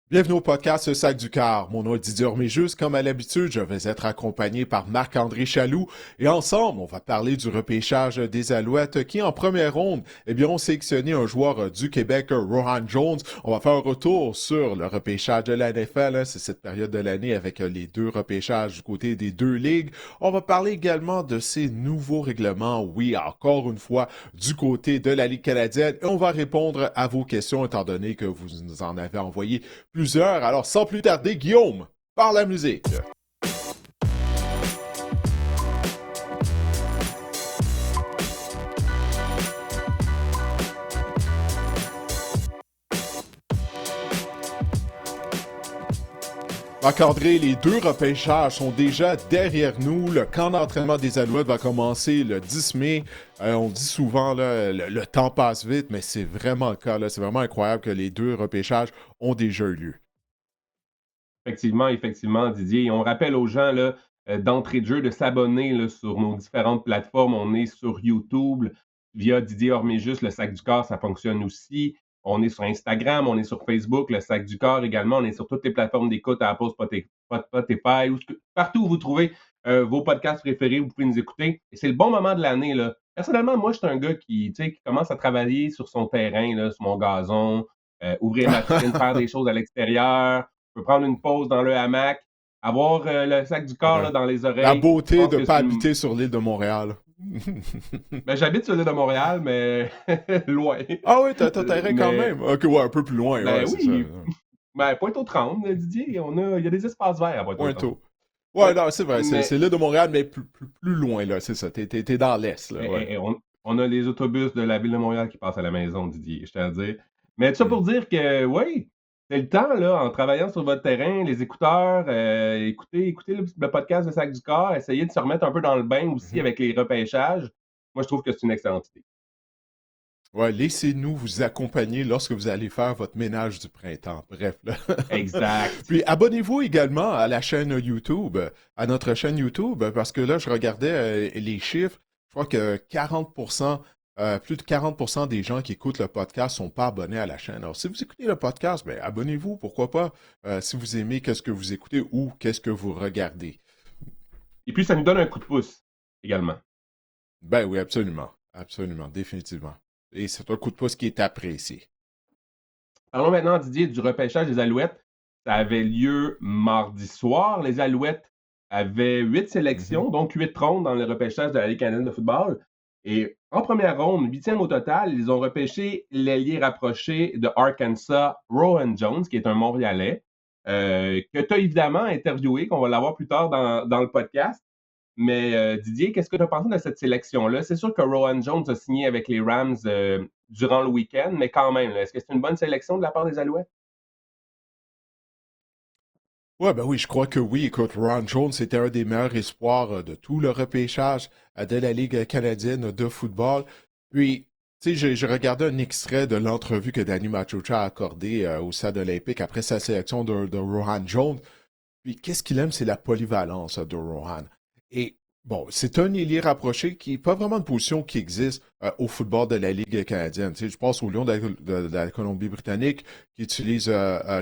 Bienvenue au podcast Sac du Car. Mon nom est Didier Orméjus. Comme à l'habitude, je vais être accompagné par Marc-André Chaloux. Et ensemble, on va parler du repêchage des Alouettes qui, en première ronde, ont sélectionné un joueur du Québec, Rohan Jones. On va faire un retour sur le repêchage de la NFL. C'est cette période de l'année avec les deux repêchages du côté des deux ligues. On va parler également de ces nouveaux règlements. Oui, encore une fois, du côté de la Ligue canadienne. Et on va répondre à vos questions étant donné que vous nous en avez envoyé plusieurs. Alors, sans plus tarder, Guillaume, par la musique. Marc-André, les deux repêchages sont déjà derrière nous. Le camp d'entraînement des Alouettes va commencer le 10 mai. On dit souvent, là, le temps passe vite, mais c'est vraiment le cas. Là. C'est vraiment incroyable que les deux repêchages ont déjà eu lieu. Effectivement, Didier. Et on rappelle aux gens là, d'entrée de jeu de s'abonner là, sur nos différentes plateformes. On est sur YouTube via Didier Orméjus, le sac du corps, ça fonctionne aussi. On est sur Instagram, on est sur Facebook, le sac du corps également. On est sur toutes les plateformes d'écoute, Apple, Spotify, partout où vous trouvez vos podcasts préférés, vous pouvez nous écouter. Et c'est le bon moment de l'année. Là. Personnellement, moi, je suis un gars qui commence à travailler sur son terrain, là, sur mon gazon, ouvrir ma piscine, faire des choses à l'extérieur. Je peux prendre une pause dans le hamac, avoir le sac du corps là, dans les La oreilles. Je beauté pense de ne que pas c'est une... habiter sur l'île de Montréal. Ben, j'habite sur l'île de Montréal, mais loin. Ah oui, t'as terrain quand Mais, même. Ok, ouais, un peu plus loin, ouais, ben c'est ça. oui, ben, Pointe-aux-Trembles, Didier, il y a des espaces verts à Pointe-aux-Trembles. Pointeau. Ouais, Oui, non, c'est vrai, c'est mais l'île de Montréal, mais plus loin, là, c'est ça. T'es dans l'Est, là, ouais. on a les autobus de la ville de Montréal qui passent à la maison, Didier, je tiens à dire. Mais tout ça Hmm. pour dire que, oui, c'est le temps, là, en travaillant sur votre terrain, les écouteurs, écoutez le podcast de Sac du Corps, essayez de se remettre un peu dans le bain aussi Mhm. avec les repêchages. Moi, je trouve que c'est une excellente idée. Ouais, laissez-nous vous accompagner lorsque vous allez faire votre ménage du printemps. Bref, là. Exact. Puis abonnez-vous également à la chaîne YouTube, à notre chaîne YouTube, parce que là, je regardais les chiffres. Je crois que 40%, plus de 40% des gens qui écoutent le podcast sont pas abonnés à la chaîne. Alors, si vous écoutez le podcast, ben, abonnez-vous, pourquoi pas, si vous aimez qu'est-ce que vous écoutez ou qu'est-ce que vous regardez. Et puis, ça nous donne un coup de pouce également. Ben oui, absolument. Absolument, définitivement. Et c'est un coup de pouce qui est apprécié. Parlons maintenant, Didier, du repêchage des Alouettes. Ça avait lieu mardi soir. Les Alouettes avaient 8 Mhm. sélections, donc 8 rondes dans le repêchage de la Ligue canadienne de football. Et en première ronde, huitième au total, ils ont repêché l'ailier rapproché de Arkansas, Rowan Jones, qui est un Montréalais, que tu as évidemment interviewé, qu'on va l'avoir plus tard dans le podcast. Mais Didier, qu'est-ce que tu as pensé de cette sélection-là? C'est sûr que Rowan Jones a signé avec les Rams durant le week-end, mais quand même, est-ce que c'est une bonne sélection de la part des Alouettes? Ouais, ben oui, je crois que oui. Écoute, Ron Jones, c'était un des meilleurs espoirs de tout le repêchage de la Ligue canadienne de football. Puis, tu sais, j'ai regardé un extrait de l'entrevue que Danny Machucha a accordé au Stade olympique après sa sélection de Rohan Jones. Puis, qu'est-ce qu'il aime, c'est la polyvalence de Rohan. Et bon, c'est un ailier rapproché qui n'est pas vraiment une position qui existe au football de la Ligue canadienne. Tu sais, je pense au Lion de la Colombie-Britannique qui utilise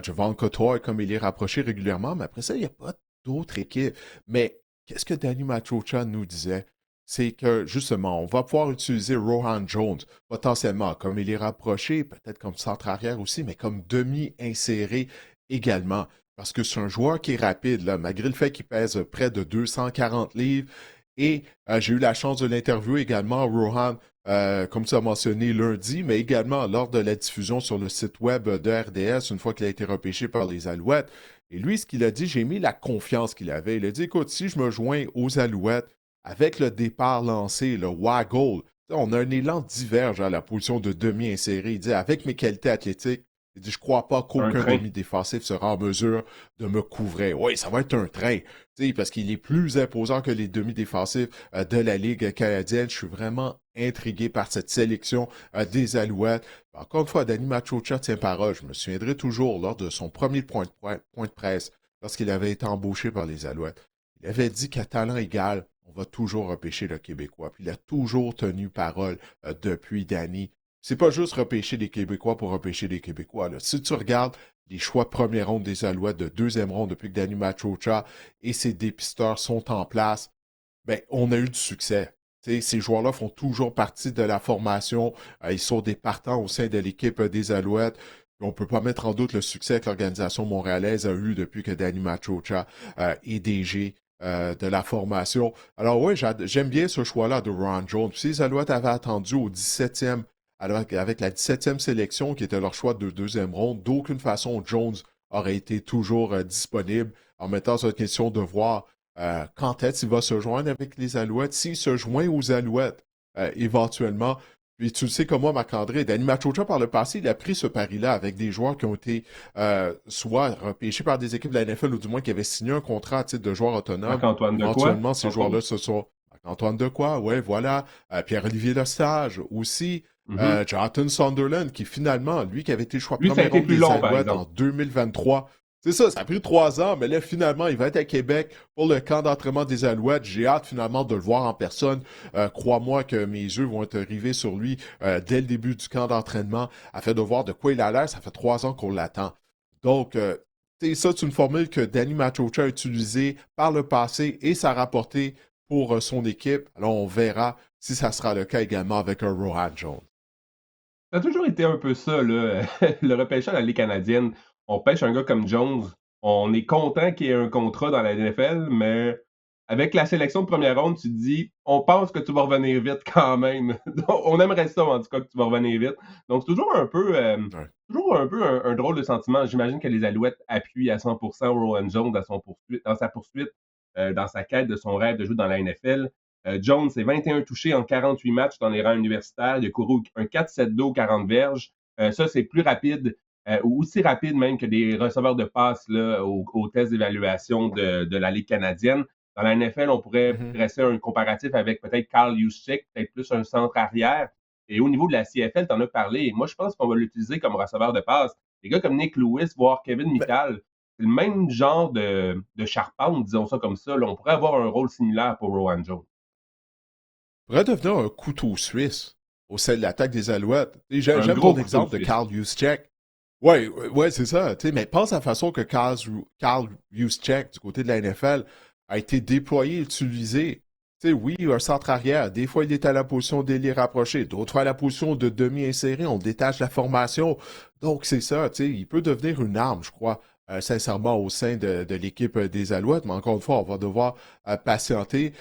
Javon Couture comme ailier rapproché régulièrement, mais après ça, il n'y a pas d'autres équipes. Mais qu'est-ce que Danny Machocha nous disait? C'est que justement, on va pouvoir utiliser Rohan Jones potentiellement comme ailier rapproché, peut-être comme centre arrière aussi, mais comme demi-inséré également. Parce que c'est un joueur qui est rapide, là, malgré le fait qu'il pèse près de 240 livres. Et j'ai eu la chance de l'interviewer également, Rohan, comme tu as mentionné lundi, mais également lors de la diffusion sur le site web de RDS, une fois qu'il a été repêché par les Alouettes. Et lui, ce qu'il a dit, j'ai mis la confiance qu'il avait. Il a dit, écoute, si je me joins aux Alouettes, avec le départ lancé, le waggle, on a un élan diverge à la position de demi-inséré. Il dit, avec mes qualités athlétiques, il dit, je crois pas Un qu'aucun train. demi-défensif sera en mesure de me couvrir. Oui, ça va être un train, parce qu'il est plus imposant que les demi-défensifs de la Ligue canadienne. Je suis vraiment intrigué par cette sélection des Alouettes. Encore une fois, Danny Machocha tient parole. Je me souviendrai toujours lors de son premier point de presse, lorsqu'il avait été embauché par les Alouettes. Il avait dit qu'à talent égal, on va toujours repêcher le Québécois. Puis il a toujours tenu parole depuis Danny. C'est pas juste repêcher des Québécois pour repêcher des Québécois. Là. Si tu regardes les choix de première ronde des Alouettes, de deuxième ronde depuis que Danny Machocha et ses dépisteurs sont en place, ben, on a eu du succès. T'sais, ces joueurs-là font toujours partie de la formation. Ils sont des partants au sein de l'équipe des Alouettes. On ne peut pas mettre en doute le succès que l'organisation montréalaise a eu depuis que Danny Machocha est DG de la formation. Alors oui, j'aime bien ce choix-là de Ron Jones. Puis les Alouettes avaient attendu au 17e, avec la 17e sélection qui était leur choix de deuxième ronde. D'aucune façon, Jones aurait été toujours disponible. En mettant sur la question de voir quand est-ce qu'il va se joindre avec les Alouettes. S'il se joint aux Alouettes, éventuellement, puis tu le sais comme moi, Marc-André, Danny Machocha, par le passé, il a pris ce pari-là avec des joueurs qui ont été soit repêchés par des équipes de la NFL ou du moins qui avaient signé un contrat à titre de joueur autonome. Marc-Antoine Éventuellement, Dequoy, ces joueurs-là se sont... Marc-Antoine Dequoy, ouais, voilà. Pierre-Olivier Lestage aussi. Jonathan Sunderland, qui finalement, lui qui avait été le choix Lui, ça a premier été ronde plus des long, par Alouettes en exemple. 2023. C'est ça a pris 3 ans, mais là, finalement, il va être à Québec pour le camp d'entraînement des Alouettes. J'ai hâte, finalement, de le voir en personne. Crois-moi que mes yeux vont être rivés sur lui dès le début du camp d'entraînement, afin de voir de quoi il a l'air. Ça fait 3 ans qu'on l'attend. Donc, ça, c'est une formule que Danny Machocha a utilisée par le passé et ça a rapporté pour son équipe. Alors, on verra si ça sera le cas également avec un Rohan Jones. Ça a toujours été un peu ça, là, le repêchage dans la Ligue canadienne. On pêche un gars comme Jones, on est content qu'il y ait un contrat dans la NFL, mais avec la sélection de première ronde, tu te dis, on pense que tu vas revenir vite quand même. Donc, on aimerait ça, en tout cas, que tu vas revenir vite. Donc, c'est toujours un peu un drôle de sentiment. J'imagine que les Alouettes appuient à 100% Rowan Jones dans sa poursuite, dans sa quête de son rêve de jouer dans la NFL. Jones, c'est 21 touchés en 48 matchs dans les rangs universitaires. Il a couru un 4-7-2 aux 40 verges. Ça, c'est plus rapide, ou aussi rapide même que des receveurs de passe là, au test d'évaluation de la Ligue canadienne. Dans la NFL, on pourrait dresser un comparatif avec peut-être Carl Juszczyk, peut-être plus un centre arrière. Et au niveau de la CFL, tu en as parlé. Moi, je pense qu'on va l'utiliser comme receveur de passe. Des gars comme Nick Lewis, voire Kevin Mittal, c'est le même genre de charpente, disons ça comme ça. Là, on pourrait avoir un rôle similaire pour Rowan Jones. Pourrait devenir un couteau suisse au sein de l'attaque des Alouettes. Un J'aime gros ton exemple de suisse. Carl Juszczyk. Ouais, c'est ça. Mais pense à la façon que Carl Juszczyk, du côté de la NFL, a été déployé, utilisé. Oui, un centre arrière. Des fois, il est à la position d'ailier rapproché. D'autres fois, à la position de demi-inséré. On détache la formation. Donc, c'est ça. Il peut devenir une arme, je crois, sincèrement, au sein de l'équipe des Alouettes. Mais encore une fois, on va devoir patienter.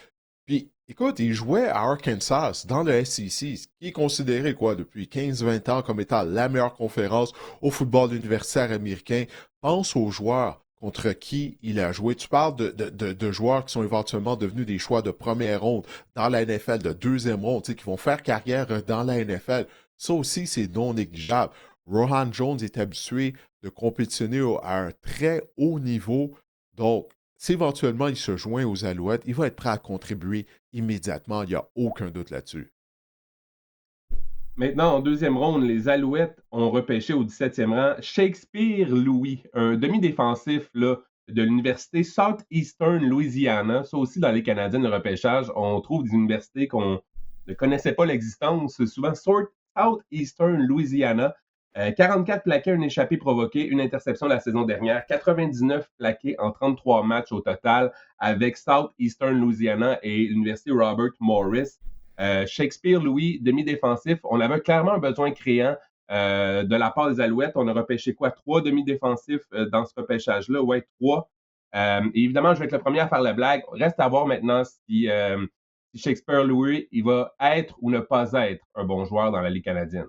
Puis, écoute, il jouait à Arkansas, dans le SEC, ce qui est considéré, depuis 15-20 ans comme étant la meilleure conférence au football universitaire américain. Pense aux joueurs contre qui il a joué. Tu parles de joueurs qui sont éventuellement devenus des choix de première ronde dans la NFL, de deuxième ronde, qui vont faire carrière dans la NFL. Ça aussi, c'est non négligeable. Rohan Jones est habitué de compétitionner à un très haut niveau. Donc, si éventuellement il se joint aux Alouettes, il va être prêt à contribuer immédiatement. Il n'y a aucun doute là-dessus. Maintenant, en deuxième ronde, les Alouettes ont repêché au 17e rang Shakespeare Louis, un demi-défensif là, de l'université Southeastern Louisiana. Ça aussi, dans les Canadiens, le repêchage, on trouve des universités qu'on ne connaissait pas l'existence. Souvent, Southeastern Louisiana. 44 plaqués, un échappé provoqué, une interception la saison dernière, 99 plaqués en 33 matchs au total avec Southeastern Louisiana et l'université Robert Morris. Shakespeare Louis, demi-défensif, on avait clairement un besoin criant de la part des Alouettes. On a repêché 3 demi-défensifs dans ce repêchage-là? Ouais, 3. Évidemment, je vais être le premier à faire la blague. Reste à voir maintenant si Shakespeare Louis, il va être ou ne pas être un bon joueur dans la Ligue canadienne.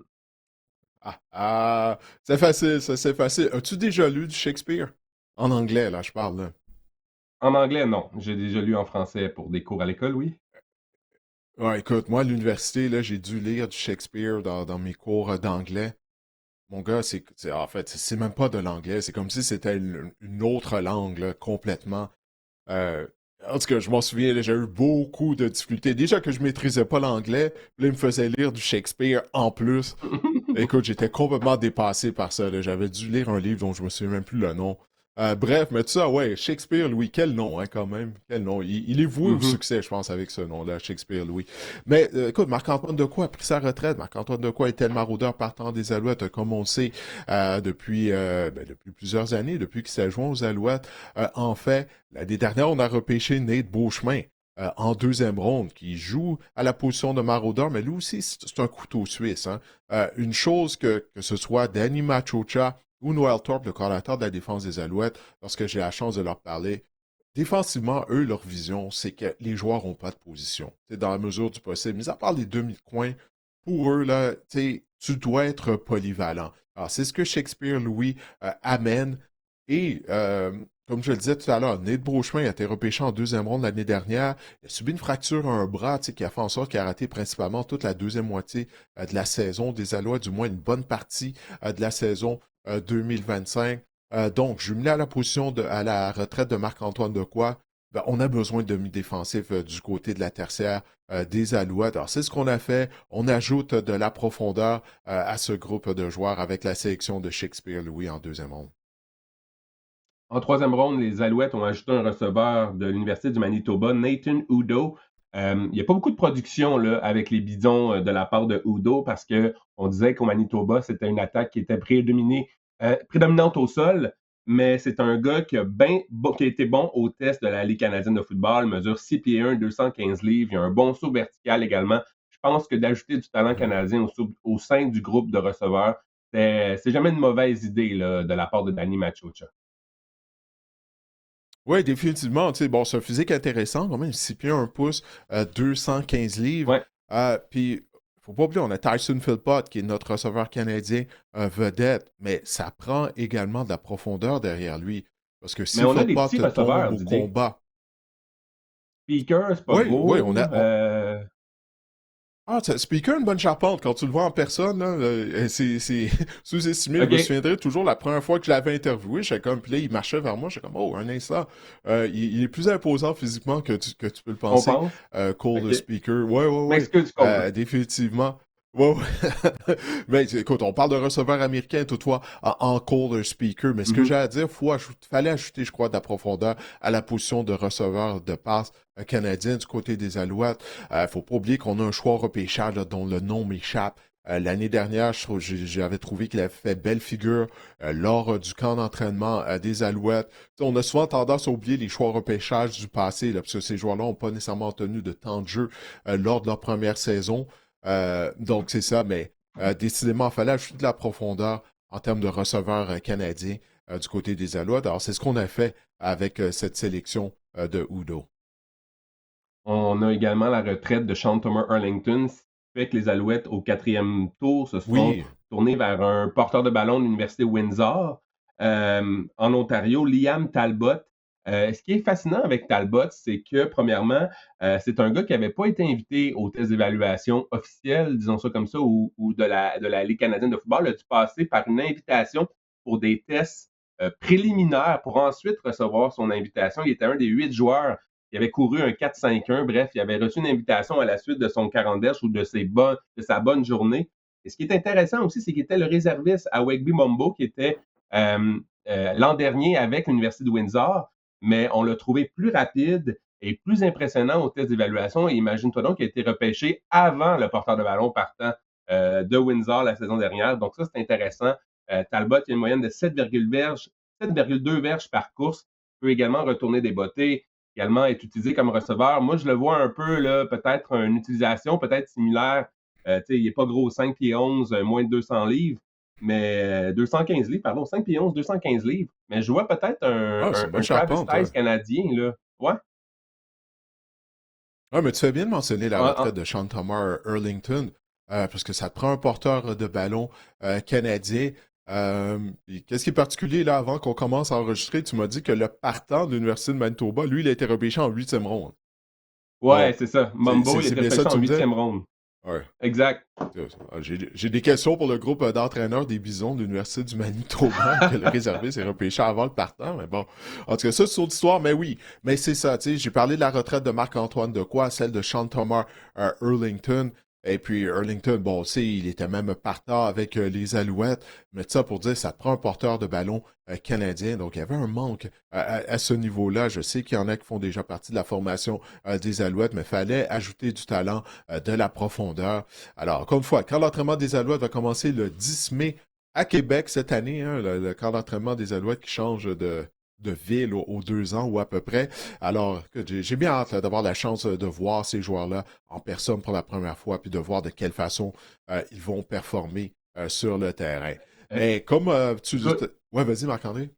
C'est facile, ça, c'est facile. As-tu déjà lu du Shakespeare? En anglais, là, je parle, là. En anglais, non. J'ai déjà lu en français pour des cours à l'école, oui. Ouais, écoute, moi, à l'université, là, j'ai dû lire du Shakespeare dans mes cours d'anglais. Mon gars, en fait, c'est même pas de l'anglais. C'est comme si c'était une autre langue, là, complètement. En tout cas, je m'en souviens, là, j'ai eu beaucoup de difficultés. Déjà que je maîtrisais pas l'anglais, là, il me faisait lire du Shakespeare en plus. Écoute, j'étais complètement dépassé par ça, là. J'avais dû lire un livre dont je me souviens même plus le nom. Bref, mais tout ça, ouais, Shakespeare Louis, quel nom, hein, quand même, quel nom. Il est voué au Mhm. succès, je pense, avec ce nom-là, Shakespeare Louis. Mais écoute, Marc-Antoine Dequoy a pris sa retraite. Marc-Antoine Dequoy était le maraudeur partant des Alouettes, comme on le sait, depuis plusieurs années, depuis qu'il s'est joint aux Alouettes. En fait, l'année dernière, on a repêché Nate Beauchemin. En deuxième ronde, qui joue à la position de maraudeur, mais lui aussi, c'est un couteau suisse. Hein. Une chose que ce soit Danny Machocha ou Noel Thorpe, le coordinateur de la défense des Alouettes, lorsque j'ai la chance de leur parler, défensivement, eux, leur vision, c'est que les joueurs n'ont pas de position. C'est dans la mesure du possible. Mis à part les demi-coins, pour eux, là, tu dois être polyvalent. Alors, c'est ce que Shakespeare Louis amène. Et comme je le disais tout à l'heure, Nate Beauchemin a été repêché en deuxième ronde l'année dernière. Il a subi une fracture à un bras qui a fait en sorte qu'il a raté principalement toute la deuxième moitié de la saison des Alouettes, du moins une bonne partie de la saison 2025. Donc, je me mets à la position à la retraite de Marc-Antoine Dequoy. Ben, on a besoin de demi-défensif du côté de la tertiaire des Alouettes. Alors, c'est ce qu'on a fait. On ajoute de la profondeur à ce groupe de joueurs avec la sélection de Shakespeare Louis en deuxième ronde. En troisième ronde, les Alouettes ont ajouté un receveur de l'Université du Manitoba, Nathan Udo. Il n'y a pas beaucoup de production là, avec les Bisons de la part de Udo parce qu'on disait qu'au Manitoba, c'était une attaque qui était prédominante au sol, mais c'est un gars qui a été bon au test de la Ligue canadienne de football. Il mesure 6 pieds 1, 215 livres. Il a un bon saut vertical également. Je pense que d'ajouter du talent canadien au sein du groupe de receveurs, c'est jamais une mauvaise idée là, de la part de Danny Machocha. Oui, définitivement. Tu sais, bon, c'est un physique intéressant, quand même, 6 pieds 1 pouce, 215 livres. Ouais. Puis, faut pas oublier, on a Tyson Philpott, qui est notre receveur canadien vedette, mais ça prend également de la profondeur derrière lui. Parce que Mais si on a des petits Philpott tombe receveurs, au Didier. combat, Speaker, c'est pas oui, oui, gros. Speaker, une bonne charpente. Quand tu le vois en personne, là, c'est sous-estimé. Je me OK. souviendrai toujours la première fois que je l'avais interviewé, j'étais comme, puis là, il marchait vers moi, j'étais comme, oh, un instant. Il est plus imposant physiquement que tu peux le On penser. pense. Cole the OK. Speaker. Ouais, ouais, ouais. M'excuse, Cole. Définitivement. Ouais, ouais. Mais écoute, on parle de receveur américain, toutefois, en Cole the Speaker. Mais ce que Mhm. j'ai à dire, fallait ajouter, je crois, de la profondeur à la position de receveur de passe canadien du côté des Alouettes. Faut pas oublier qu'on a un choix au repêchage là, dont le nom m'échappe. L'année dernière, j'avais trouvé qu'il avait fait belle figure lors du camp d'entraînement des Alouettes. T'sais, on a souvent tendance à oublier les choix au repêchage du passé, là, parce que ces joueurs-là n'ont pas nécessairement tenu de temps de jeu lors de leur première saison. Donc c'est ça, mais décidément, il fallait ajouter de la profondeur en termes de receveurs canadiens du côté des Alouettes. Alors c'est ce qu'on a fait avec cette sélection de Udo. On a également la retraite de Sean Thomas Arlington, ce qui fait que les Alouettes, au quatrième tour, se sont Oui, tournés vers un porteur de ballon de l'Université Windsor en Ontario, Liam Talbot. Ce qui est fascinant avec Talbot, c'est que, premièrement, c'est un gars qui n'avait pas été invité au test d'évaluation officiel, disons ça comme ça, ou de la Ligue canadienne de football. Il a dû passer par une invitation pour des tests préliminaires pour ensuite recevoir son invitation. Il était un des 8 joueurs qui avait couru un 4-5-1. Bref, il avait reçu une invitation à la suite de son 40 verges ou de sa bonne journée. Et ce qui est intéressant aussi, c'est qu'il était le réserviste à Wegby Mumbo, qui était l'an dernier avec l'Université de Windsor, mais on l'a trouvé plus rapide et plus impressionnant au test d'évaluation. Et imagine-toi donc qu'il a été repêché avant le porteur de ballon partant de Windsor la saison dernière. Donc ça, c'est intéressant. Talbot, il a une moyenne de 7,2 verges par course. Il peut également retourner des bottées, également être utilisé comme receveur. Moi, je le vois un peu, là, peut-être une utilisation peut-être similaire. Il n'est pas gros, 5 pieds 11, moins de 200 livres, mais 215 livres, pardon, 5 pieds 11, 215 livres. Mais je vois peut-être un, ah, c'est un, une bonne un Travis charpente. Tice canadien, là. Ouais. Ah, mais tu fais bien de mentionner la En- retraite en- de Sean Thomas Hurlington, parce que ça te prend un porteur de ballon canadien. Qu'est-ce qui est particulier là, avant qu'on commence à enregistrer, tu m'as dit que le partant de l'Université de Manitoba, lui, il a été repêché en huitième ronde. ouais, Donc, c'est ça. c'est Mumbo, c'est- il c'est était bien ça repêché que en tu me dis? huitième ronde. Ouais. Exact. J'ai des questions pour le groupe d'entraîneurs des Bisons de l'Université du Manitoba, que le réservé s'est repêché avant le partant, mais bon. En tout cas, ça, c'est autre histoire, mais oui. Mais c'est ça, tu sais, j'ai parlé de la retraite de Marc-Antoine Dequoy, celle de Sean Thomas Hurlington. Et puis Earlington, bon, tu sais, il était même partant avec les Alouettes, mais ça pour dire, ça te prend un porteur de ballon canadien. Donc, il y avait un manque à ce niveau-là. Je sais qu'il y en a qui font déjà partie de la formation des Alouettes, mais il fallait ajouter du talent, de la profondeur. Alors, encore une fois, quand l'entraînement des Alouettes va commencer le 10 mai à Québec cette année, hein, le camp d'entraînement des Alouettes qui change de ville aux 2 ans ou à peu près. Alors, j'ai bien hâte là, d'avoir la chance de voir ces joueurs-là en personne pour la première fois, puis de voir de quelle façon ils vont performer sur le terrain. Euh, Mais comme tu... écoute, Ouais, vas-y, Marc-André.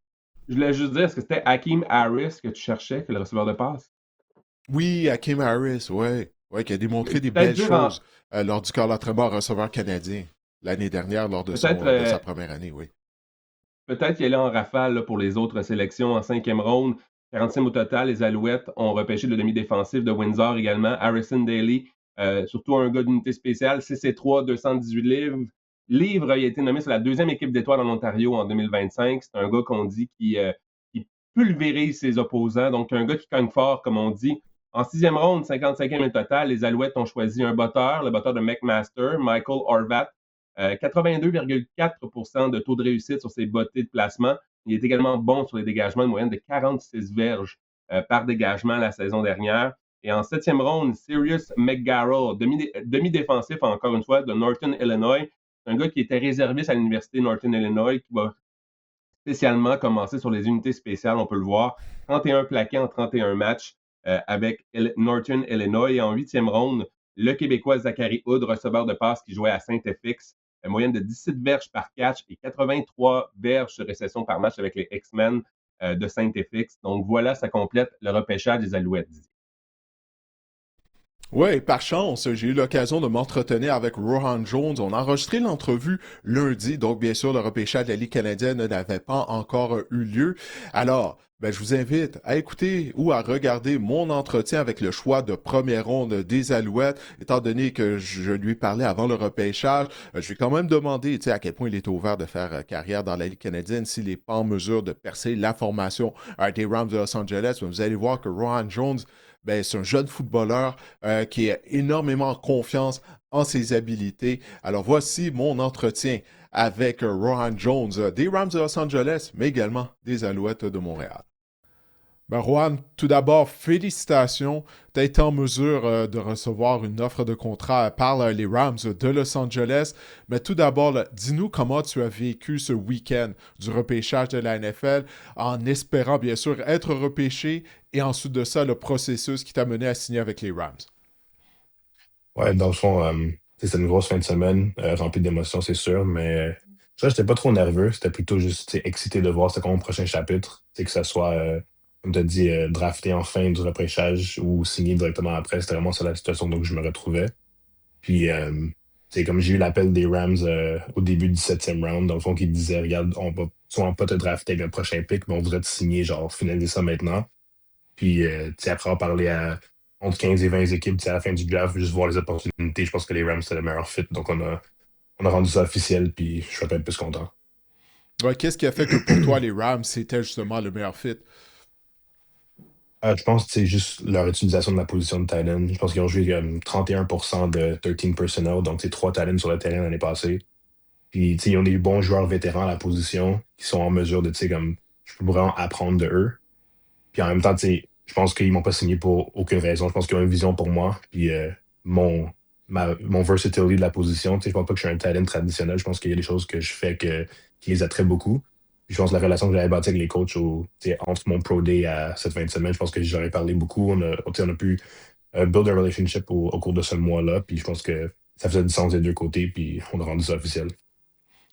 je voulais juste dire, est-ce que c'était Hakeem Harris que tu cherchais, que le receveur de passe? Oui, Hakim Harris, ouais. Ouais, qui a démontré des Peut-être belles dire en, choses lors du camp d'entraînement receveur canadien l'année dernière lors peut-être de sa première année, oui. Peut-être y aller en rafale là, pour les autres sélections en cinquième ronde. 45 au total. Les Alouettes ont repêché le demi-défensif de Windsor également, Harrison Daly, surtout un gars d'unité spéciale, CC3, 218 livres. Livre a été nommé sur la deuxième équipe d'étoiles en Ontario en 2025. C'est un gars qu'on dit qui pulvérise ses opposants, donc un gars qui cogne fort, comme on dit. En sixième ronde, 55e au total, les Alouettes ont choisi un botteur, le botteur de McMaster, Michael Horvat, 82,4 de taux de réussite sur ses bottées de placement. Il est également bon sur les dégagements, une moyenne de 46 verges par dégagement la saison dernière. Et en septième ronde, Sirius McGarrell, demi-défensif encore une fois de Northern Illinois. C'est un gars qui était réserviste à l'Université Northern Illinois, qui va spécialement commencer sur les unités spéciales, on peut le voir. 31 plaqués en 31 matchs avec Northern Illinois. Et en huitième ronde, le Québécois Zachary Hood, receveur de passe qui jouait à Saint-FX, une moyenne de 17 verges par catch et 83 verges sur réception par match avec les X-Men de Saint-FX. Donc voilà, ça complète le repêchage des Alouettes. Oui, par chance, j'ai eu l'occasion de m'entretenir avec Rohan Jones. On a enregistré l'entrevue lundi, donc bien sûr, le repêchage de la Ligue canadienne n'avait pas encore eu lieu. Alors, ben, je vous invite à écouter ou à regarder mon entretien avec le choix de première ronde des Alouettes, étant donné que je lui parlais avant le repêchage. Je vais quand même demander à quel point il est ouvert de faire carrière dans la Ligue canadienne, s'il n'est pas en mesure de percer la formation des Rams de Los Angeles. Vous allez voir que Rohan Jones, ben, c'est un jeune footballeur qui a énormément confiance en ses habilités. Alors voici mon entretien avec Rohan Jones des Rams de Los Angeles, mais également des Alouettes de Montréal. Ben, Rohan, tout d'abord, félicitations. Tu as été en mesure de recevoir une offre de contrat par les Rams de Los Angeles. Mais tout d'abord, dis-nous comment tu as vécu ce week-end du repêchage de la NFL en espérant bien sûr être repêché et ensuite de ça, le processus qui t'a mené à signer avec les Rams. Ouais, dans le fond, c'était une grosse fin de semaine, remplie d'émotions, c'est sûr, mais ça, j'étais pas trop nerveux. C'était plutôt juste tu sais, excité de voir c'est quoi mon prochain chapitre. C'est que ça soit, comme tu as dit, drafté en fin du repêchage ou signé directement après. C'était vraiment ça la situation donc je me retrouvais. Puis, c'est comme j'ai eu l'appel des Rams au début du septième round, dans le fond, qui disait, regarde, on va soit pas te drafter avec le prochain pick, mais on voudrait te signer, genre, finaliser ça maintenant. Puis, tu sais, après avoir parlé à entre 15 et 20 équipes, tu sais, à la fin du draft, juste voir les opportunités, je pense que les Rams, c'était le meilleur fit. Donc, on a rendu ça officiel, puis je suis un peu plus content. Ouais, qu'est-ce qui a fait que pour toi, les Rams, c'était justement le meilleur fit? Je pense que c'est juste leur utilisation de la position de tight end. Je pense qu'ils ont joué 31% de 13 personnel, donc c'est 3 tight ends sur le terrain l'année passée. Puis, tu sais, ils ont des bons joueurs vétérans à la position qui sont en mesure de, tu sais, comme, je peux vraiment apprendre de eux. Puis en même temps, tu sais, je pense qu'ils m'ont pas signé pour aucune raison. Je pense qu'ils ont une vision pour moi. Puis mon versatility de la position, tu sais, je pense pas que je suis un talent traditionnel. Je pense qu'il y a des choses que je fais qui les attraient beaucoup. Puis je pense que la relation que j'avais bâtie avec les coachs tu sais, entre mon Pro Day à cette fin de semaine, je pense que j'aurais parlé beaucoup. Tu sais, on a pu build a relationship au cours de ce mois-là. Puis je pense que ça faisait du sens des deux côtés. Puis on a rendu ça officiel.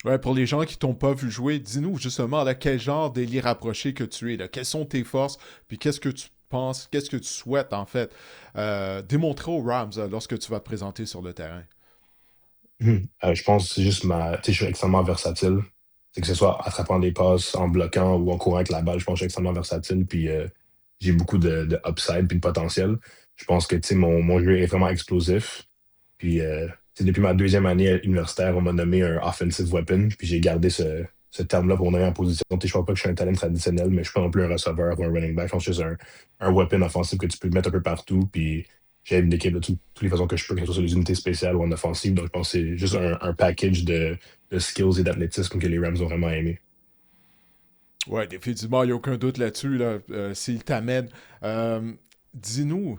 Ouais, pour les gens qui t'ont pas vu jouer, dis-nous justement là, quel genre d'élite rapproché que tu es, là. Quelles sont tes forces, puis qu'est-ce que tu penses, qu'est-ce que tu souhaites en fait démontrer aux Rams lorsque tu vas te présenter sur le terrain. Je pense que c'est juste tu sais, je suis extrêmement versatile. C'est que ce soit attrapant des passes, en bloquant ou en courant avec la balle, je pense que je suis extrêmement versatile. Puis j'ai beaucoup de upside puis de potentiel. Je pense que tu sais, mon jeu est vraiment explosif. Puis tu sais, depuis ma deuxième année universitaire, on m'a nommé un offensive weapon. Puis j'ai gardé ce terme-là pour mon arrière en position. Tu sais, je pense pas que je suis un talent traditionnel, mais je suis pas non plus un receveur ou un running back. Je pense que c'est un weapon offensif que tu peux mettre un peu partout. Puis j'aide l'équipe de toutes les façons que je peux, que ce soit sur les unités spéciales ou en offensive. Donc, je pense que c'est juste un package de skills et d'athlétisme que les Rams ont vraiment aimé. Ouais, définitivement, il n'y a aucun doute là-dessus, là, s'il t'amène. Dis-nous,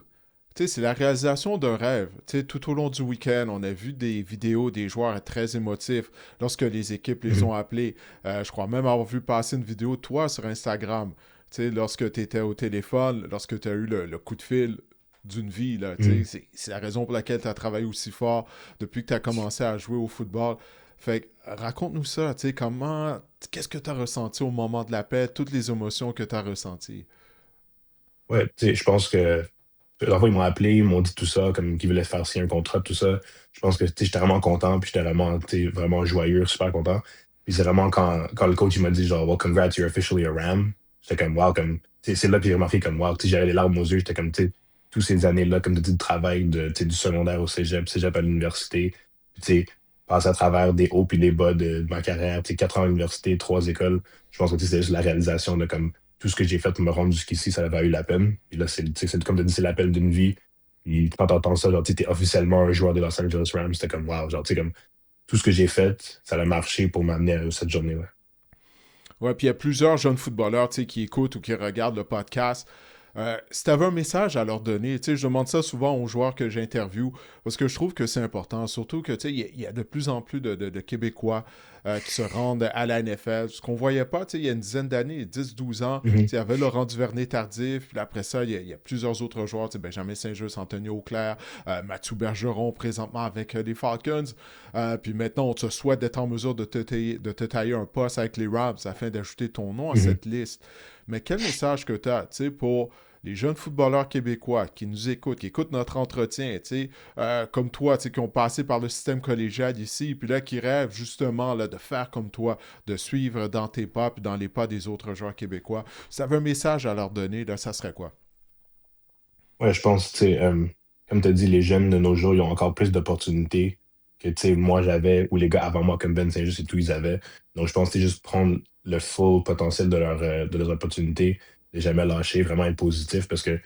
tu sais, c'est la réalisation d'un rêve. Tu sais, tout au long du week-end, on a vu des vidéos des joueurs très émotifs lorsque les équipes les Mhm. ont appelés. Je crois même avoir vu passer une vidéo de toi sur Instagram. Tu sais, lorsque tu étais au téléphone, lorsque tu as eu le coup de fil d'une vie, là, tu sais, Mhm. c'est la raison pour laquelle tu as travaillé aussi fort depuis que tu as commencé à jouer au football. Fait que, raconte-nous ça, tu sais, qu'est-ce que tu as ressenti au moment de l'appel, toutes les émotions que tu as ressenties. Ouais, tu sais, je pense que la fois, ils m'ont appelé, ils m'ont dit tout ça, comme qu'ils voulaient faire signer un contrat, tout ça. Je pense que tu sais, j'étais vraiment content, puis j'étais vraiment, tu sais, vraiment joyeux, super content. Puis c'est vraiment quand le coach il m'a dit genre, well, congrats, you're officially a Ram. J'étais comme, wow, comme, tu sais, c'est là que j'ai remarqué comme, wow, tu sais, j'avais les larmes aux yeux, j'étais comme, tu sais, toutes ces années-là, comme tu dis, de travail, tu sais, du secondaire au cégep, cégep à l'université, puis tu sais, passer à travers des hauts puis des bas de ma carrière, tu sais, 4 ans à l'université, 3 écoles. Je pense que tu sais, c'est juste la réalisation de comme, tout ce que j'ai fait pour me rendre jusqu'ici, ça a valu la peine. Puis là, tu sais, comme tu dis, c'est l'appel d'une vie. Puis quand t'entends ça, genre, tu es officiellement un joueur des Los Angeles Rams, c'était comme, wow, genre, tu sais, comme, tout ce que j'ai fait, ça a marché pour m'amener à cette journée-là. Ouais, puis il y a plusieurs jeunes footballeurs, tu sais, qui écoutent ou qui regardent le podcast. Si tu avais un message à leur donner, tu sais, je demande ça souvent aux joueurs que j'interviewe parce que je trouve que c'est important, surtout que, tu sais, il y a de plus en plus de Québécois qui se rendent à la NFL. Ce qu'on voyait pas, tu sais, il y a une dizaine d'années, 10, 12 ans, tu Mhm, sais, il y avait Laurent Duvernay-Tardif, puis après ça, il y a plusieurs autres joueurs, tu sais, Benjamin Saint-Just, Anthony Auclair, Mathieu Bergeron présentement avec les Falcons. Puis maintenant, on te souhaite d'être en mesure de te tailler un poste avec les Rams afin d'ajouter ton nom à mhm. cette liste. Mais quel message que tu as, tu sais, pour les jeunes footballeurs québécois qui nous écoutent, qui écoutent notre entretien, tu sais, comme toi, tu sais, qui ont passé par le système collégial ici, puis là, qui rêvent justement là, de faire comme toi, de suivre dans tes pas, puis dans les pas des autres joueurs québécois. Si tu avais un message à leur donner, là, ça serait quoi? Ouais, je pense, tu sais, comme tu as dit, les jeunes de nos jours, ils ont encore plus d'opportunités que, tu sais, moi j'avais, ou les gars avant moi, comme Ben Saint-Just et tout, ils avaient. Donc, je pense que c'est juste prendre le full potentiel de leurs opportunités, et jamais lâcher, vraiment être positif, parce que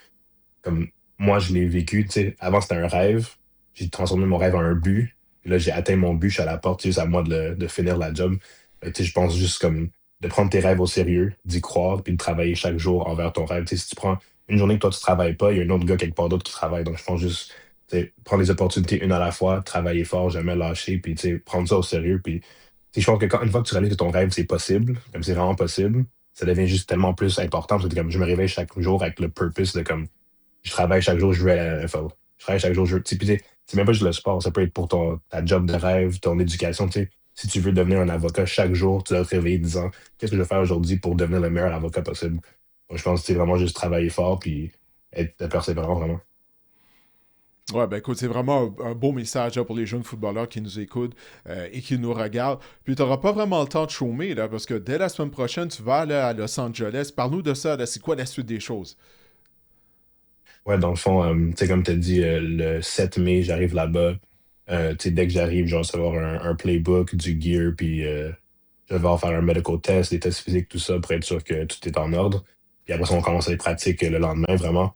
comme moi, je l'ai vécu, tu sais, avant c'était un rêve, j'ai transformé mon rêve en un but, puis là j'ai atteint mon but, je suis à la porte, c'est juste à moi de finir la job. Fait que, tu sais, je pense juste comme de prendre tes rêves au sérieux, d'y croire, puis de travailler chaque jour envers ton rêve. Tu sais, si tu prends une journée que toi tu travailles pas, il y a un autre gars quelque part d'autre qui travaille. Donc je pense juste, tu sais, prendre les opportunités une à la fois, travailler fort, jamais lâcher, puis tu sais, prendre ça au sérieux. Puis tu sais, je pense que une fois que tu réalises que ton rêve c'est possible, comme c'est vraiment possible, ça devient juste tellement plus important parce que comme je me réveille chaque jour avec le purpose de comme je travaille chaque jour, je vais à la NFL. Je travaille chaque jour, je veux. Tu sais, puis c'est même pas juste le sport, ça peut être pour ta job de rêve, ton éducation. Tu sais. Si tu veux devenir un avocat chaque jour, tu dois te réveiller en disant qu'est-ce que je vais faire aujourd'hui pour devenir le meilleur avocat possible. Donc, je pense que c'est vraiment juste travailler fort puis être persévérant, vraiment. Ouais, ben écoute, c'est vraiment un beau message là, pour les jeunes footballeurs qui nous écoutent et qui nous regardent. Puis tu n'auras pas vraiment le temps de chômer, là, parce que dès la semaine prochaine, tu vas là, à Los Angeles. Parle-nous de ça, là, c'est quoi la suite des choses? Ouais, dans le fond, tu sais, comme tu as dit, le 7 mai, j'arrive là-bas. Tu sais, dès que j'arrive, je vais recevoir un playbook, du gear, puis je vais devoir faire un medical test, des tests physiques, tout ça, pour être sûr que tout est en ordre. Puis après ça, on commence les pratiques le lendemain, vraiment.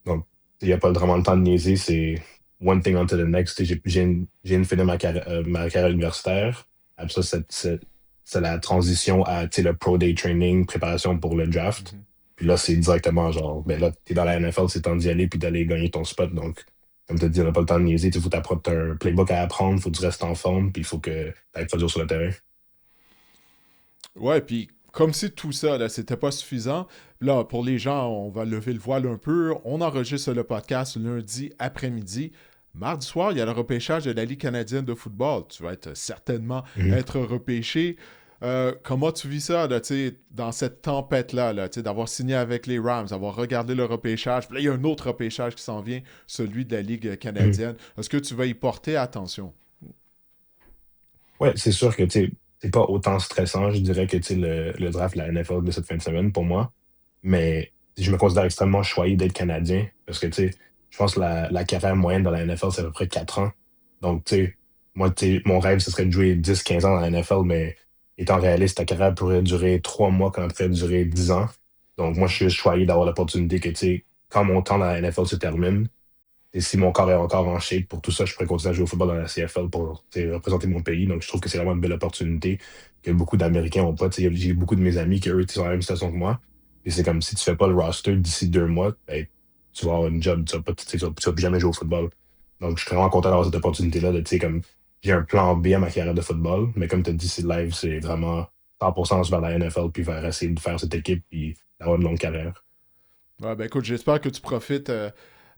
Donc, il n'y a pas vraiment le temps de niaiser, c'est one thing onto the next. Tu sais, j'ai une fini ma carrière universitaire. Après ça, c'est la transition à tu sais, le Pro Day Training, préparation pour le draft. Mhm. Puis là, c'est directement genre, ben là, t'es dans la NFL, c'est temps d'y aller puis d'aller gagner ton spot. Donc, comme tu as dit, on n'a pas le temps de niaiser. Il faut t'apprendre un playbook à apprendre, il faut que tu restes en forme, puis il faut que tu ailles produire sur le terrain. Ouais, puis comme si tout ça, là, c'était pas suffisant, là, pour les gens, on va lever le voile un peu. On enregistre le podcast lundi après-midi. Mardi soir, il y a le repêchage de la Ligue canadienne de football. Tu vas être certainement Mhm. être repêché. Comment tu vis ça, là, tu sais, dans cette tempête-là, là, tu sais, d'avoir signé avec les Rams, d'avoir regardé le repêchage. Puis là, il y a un autre repêchage qui s'en vient, celui de la Ligue Mhm. canadienne. Est-ce que tu vas y porter attention? Ouais, c'est sûr que tu sais, c'est pas autant stressant, je dirais, que tu sais, le draft de la NFL de cette fin de semaine pour moi. Mais je me considère extrêmement choyé d'être Canadien parce que tu sais, je pense que la carrière moyenne dans la NFL, c'est à peu près 4 ans. Donc, tu sais, moi, tu sais, mon rêve, ce serait de jouer 10 15 ans dans la NFL, mais étant réaliste, ta carrière pourrait durer 3 mois quand elle pourrait durer 10 ans. Donc, moi, je suis juste choyé d'avoir l'opportunité que, tu sais, quand mon temps dans la NFL se termine, Et si mon corps est encore en shape pour tout ça, je pourrais continuer à jouer au football dans la CFL pour représenter mon pays. Donc, je trouve que c'est vraiment une belle opportunité que beaucoup d'Américains n'ont pas. Tu sais, j'ai beaucoup de mes amis qui, eux, sont dans la même situation que moi. Et c'est comme si tu fais pas le roster d'ici 2 mois, ben, tu vas avoir une job, tu vas, pas, tu sais, tu vas plus jamais jouer au football. Donc, je suis vraiment content d'avoir cette opportunité-là de, tu sais, comme j'ai un plan B à ma carrière de football, mais comme tu as dit, c'est live, c'est vraiment 100% vers la NFL, puis vers essayer de faire cette équipe, puis d'avoir une longue carrière. Ouais, ben écoute, j'espère que tu profites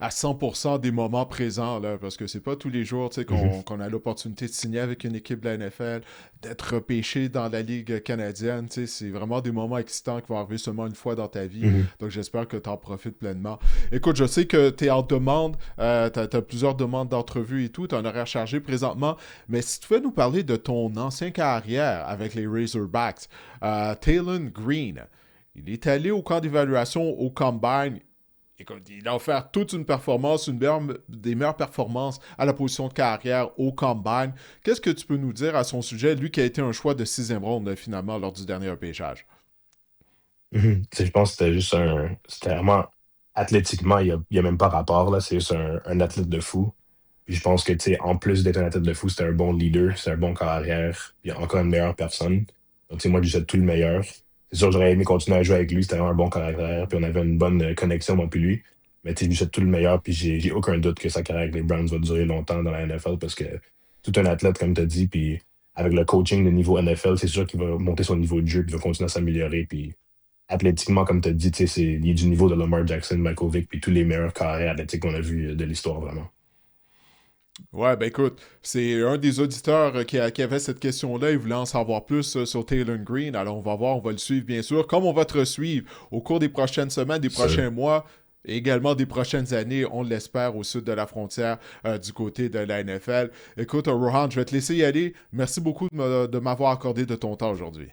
à 100% des moments présents, là, parce que c'est pas tous les jours tu sais, Mhm. qu'on a l'opportunité de signer avec une équipe de la NFL, d'être repêché dans la Ligue canadienne. Tu sais, c'est vraiment des moments excitants qui vont arriver seulement une fois dans ta vie. Mhm. Donc j'espère que tu en profites pleinement. Écoute, je sais que tu es en demande, tu as plusieurs demandes d'entrevue et tout, tu as un horaire chargé présentement, mais si tu pouvais nous parler de ton ancien carrière avec les Razorbacks, Talon Green. Il est allé au camp d'évaluation au Combine. Écoute, il a offert toute une performance, des meilleures performances à la position de carrière au Combine. Qu'est-ce que tu peux nous dire à son sujet, lui qui a été un choix de sixième ronde finalement lors du dernier repêchage? Mhm. Tu sais, je pense que c'était juste un. C'était vraiment. Athlétiquement, il y a même pas rapport, là. C'est juste un athlète de fou. Puis je pense que, tu sais, en plus d'être un athlète de fou, c'est un bon leader, c'est un bon carrière, puis encore une meilleure personne. Donc, tu sais, moi, je lui souhaite tout le meilleur. C'est sûr, j'aurais aimé continuer à jouer avec lui, c'était vraiment un bon carrière, puis on avait une bonne connexion, moi, puis lui. Mais, tu sais, je lui souhaite tout le meilleur, puis j'ai aucun doute que sa carrière avec les Browns va durer longtemps dans la NFL parce que tout un athlète, comme tu as dit, puis avec le coaching de niveau NFL, c'est sûr qu'il va monter son niveau de jeu, puis il va continuer à s'améliorer, puis athlétiquement, comme tu as dit, tu sais, il est du niveau de Lamar Jackson, Michael Vick, puis tous les meilleurs carrières athlétiques qu'on a vus de l'histoire, vraiment. Ouais, ben écoute, c'est un des auditeurs qui avait cette question-là. Il voulait en savoir plus sur Taylor Green. Alors, on va voir, on va le suivre, bien sûr. Comme on va te suivre au cours des prochaines semaines, des Sûr. prochains mois, et également des prochaines années, on l'espère, au sud de la frontière, du côté de la NFL. Écoute, Rohan, je vais te laisser y aller. Merci beaucoup de m'avoir accordé de ton temps aujourd'hui.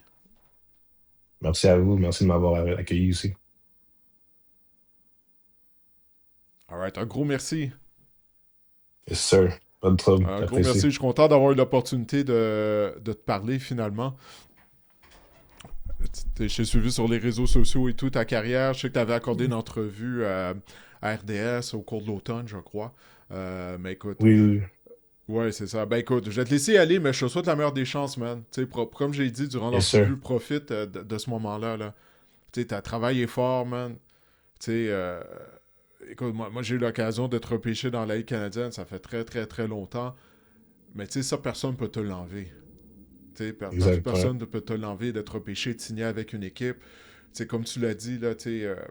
Merci à vous. Merci de m'avoir accueilli aussi. All right, un gros merci. Yes, sir. Pas de trouble. Un gros merci. J'apprécie. Je suis content d'avoir eu l'opportunité de te parler finalement. Je t'ai suivi sur les réseaux sociaux et tout, ta carrière. Je sais que tu avais accordé une entrevue à RDS au cours de l'automne, je crois. Mais écoute, Oui, oui. ouais, c'est ça. Ben écoute, je vais te laisser aller, mais je te souhaite la meilleure des chances, man. Tu sais, comme j'ai dit durant Yes, sir. l'entrevue, profite de ce moment-là. Là. Tu sais, t'as travaillé fort, man. Tu sais, écoute, moi j'ai eu l'occasion d'être repêché dans la Ligue canadienne, ça fait très, très, très longtemps. Mais tu sais, ça, personne ne peut te l'enlever. Tu sais, Exact. Ouais. personne ne peut te l'enlever d'être repêché, de signer avec une équipe. C'est comme tu l'as dit, là,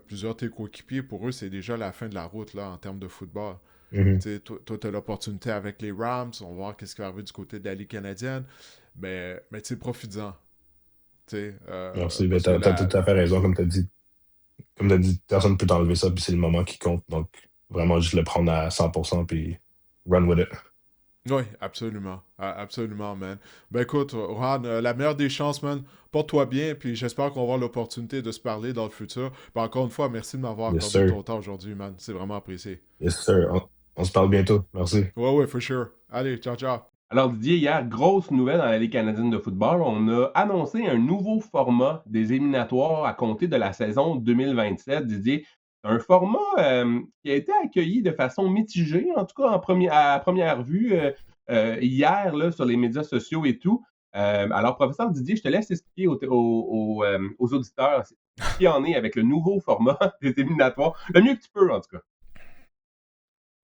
plusieurs de tes coéquipiers, pour eux, c'est déjà la fin de la route là, en termes de football. Mhm. Toi, tu as l'opportunité avec les Rams, on va voir qu'est-ce qui va arriver du côté de la Ligue canadienne, mais tu sais, profites-en. Merci. Ben, Parce que t'as tout la, à fait raison, comme tu as dit. Comme tu as dit, personne ne peut t'enlever ça, puis c'est le moment qui compte. Donc, vraiment, juste le prendre à 100%, puis run with it. Oui, absolument. Absolument, man. Ben écoute, Rohan, la meilleure des chances, man. Porte-toi bien, puis j'espère qu'on va avoir l'opportunité de se parler dans le futur. Puis encore une fois, merci de m'avoir Yes, accordé sir. ton temps aujourd'hui, man. C'est vraiment apprécié. Yes, sir. On se parle bientôt. Merci. Ouais, ouais, for sure. Allez, ciao, ciao. Alors Didier, hier, grosse nouvelle dans la Ligue canadienne de football. On a annoncé un nouveau format des éliminatoires à compter de la saison 2027. Didier, un format qui a été accueilli de façon mitigée, en tout cas à première vue, hier là, sur les médias sociaux et tout. Alors, professeur Didier, je te laisse expliquer aux auditeurs ce qui en est avec le nouveau format des éliminatoires, le mieux que tu peux en tout cas.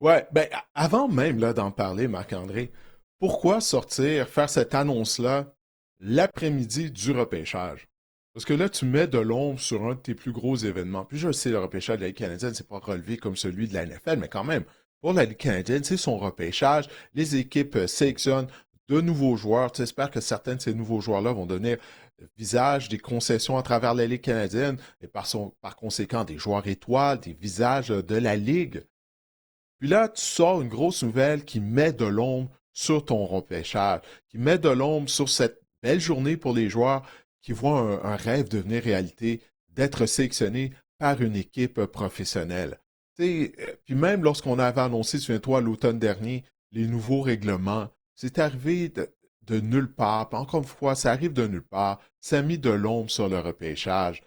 Ouais, ben avant même là d'en parler, Marc-André, pourquoi sortir, faire cette annonce-là l'après-midi du repêchage? Parce que là, tu mets de l'ombre sur un de tes plus gros événements. Puis je sais, le repêchage de la Ligue canadienne, c'est pas relevé comme celui de la NFL, mais quand même, pour la Ligue canadienne, c'est son repêchage. Les équipes sélectionnent de nouveaux joueurs. Tu espères que certains de ces nouveaux joueurs-là vont donner le visage des concessions à travers la Ligue canadienne et par conséquent des joueurs étoiles, des visages de la Ligue. Puis là, tu sors une grosse nouvelle qui met de l'ombre sur ton repêchage, qui met de l'ombre sur cette belle journée pour les joueurs qui voient un rêve devenir réalité, d'être sélectionné par une équipe professionnelle. Puis même lorsqu'on avait annoncé, souviens-toi, l'automne dernier, les nouveaux règlements, c'est arrivé de nulle part. Puis encore une fois, ça arrive de nulle part. Ça a mis de l'ombre sur le repêchage.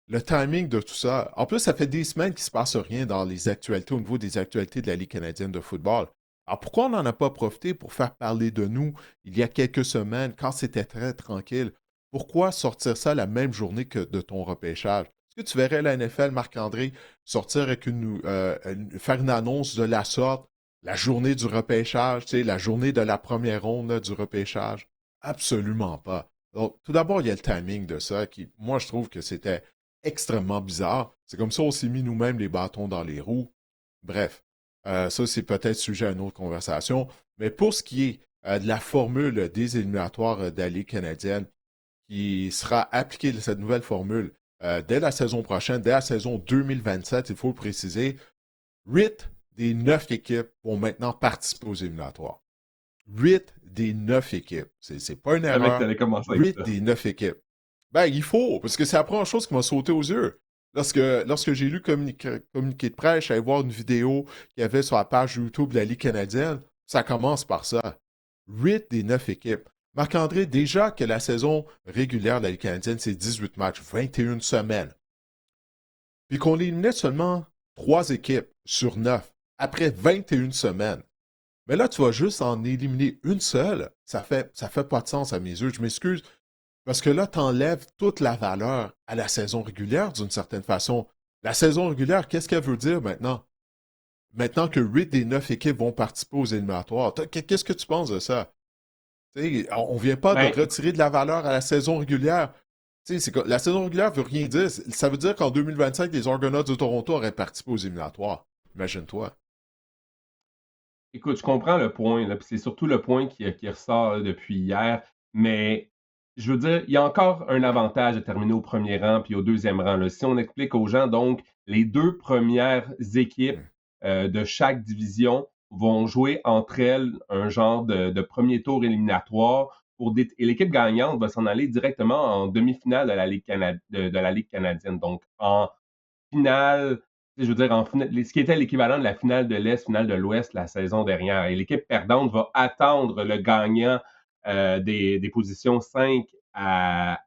le timing de tout ça. En plus, ça fait des semaines qu'il ne se passe rien dans les actualités, au niveau des actualités de la Ligue canadienne de football. Alors pourquoi on n'en a pas profité pour faire parler de nous il y a quelques semaines, quand c'était très tranquille? Pourquoi sortir ça la même journée que de ton repêchage? Est-ce que tu verrais la NFL, Marc-André, sortir avec faire une annonce de la sorte, la journée du repêchage, tu sais, la journée de la première ronde là, du repêchage? Absolument pas. Donc, tout d'abord, il y a le timing de ça qui, moi, je trouve que c'était extrêmement bizarre. C'est comme ça on s'est mis nous-mêmes les bâtons dans les roues. Bref, ça, c'est peut-être sujet à une autre conversation. Mais pour ce qui est de la formule des éliminatoires de la Ligue canadienne, qui sera appliquée, cette nouvelle formule, dès la saison prochaine, dès la saison 2027, il faut le préciser, 8 des 9 équipes vont maintenant participer aux éliminatoires. 8 des 9 équipes. C'est pas une erreur. 8 des 9 équipes. Ben, il faut, parce que c'est la première chose qui m'a sauté aux yeux. Lorsque j'ai lu le communiqué de presse, j'allais voir une vidéo qu'il y avait sur la page YouTube de la Ligue canadienne, ça commence par ça. 8 des 9 équipes. Marc-André, déjà que la saison régulière de la Ligue canadienne, c'est 18 matchs, 21 semaines. Puis qu'on éliminait seulement 3 équipes sur 9 après 21 semaines. Mais là, tu vas juste en éliminer une seule. Ça fait pas de sens à mes yeux. Je m'excuse. Parce que là, tu enlèves toute la valeur à la saison régulière d'une certaine façon. La saison régulière, qu'est-ce qu'elle veut dire maintenant? Maintenant que 8 des 9 équipes vont participer aux éliminatoires. Qu'est-ce que tu penses de ça? T'sais, on ne vient pas de retirer de la valeur à la saison régulière. La saison régulière ne veut rien dire. Ça veut dire qu'en 2025, les Argonauts de Toronto auraient participé aux éliminatoires. Imagine-toi. Écoute, je comprends le point, là, puis c'est surtout le point qui ressort là, depuis hier, mais je veux dire, il y a encore un avantage à terminer au premier rang puis au deuxième rang. Là. Si on explique aux gens, donc, les 2 premières équipes de chaque division vont jouer entre elles un genre de premier tour éliminatoire et l'équipe gagnante va s'en aller directement en demi-finale de la Ligue canadienne. Donc, en finale, je veux dire, ce qui était l'équivalent de la finale de l'Est, finale de l'Ouest la saison dernière. Et l'équipe perdante va attendre le gagnant des positions 5 à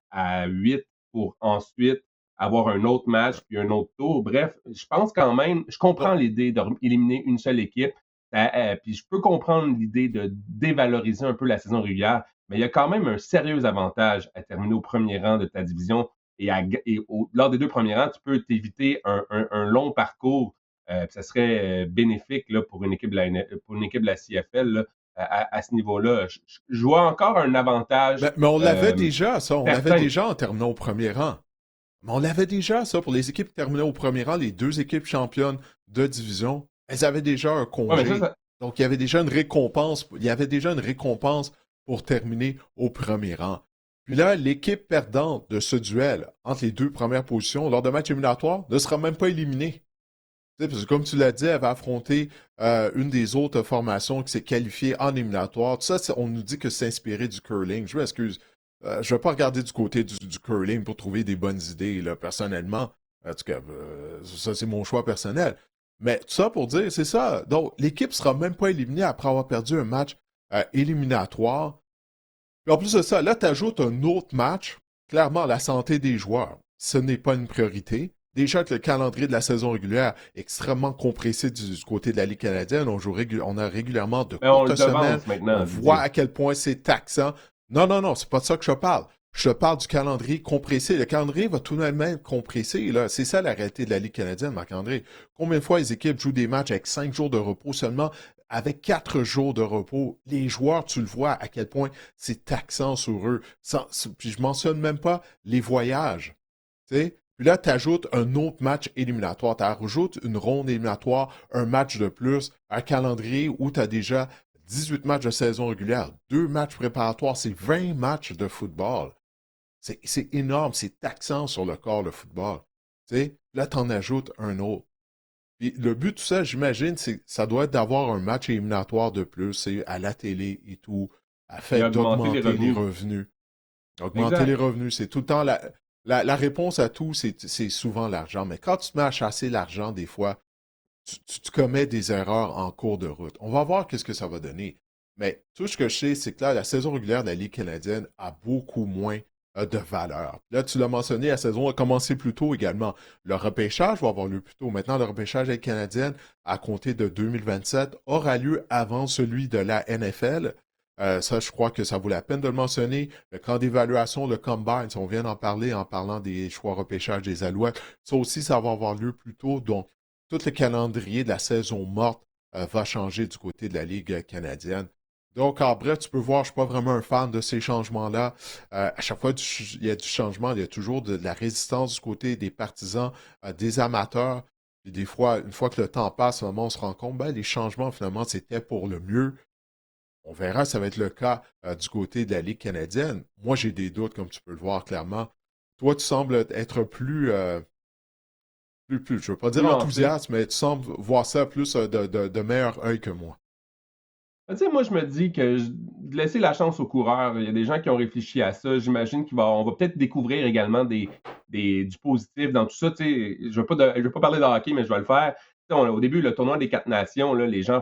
8 pour ensuite avoir un autre match puis un autre tour. Bref, je pense quand même, je comprends l'idée d'éliminer une seule équipe, puis je peux comprendre l'idée de dévaloriser un peu la saison régulière, mais il y a quand même un sérieux avantage à terminer au premier rang de ta division lors des 2 premiers rangs, tu peux t'éviter un long parcours. Ça serait bénéfique là, pour une équipe de la CFL là, à ce niveau-là. Je vois encore un avantage. Mais on l'avait déjà, ça. On l'avait déjà en terminant au premier rang. Mais on l'avait déjà, ça, pour les équipes qui terminaient au premier rang, les 2 équipes championnes de division. Elles avaient déjà un congé. Donc, il y avait déjà une récompense. Il y avait déjà une récompense pour terminer au premier rang. Puis là, l'équipe perdante de ce duel entre les 2 premières positions lors de matchs éliminatoires ne sera même pas éliminée. Parce que comme tu l'as dit, elle va affronter une des autres formations qui s'est qualifiée en éliminatoire. Tout ça, on nous dit que c'est inspiré du curling. Je m'excuse. Je ne vais pas regarder du côté du curling pour trouver des bonnes idées, là, personnellement. En tout cas, ça, c'est mon choix personnel. Mais tout ça pour dire, c'est ça. Donc, l'équipe ne sera même pas éliminée après avoir perdu un match éliminatoire. Puis en plus de ça, là, tu ajoutes un autre match. Clairement, la santé des joueurs, ce n'est pas une priorité. Déjà que le calendrier de la saison régulière est extrêmement compressé du côté de la Ligue canadienne. On a régulièrement de courtes semaines. On voit à quel point c'est taxant. Non, c'est pas de ça que je parle. Je parle du calendrier compressé. Le calendrier va tout de même être compressé. Là. C'est ça la réalité de la Ligue canadienne, Marc-André. Combien de fois les équipes jouent des matchs avec 5 jours de repos seulement? Avec 4 jours de repos, les joueurs, tu le vois à quel point c'est taxant sur eux. Puis je mentionne même pas les voyages. T'sais? Puis là, tu ajoutes un autre match éliminatoire. Tu rajoutes une ronde éliminatoire, un match de plus, un calendrier où tu as déjà 18 matchs de saison régulière, 2 matchs préparatoires, c'est 20 matchs de football. C'est énorme, c'est taxant sur le corps, le football. T'sais? Là, tu en ajoutes un autre. Puis le but de tout ça, j'imagine, ça doit être d'avoir un match éliminatoire de plus, c'est à la télé et tout, afin d'augmenter les revenus. Augmenter les revenus, c'est tout le temps la réponse à tout, c'est souvent l'argent. Mais quand tu te mets à chasser l'argent, des fois, tu commets des erreurs en cours de route. On va voir qu'est-ce que ça va donner. Mais tout ce que je sais, c'est que là, la saison régulière de la Ligue canadienne a beaucoup moins de valeur. Là, tu l'as mentionné, la saison a commencé plus tôt également. Le repêchage va avoir lieu plus tôt. Maintenant, le repêchage avec canadienne, à compter de 2027, aura lieu avant celui de la NFL. Ça, je crois que ça vaut la peine de le mentionner. Le camp d'évaluation, le combine, si on vient d'en parler en parlant des choix repêchage des Alouettes, ça aussi, ça va avoir lieu plus tôt. Donc, tout le calendrier de la saison morte va changer du côté de la Ligue canadienne. Donc, en bref, tu peux voir, je ne suis pas vraiment un fan de ces changements-là. À chaque fois il y a du changement, il y a toujours de la résistance du côté des partisans, des amateurs. Et des fois, une fois que le temps passe, on se rend compte, ben, les changements, finalement, c'était pour le mieux. On verra, ça va être le cas du côté de la Ligue canadienne. Moi, j'ai des doutes, comme tu peux le voir clairement. Toi, tu sembles être plus, je ne veux pas dire Nuancé. enthousiaste, mais tu sembles voir ça plus de meilleur œil que moi. Tu sais, moi, je me dis de laisser la chance aux coureurs. Il y a des gens qui ont réfléchi à ça. J'imagine on va peut-être découvrir également du positif dans tout ça. Tu sais, je veux pas parler de hockey, mais je vais le faire. Tu sais, au début, le tournoi des 4 nations, là, les gens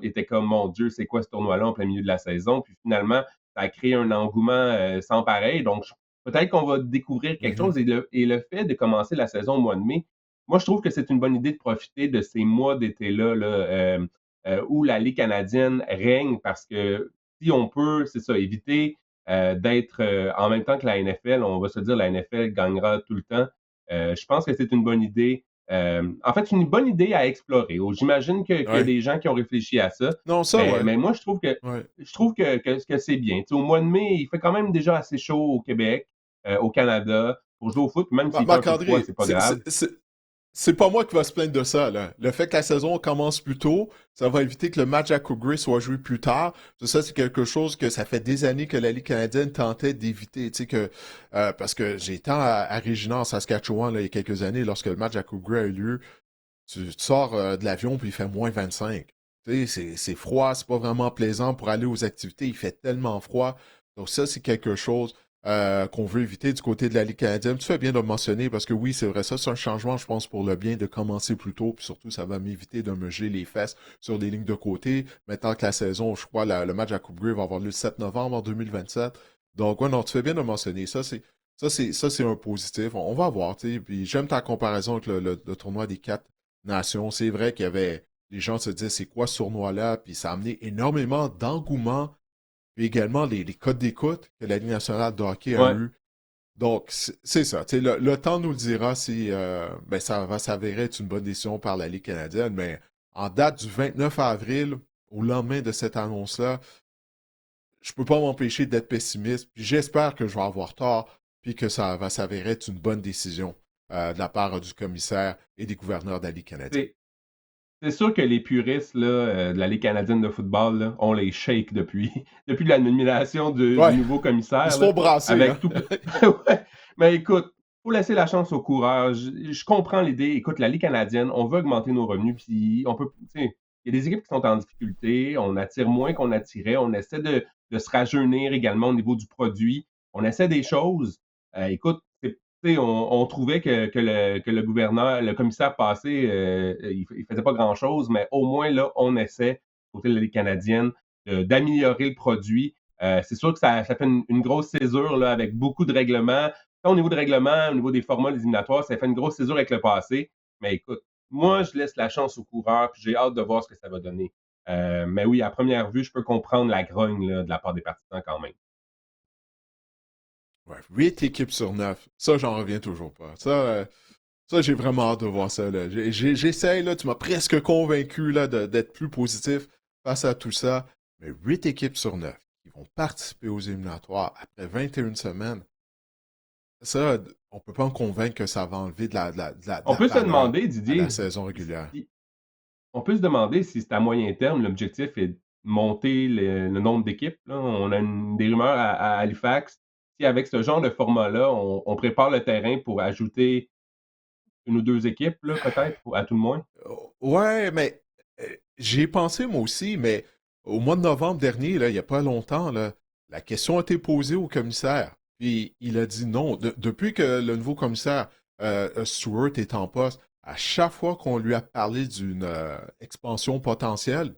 étaient comme, mon Dieu, c'est quoi ce tournoi-là en plein milieu de la saison? Puis finalement, ça a créé un engouement sans pareil. Donc, peut-être qu'on va découvrir quelque Mhm. chose. Et le fait de commencer la saison au mois de mai, moi, je trouve que c'est une bonne idée de profiter de ces mois d'été-là, où la Ligue canadienne règne parce que si on peut, c'est ça, éviter d'être en même temps que la NFL, on va se dire la NFL gagnera tout le temps. Je pense que c'est une bonne idée. En fait, une bonne idée à explorer. J'imagine qu'il y a Ouais. des gens qui ont réfléchi à ça, Non, ça, ouais. mais moi, Ouais. je trouve que c'est bien. Tu sais, au mois de mai, il fait quand même déjà assez chaud au Québec, au Canada, pour jouer au foot, même s'il fait un peu froid, Marc-André, c'est pas grave. c'est pas moi qui va se plaindre de ça, là. Le fait que la saison commence plus tôt, ça va éviter que le match à Coupe Grey soit joué plus tard. Ça, c'est quelque chose que ça fait des années que la Ligue canadienne tentait d'éviter. Tu sais parce que j'ai été à Regina, en Saskatchewan, là, il y a quelques années, lorsque le match à Coupe Grey a eu lieu. Tu sors de l'avion, puis il fait moins 25. Tu sais, c'est froid, c'est pas vraiment plaisant pour aller aux activités. Il fait tellement froid. Donc ça, c'est quelque chose qu'on veut éviter du côté de la Ligue canadienne. Tu fais bien de le mentionner parce que oui, c'est vrai, ça, c'est un changement, je pense, pour le bien de commencer plus tôt. Puis surtout, ça va m'éviter de me geler les fesses sur des lignes de côté. Maintenant que la saison, je crois, le match à Coupe Grey va avoir lieu le 7 novembre en 2027. Donc, ouais, non, tu fais bien de le mentionner. Ça, c'est un positif. On va voir, tu sais. Puis j'aime ta comparaison avec le tournoi des 4 nations. C'est vrai qu'il y avait. Les gens se disaient, c'est quoi ce tournoi-là? Puis ça a amené énormément d'engouement. Puis également les codes d'écoute que la Ligue nationale de hockey a Ouais. eu. Donc, c'est ça. Le temps nous le dira si ben, ça va s'avérer être une bonne décision par la Ligue canadienne. Mais en date du 29 avril, au lendemain de cette annonce-là, je peux pas m'empêcher d'être pessimiste. Puis j'espère que je vais avoir tort, puis que ça va s'avérer être une bonne décision de la part du commissaire et des gouverneurs de la Ligue canadienne. C'est sûr que les puristes là, de la Ligue canadienne de football là, on les shake depuis, depuis la nomination du Ouais, nouveau ils commissaire. se font Là, brasser, hein? avec tout... Ouais. Mais écoute, il faut laisser la chance aux coureurs. Je comprends l'idée. Écoute, la Ligue canadienne, on veut augmenter nos revenus, puis on peut. Tu sais, il y a des équipes qui sont en difficulté, on attire moins qu'on attirait, on essaie de se rajeunir également au niveau du produit. On essaie des choses. Écoute, on trouvait que le gouverneur, le commissaire passé, il faisait pas grand-chose, mais au moins, là, on essaie, côté de la Ligue canadienne, d'améliorer le produit. C'est sûr que ça fait une grosse césure là, avec beaucoup de règlements. Tant au niveau de règlements, au niveau des formats éliminatoires, ça fait une grosse césure avec le passé. Mais écoute, moi, je laisse la chance aux coureurs, puis j'ai hâte de voir ce que ça va donner. Mais oui, à première vue, je peux comprendre la grogne là, de la part des partisans quand même. Ouais, 8 équipes sur 9. Ça, j'en reviens toujours pas. Ça, j'ai vraiment hâte de voir ça. Là. J'essaye, là, tu m'as presque convaincu là, d'être plus positif face à tout ça. Mais 8 équipes sur 9 qui vont participer aux éliminatoires après 21 semaines, ça, on peut pas me convaincre que ça va enlever de On la peut se valeur demander, à la Didier, saison régulière. si- on peut se demander si c'est à moyen terme, l'objectif est de monter le nombre d'équipes. Là. On a des rumeurs à Halifax. Si avec ce genre de format-là, on prépare le terrain pour ajouter une ou deux équipes, là, peut-être, à tout le moins. Ouais, mais j'y ai pensé moi aussi, mais au mois de novembre dernier, là, il n'y a pas longtemps, là, la question a été posée au commissaire. Puis il a dit non. Depuis que le nouveau commissaire Stewart est en poste, à chaque fois qu'on lui a parlé d'une expansion potentielle,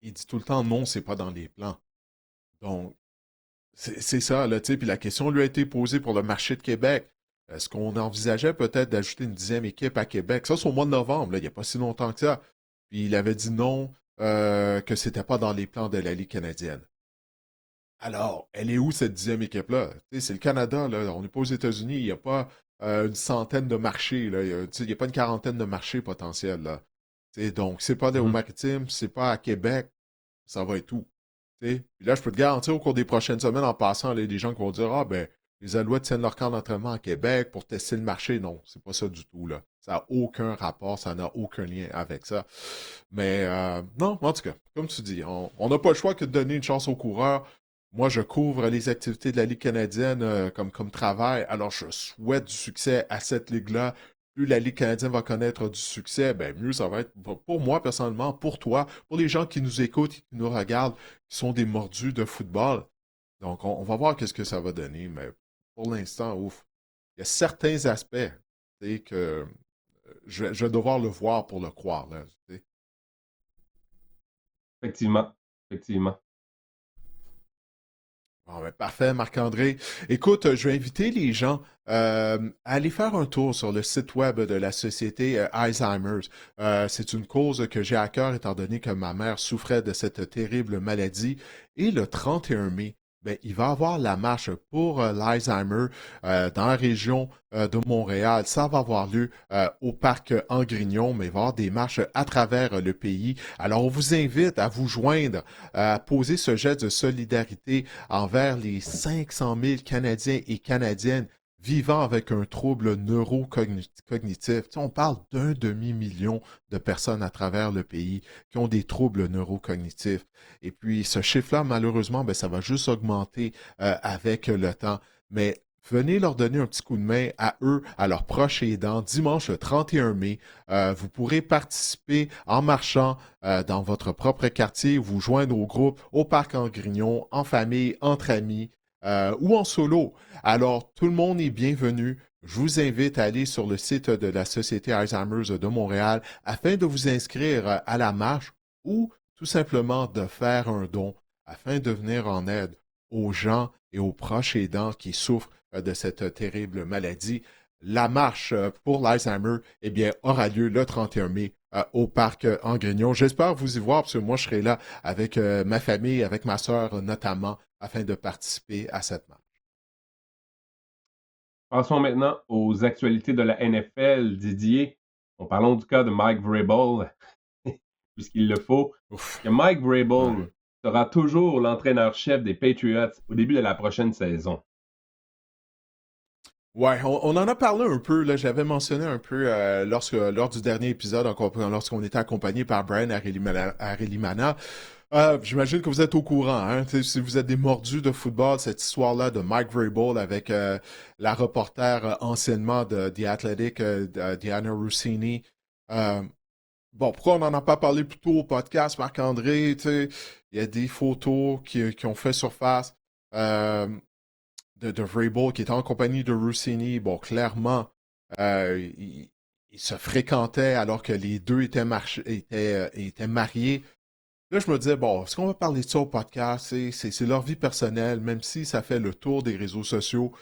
il dit tout le temps non, c'est pas dans les plans. Donc, C'est ça, là, tu sais. Puis la question lui a été posée pour le marché de Québec. Est-ce qu'on envisageait peut-être d'ajouter une 10e équipe à Québec? Ça, c'est au mois de novembre, là, il n'y a pas si longtemps que ça. Puis il avait dit non, que c'était pas dans les plans de la Ligue canadienne. Alors, elle est où cette 10e équipe-là? Tu sais, c'est le Canada, là. On n'est pas aux États-Unis. Il n'y a pas une centaine de marchés, là. Tu sais, il n'y a pas une quarantaine de marchés potentiels, là. Tu sais, donc, c'est pas au Mhm. Maritime, c'est pas à Québec, ça va être où? Tu sais? Puis là, je peux te garantir au cours des prochaines semaines, en passant, là, il y a des gens qui vont dire, ah, ben, les Alouettes tiennent leur camp d'entraînement à Québec pour tester le marché. Non, c'est pas ça du tout, là. Ça n'a aucun rapport, ça n'a aucun lien avec ça. Mais non, en tout cas, comme tu dis, on n'a pas le choix que de donner une chance aux coureurs. Moi, je couvre les activités de la Ligue canadienne comme travail, alors je souhaite du succès à cette ligue-là. Plus la Ligue canadienne va connaître du succès, ben mieux ça va être pour moi personnellement, pour toi, pour les gens qui nous écoutent, qui nous regardent, qui sont des mordus de football. Donc, on va voir qu'est-ce que ça va donner, mais pour l'instant, ouf. Il y a certains aspects, tu sais, que je vais devoir le voir pour le croire, là, tu sais. Effectivement. Effectivement. Bon, ben, parfait, Marc-André. Écoute, je vais inviter les gens à aller faire un tour sur le site web de la société Alzheimer's. C'est une cause que j'ai à cœur étant donné que ma mère souffrait de cette terrible maladie. Et le 31 mai, ben, il va y avoir la marche pour l'Alzheimer dans la région de Montréal. Ça va avoir lieu au parc Angrignon, mais il va y avoir des marches à travers le pays. Alors, on vous invite à vous joindre, à poser ce geste de solidarité envers les 500 000 Canadiens et Canadiennes vivant avec un trouble neurocognitif. Tu sais, on parle d'un demi-million de personnes à travers le pays qui ont des troubles neurocognitifs. Et puis, ce chiffre-là, malheureusement, ben, ça va juste augmenter avec le temps. Mais venez leur donner un petit coup de main à eux, à leurs proches aidants, dimanche le 31 mai. Vous pourrez participer en marchant dans votre propre quartier, vous joindre au groupe, au parc en Grignon, en famille, entre amis ou en solo. Alors, tout le monde est bienvenu. Je vous invite à aller sur le site de la Société Alzheimer's de Montréal afin de vous inscrire à la marche ou tout simplement de faire un don afin de venir en aide aux gens et aux proches aidants qui souffrent de cette terrible maladie. La marche pour l'Alzheimer, eh bien, aura lieu le 31 mai au parc en Grignon. J'espère vous y voir parce que moi, je serai là avec ma famille, avec ma sœur notamment, afin de participer à cette marche. Passons maintenant aux actualités de la NFL, Didier. Parlons du cas de Mike Vrabel, puisqu'il le faut. Ouf. Que Mike Vrabel Ouais. sera toujours l'entraîneur-chef des Patriots au début de la prochaine saison. Ouais, on en a parlé un peu, là, j'avais mentionné un peu lors du dernier épisode, lorsqu'on était accompagné par Brian Arelimana. J'imagine que vous êtes au courant, hein? Si vous êtes des mordus de football, cette histoire-là de Mike Vrabel avec la reporter anciennement de The Athletic, Diana Rossini. Euh, bon, pourquoi on n'en a pas parlé plus tôt au podcast, Marc-André? Tu sais, il y a des photos qui ont fait surface. Euh, de Vrabel qui était en compagnie de Rossini. Bon, clairement, ils se fréquentaient alors que les deux étaient mariés. Là, je me disais, bon, est-ce qu'on va parler de ça au podcast? C'est leur vie personnelle, même si ça fait le tour des réseaux sociaux.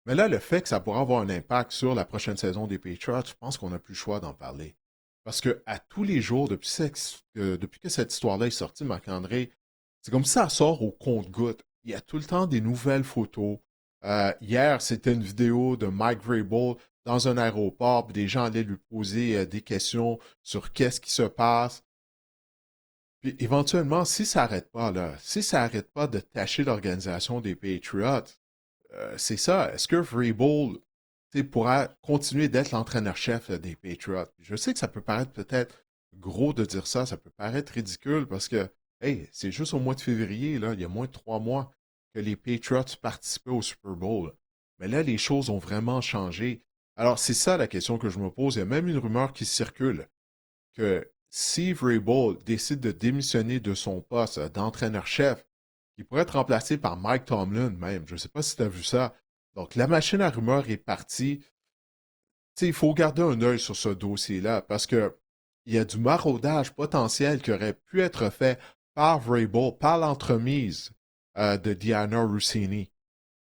Mais là, le fait que ça pourra avoir un impact sur la prochaine saison des Patriots, je pense qu'on n'a plus le choix d'en parler. Parce que à tous les jours, depuis que cette histoire-là est sortie, Marc-André, c'est comme si ça sort au compte-gouttes. Il y a tout le temps des nouvelles photos. Hier, c'était une vidéo de Mike Vrabel dans un aéroport, puis des gens allaient lui poser des questions sur qu'est-ce qui se passe. Puis éventuellement, si ça n'arrête pas, là, si ça n'arrête pas de tâcher l'organisation des Patriots, c'est ça. Est-ce que Vrabel pourra continuer d'être l'entraîneur-chef des Patriots? Je sais que ça peut paraître peut-être gros de dire ça, ça peut paraître ridicule parce que, hey, c'est juste au mois de février, là, il y a moins de 3 mois que les Patriots participaient au Super Bowl. Mais là, les choses ont vraiment changé. Alors, c'est ça la question que je me pose. Il y a même une rumeur qui circule que si Vrabel décide de démissionner de son poste d'entraîneur-chef, il pourrait être remplacé par Mike Tomlin même. Je ne sais pas si tu as vu ça. Donc, la machine à rumeurs est partie. Tu sais, il faut garder un œil sur ce dossier-là parce que il y a du maraudage potentiel qui aurait pu être fait par Vrabel, par l'entremise de Diana Rossini.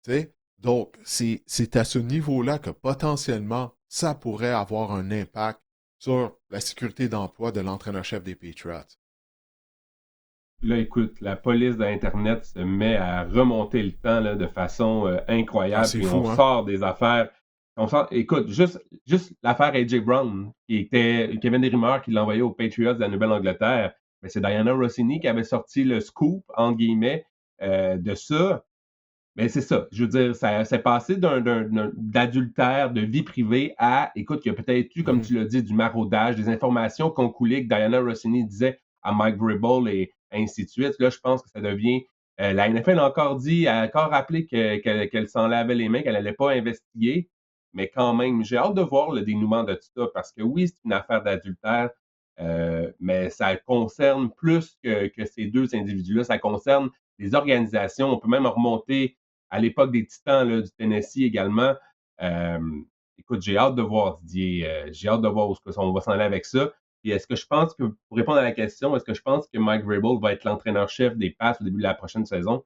Tu sais? Donc, c'est à ce niveau-là que potentiellement, ça pourrait avoir un impact sur la sécurité d'emploi de l'entraîneur-chef des Patriots. Là, écoute, la police d'Internet se met à remonter le temps là, de façon incroyable, c'est puis fou, on hein? sort des affaires. Écoute, juste l'affaire A.J. Brown, qui y avait des rumeurs qu'il l'envoyait aux Patriots de la Nouvelle-Angleterre, mais c'est Diana Rossini qui avait sorti le scoop, entre guillemets, de ça. Mais c'est ça. Je veux dire, ça s'est passé d'adultère, de vie privée à, écoute, il y a peut-être eu, comme tu l'as dit, du maraudage, des informations qu'on coulait que Diana Rossini disait à Mike Vrabel et ainsi de suite. Là, je pense que ça devient. La NFL a encore dit, a encore rappelé qu'elle s'en lavait les mains, qu'elle n'allait pas investiguer. Mais quand même, j'ai hâte de voir le dénouement de tout ça parce que oui, c'est une affaire d'adultère, mais ça concerne plus que ces deux individus-là. Ça concerne les organisations. On peut même remonter à l'époque des Titans là, du Tennessee également. Euh, Écoute, j'ai hâte de voir Didier. J'ai hâte de voir où on va s'en aller avec ça. Et est-ce que je pense que, pour répondre à la question, est-ce que je pense que Mike Vrabel va être l'entraîneur-chef des Pats au début de la prochaine saison?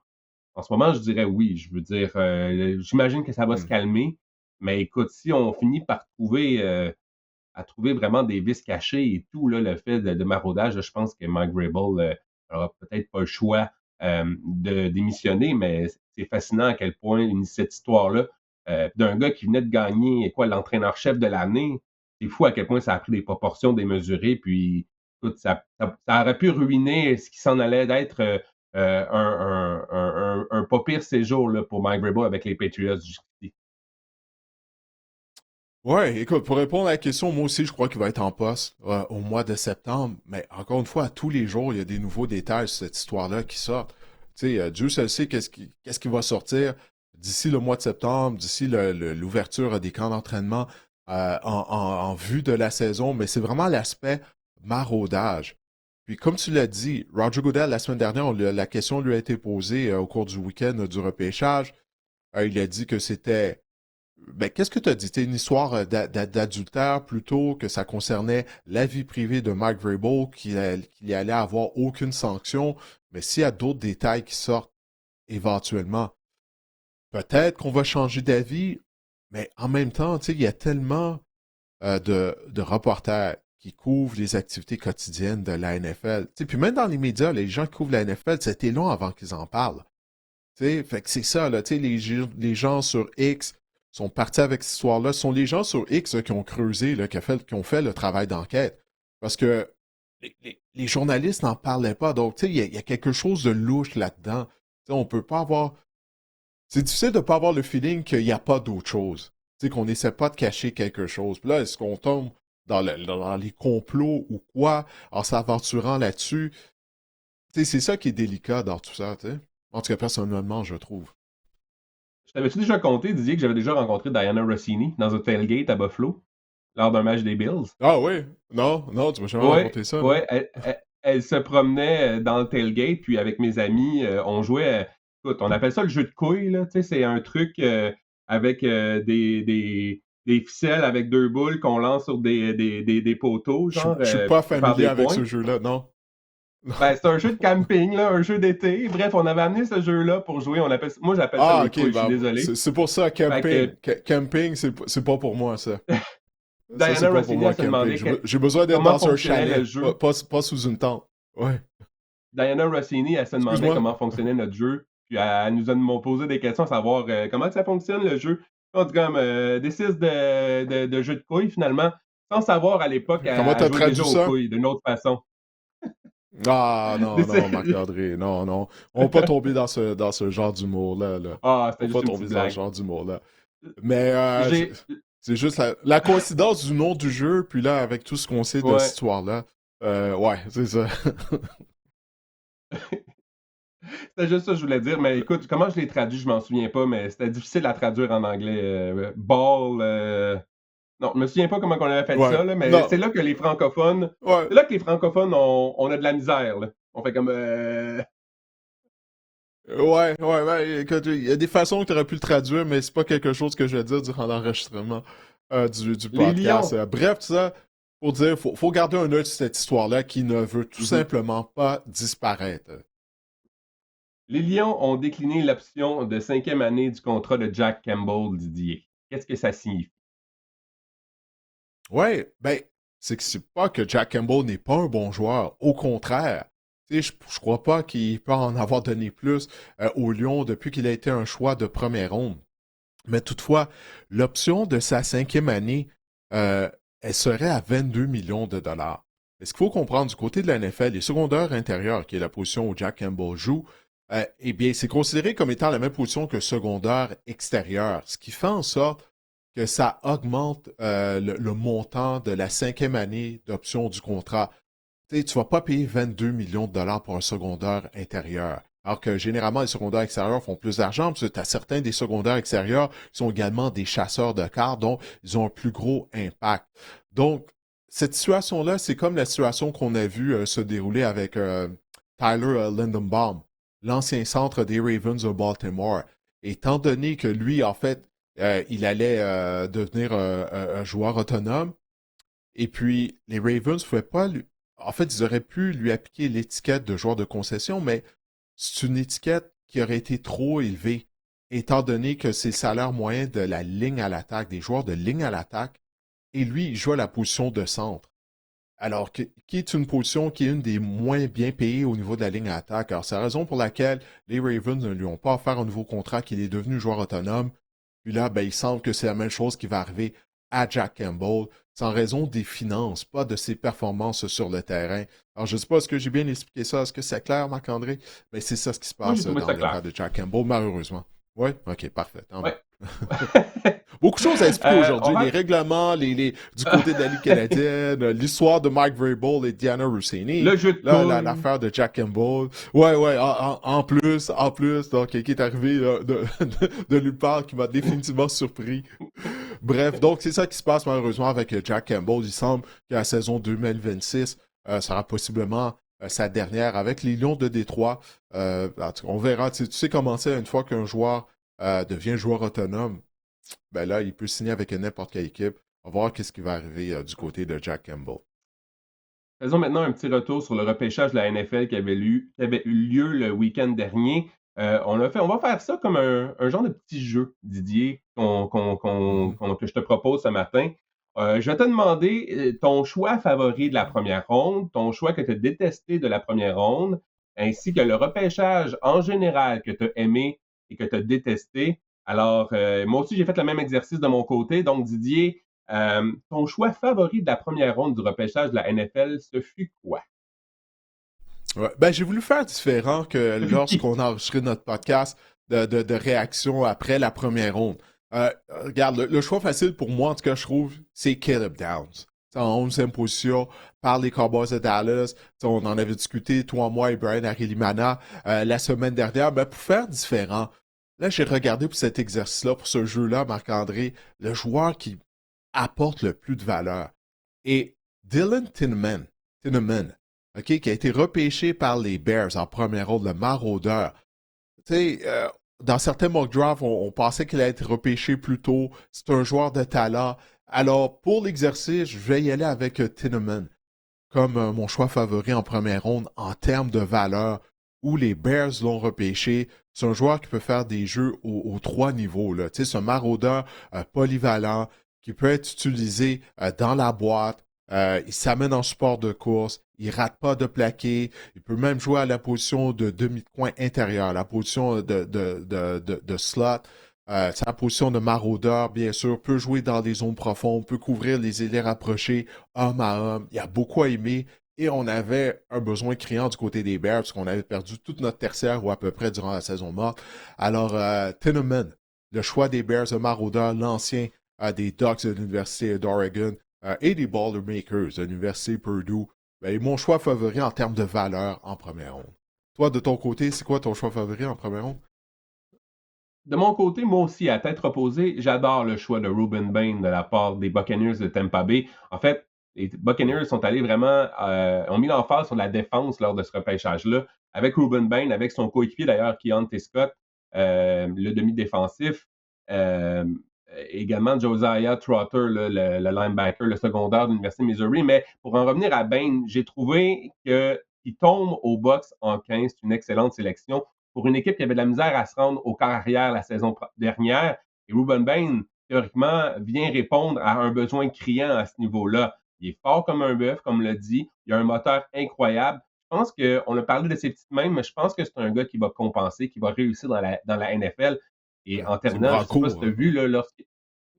En ce moment, je dirais oui. Je veux dire, j'imagine que ça va se calmer. Mais écoute, si on finit par trouver vraiment des vices cachés et tout, là, le fait de maraudage, là, je pense que Mike Vrabel n'aura peut-être pas le choix de démissionner, mais c'est fascinant à quel point cette histoire-là, d'un gars qui venait de gagner l'entraîneur-chef de l'année, c'est fou à quel point ça a pris des proportions démesurées, puis écoute, ça aurait pu ruiner ce qui s'en allait d'être un pas pire séjour là, pour Mike Vrabel avec les Patriots jusqu'ici. Ouais, écoute, pour répondre à la question, moi aussi, je crois qu'il va être en poste au mois de septembre. Mais encore une fois, tous les jours, il y a des nouveaux détails sur cette histoire-là qui sortent. Tu sais, Dieu seul sait qu'est-ce qui va sortir d'ici le mois de septembre, d'ici l'ouverture des camps d'entraînement en vue de la saison. Mais c'est vraiment l'aspect maraudage. Puis comme tu l'as dit, Roger Goodell, la semaine dernière, la question lui a été posée au cours du week-end du repêchage. Il a dit que c'était ben, qu'est-ce que tu as dit? C'était une histoire d'adultère plutôt que ça concernait la vie privée de Mike Vrabel, qu'il allait avoir aucune sanction. Mais s'il y a d'autres détails qui sortent éventuellement, peut-être qu'on va changer d'avis, mais en même temps, tu sais, il y a tellement de reporters qui couvrent les activités quotidiennes de la NFL. Tu sais, puis même dans les médias, les gens qui couvrent la NFL, c'était long avant qu'ils en parlent. Tu sais, fait que c'est ça, là, tu sais, les gens sur X sont partis avec cette histoire-là. Ce sont les gens sur X qui ont creusé, là, qui ont fait le travail d'enquête. Parce que les journalistes n'en parlaient pas. Donc, tu sais, il y a quelque chose de louche là-dedans. Tu sais, on peut pas avoir. C'est difficile de ne pas avoir le feeling qu'il n'y a pas d'autre chose. Tu sais, qu'on n'essaie pas de cacher quelque chose. Puis là, est-ce qu'on tombe dans les complots ou quoi en s'aventurant là-dessus? Tu sais, c'est ça qui est délicat dans tout ça, tu sais. En tout cas, personnellement, je trouve. Je t'avais-tu déjà conté, Didier, que j'avais déjà rencontré Diana Rossini dans un tailgate à Buffalo lors d'un match des Bills? Ah oui? Non, non, tu m'as jamais Ouais, raconté ça, non? ouais, elle se promenait dans le tailgate, puis avec mes amis, on jouait, écoute, on appelle ça le jeu de couilles, là, tu sais, c'est un truc avec des ficelles avec deux boules qu'on lance sur des poteaux, genre, Je suis pas pour faire familier des avec points. ce jeu-là, non. Ben, c'est un jeu de camping, là, un jeu d'été. Bref, on avait amené ce jeu-là pour jouer. Moi, j'appelle ça Ah, les ok, couilles, je suis ben, désolé. c'est pour ça, Fait que camping, c'est pas pour moi, ça. Ça, c'est Diana pas pour Rossini, moi, elle se camping. demandait J'ai besoin d'être comment dans un fonctionnait le chalet, jeu. pas sous une tente. Ouais. Diana Rossini, elle se demandait Excuse-moi. comment fonctionnait notre jeu. Puis elle nous a posé des questions à savoir comment ça fonctionne le jeu. On dit comme des six de jeu de couilles, finalement, sans savoir à l'époque, Comment elle t'as jouait déjà traduit aux ça? couilles d'une autre façon. Ah, Des non, non, Marc-André, non, non. On va pas tomber dans ce genre d'humour-là, là. Ah, On c'était va juste pas une tomber petite dans ce blague. genre d'humour-là. Mais J'ai. c'est juste la coïncidence du nom du jeu, puis là, avec tout ce qu'on sait de cette Ouais. histoire-là. Ouais, c'est ça. C'était juste ça que je voulais dire. Mais écoute, comment je l'ai traduit, je m'en souviens pas, mais c'était difficile à traduire en anglais. Ball. Non, je me souviens pas comment on avait fait Ouais. ça, là, mais Non. c'est là que les francophones. Ouais. C'est là que les francophones, on a de la misère. Là. On fait comme. Ouais, écoute, il y a des façons que tu aurais pu le traduire, mais c'est pas quelque chose que je vais dire durant l'enregistrement du Les podcast. lions. Bref, tout ça, pour dire, faut garder un œil sur cette histoire-là qui ne veut tout Mhm. simplement pas disparaître. Les Lions ont décliné l'option de 5e année du contrat de Jack Campbell, Didier. Qu'est-ce que ça signifie? Ouais, ben, c'est pas que Jack Campbell n'est pas un bon joueur. Au contraire. Tu sais, je crois pas qu'il peut en avoir donné plus au Lyon depuis qu'il a été un choix de première ronde. Mais toutefois, l'option de sa 5e année, elle serait à 22 millions de dollars. Et ce qu'il faut comprendre du côté de la NFL, les secondaires intérieurs, qui est la position où Jack Campbell joue, eh bien, c'est considéré comme étant la même position que secondaire extérieur, ce qui fait en sorte que ça augmente le montant de la 5e année d'option du contrat. Tu sais, tu vas pas payer 22 millions de dollars pour un secondaire intérieur. Alors que généralement, les secondaires extérieurs font plus d'argent, parce que tu as certains des secondaires extérieurs qui sont également des chasseurs de cartes, donc ils ont un plus gros impact. Donc, cette situation-là, c'est comme la situation qu'on a vue se dérouler avec Tyler Lindenbaum, l'ancien centre des Ravens de Baltimore. Étant donné que lui, en fait, il allait devenir un joueur autonome, et puis les Ravens ne pouvaient pas lui... En fait, ils auraient pu lui appliquer l'étiquette de joueur de concession, mais c'est une étiquette qui aurait été trop élevée, étant donné que c'est le salaire moyen de la ligne à l'attaque, des joueurs de ligne à l'attaque, et lui, il joue à la position de centre. Alors, qui est une position qui est une des moins bien payées au niveau de la ligne à l'attaque. Alors, c'est la raison pour laquelle les Ravens ne lui ont pas offert un nouveau contrat, qu'il est devenu joueur autonome. Puis là, ben, il semble que c'est la même chose qui va arriver à Jack Campbell, sans raison des finances, pas de ses performances sur le terrain. Alors, je ne sais pas, est-ce que j'ai bien expliqué ça? Est-ce que c'est clair, Marc-André? Mais c'est ça ce qui se Moi, j'ai passe trouvé dans ça le cas clair. de Jack Campbell, malheureusement. Oui? OK, parfait. Tant mieux. Ouais. Beaucoup de choses à expliquer On aujourd'hui. Les va... règlements, du côté de la Ligue canadienne, l'histoire de Mike Vrabel et Diana Rossini, Le jeu de là, poule. l'affaire de Jack Campbell. Ouais, ouais, en plus, donc, qui est arrivé là, de nulle part, qui m'a définitivement surpris. Bref, donc, c'est ça qui se passe malheureusement avec Jack Campbell. Il semble que la saison 2026 sera possiblement sa dernière avec les Lions de Détroit. On verra. Tu sais comment c'est une fois qu'un joueur devient joueur autonome, ben là, il peut signer avec n'importe quelle équipe. On va voir qu'est-ce qui va arriver du côté de Jack Campbell. Faisons maintenant un petit retour sur le repêchage de la NFL qui avait eu lieu le week-end dernier. On va faire ça comme un genre de petit jeu, Didier, Mhm. que je te propose ce matin. Je vais te demander ton choix favori de la première ronde, ton choix que tu as détesté de la première ronde, ainsi que le repêchage en général que tu as aimé et que tu as détesté. Alors, moi aussi, j'ai fait le même exercice de mon côté. Donc, Didier, ton choix favori de la première ronde du repêchage de la NFL, ce fut quoi? Ouais. Ben, j'ai voulu faire différent que Ce fut qui? lorsqu'on a enregistré notre podcast de réaction après la première ronde. Regarde, le choix facile pour moi, en tout cas, je trouve, c'est Caleb Downs. T'sais, en 11e position par les Cowboys de Dallas. On en avait discuté, toi, moi et Brian Arilimana, la semaine dernière. Ben, pour faire différent, là, j'ai regardé pour cet exercice-là, pour ce jeu-là, Marc-André, le joueur qui apporte le plus de valeur. Et Dylan Tinneman, OK, qui a été repêché par les Bears en première ronde, le maraudeur. Tu sais, dans certains mock drafts, on pensait qu'il allait être repêché plus tôt. C'est un joueur de talent. Alors, pour l'exercice, je vais y aller avec Tinneman comme mon choix favori en première ronde en termes de valeur, où les Bears l'ont repêché. C'est un joueur qui peut faire des jeux aux trois niveaux. Là. C'est un maraudeur polyvalent qui peut être utilisé dans la boîte. Il s'amène en support de course. Il rate pas de plaqué. Il peut même jouer à la position de demi-coin intérieur, la position de slot. Sa position de maraudeur, bien sûr, peut jouer dans des zones profondes, peut couvrir les ailiers rapprochés, homme à homme. Il y a beaucoup à aimer. Et on avait un besoin criant du côté des Bears, parce qu'on avait perdu toute notre tertiaire ou à peu près durant la saison morte. Alors, Tinneman, le choix des Bears de maraudeur, l'ancien des Ducks de l'Université d'Oregon et des Boilermakers de l'Université Purdue, ben, mon choix favori en termes de valeur en première ronde. Toi, de ton côté, c'est quoi ton choix favori en première ronde? De mon côté, moi aussi, à tête reposée, j'adore le choix de Ruben Bain de la part des Buccaneers de Tampa Bay. En fait, les Oui. Buccaneers sont allés vraiment, ont mis l'emphase sur la défense lors de ce repêchage-là, avec Ruben Bain, avec son coéquipier d'ailleurs, Keontae Scott, le demi-défensif. Euh, Également Josiah Trotter, le linebacker, le secondaire de l'Université de Missouri. Mais pour en revenir à Bain, j'ai trouvé qu'il tombe au box en 15, c'est une excellente sélection. pour une équipe qui avait de la misère à se rendre au quart arrière la saison dernière. Et Ruben Bain, théoriquement, vient répondre à un besoin criant à ce niveau-là. Il est fort comme un bœuf, comme l'a dit. Il a un moteur incroyable. Je pense qu'on a parlé de ses petites mains, mais je pense que c'est un gars qui va compenser, qui va réussir dans la NFL. Et en C'est terminant, je ne sais pas si Branco, tu as vu, là,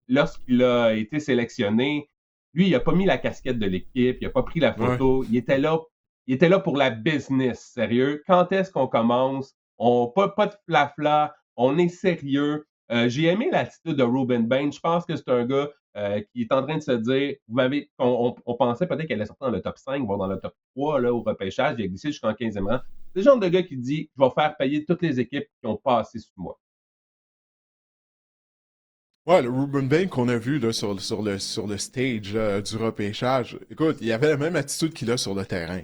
lorsqu'il a été sélectionné, lui, il n'a pas mis la casquette de l'équipe, il n'a pas pris la Ouais. photo, il était là pour la business, sérieux. Quand est-ce qu'on commence? Pas de flafla, on est sérieux. J'ai aimé l'attitude de Ruben Bain. Je pense que c'est un gars qui est en train de se dire, on pensait peut-être qu'elle allait sortir dans le top 5, voire dans le top 3 là, au repêchage, il a glissé jusqu'en 15e rang. C'est le genre de gars qui dit, je vais faire payer toutes les équipes qui ont passé sous moi. Ouais, le Ruben Bain qu'on a vu là, sur le stage du repêchage, écoute, il avait la même attitude qu'il a sur le terrain.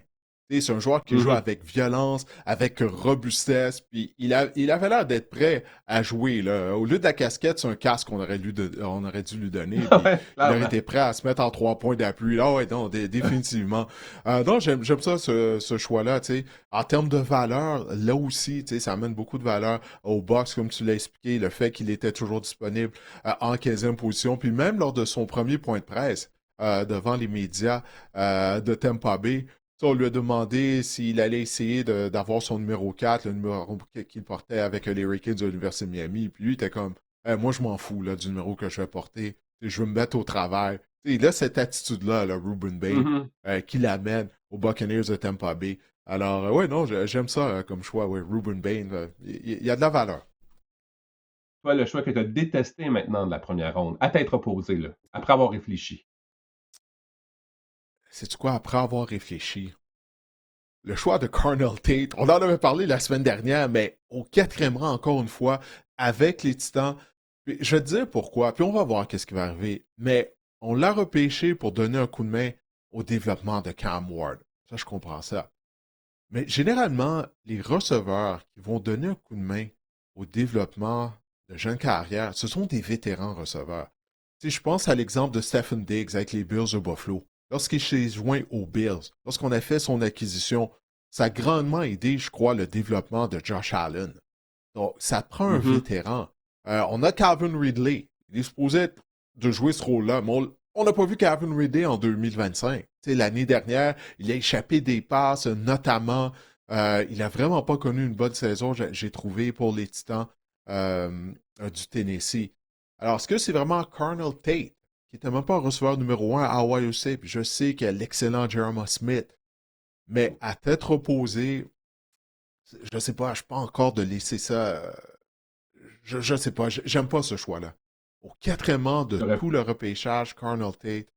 Tu sais, c'est un joueur qui joue avec violence, avec robustesse, puis il avait l'air d'être prêt à jouer. Là. Au lieu de la casquette, c'est un casque qu'on on aurait dû lui donner, puis Ouais, il aurait clairement. été prêt à se mettre en 3 points d'appui. Là, ouais, non, définitivement. Non, j'aime ça, ce choix-là, tu sais. En termes de valeur, là aussi, tu sais, ça amène beaucoup de valeur au box, comme tu l'as expliqué, le fait qu'il était toujours disponible en 15e position. Puis même lors de son premier point de presse devant les médias de Tampa Bay, on lui a demandé s'il allait essayer d'avoir son numéro 4, le numéro qu'il portait avec les Hurricanes de l'Université de Miami. Puis lui, il était comme, moi, je m'en fous là, du numéro que je vais porter. Je veux me mettre au travail. Il a cette attitude-là, là, Ruben Bain, qui l'amène aux Buccaneers de Tampa Bay. Alors, ouais, non, j'aime ça comme choix. Ouais, Ruben Bain, il y a de la valeur. Toi, le choix que tu as détesté maintenant de la première ronde, à tête reposée, là, après avoir réfléchi. C'est quoi, après avoir réfléchi? Le choix de Carnell Tate, on en avait parlé la semaine dernière, mais au 4e rang, encore une fois, avec les Titans. Puis, je vais te dire pourquoi, puis on va voir qu'est-ce qui va arriver. Mais on l'a repêché pour donner un coup de main au développement de Cam Ward. Ça, je comprends ça. Mais généralement, les receveurs qui vont donner un coup de main au développement de jeunes carrières, ce sont des vétérans receveurs. Tu sais, je pense à l'exemple de Stephen Diggs avec les Bills de Buffalo. Lorsqu'il s'est joint aux Bills, lorsqu'on a fait son acquisition, ça a grandement aidé, je crois, le développement de Josh Allen. Donc, ça prend un vétéran. On a Calvin Ridley. Il est supposé de jouer ce rôle-là, mais on n'a pas vu Calvin Ridley en 2025. Tu sais, l'année dernière, il a échappé des passes, notamment. Il n'a vraiment pas connu une bonne saison, j'ai trouvé, pour les Titans du Tennessee. Alors, est-ce que c'est vraiment Carnell Tate, qui n'était même pas un receveur numéro 1 à Ohio State, puis je sais qu'il y a l'excellent Jeremiah Smith, mais à tête reposée, je ne sais pas, je ne pas encore de laisser ça. Je ne sais pas, j'aime pas ce choix-là. Au 4e rang de tout le repêchage, Carnell Tate,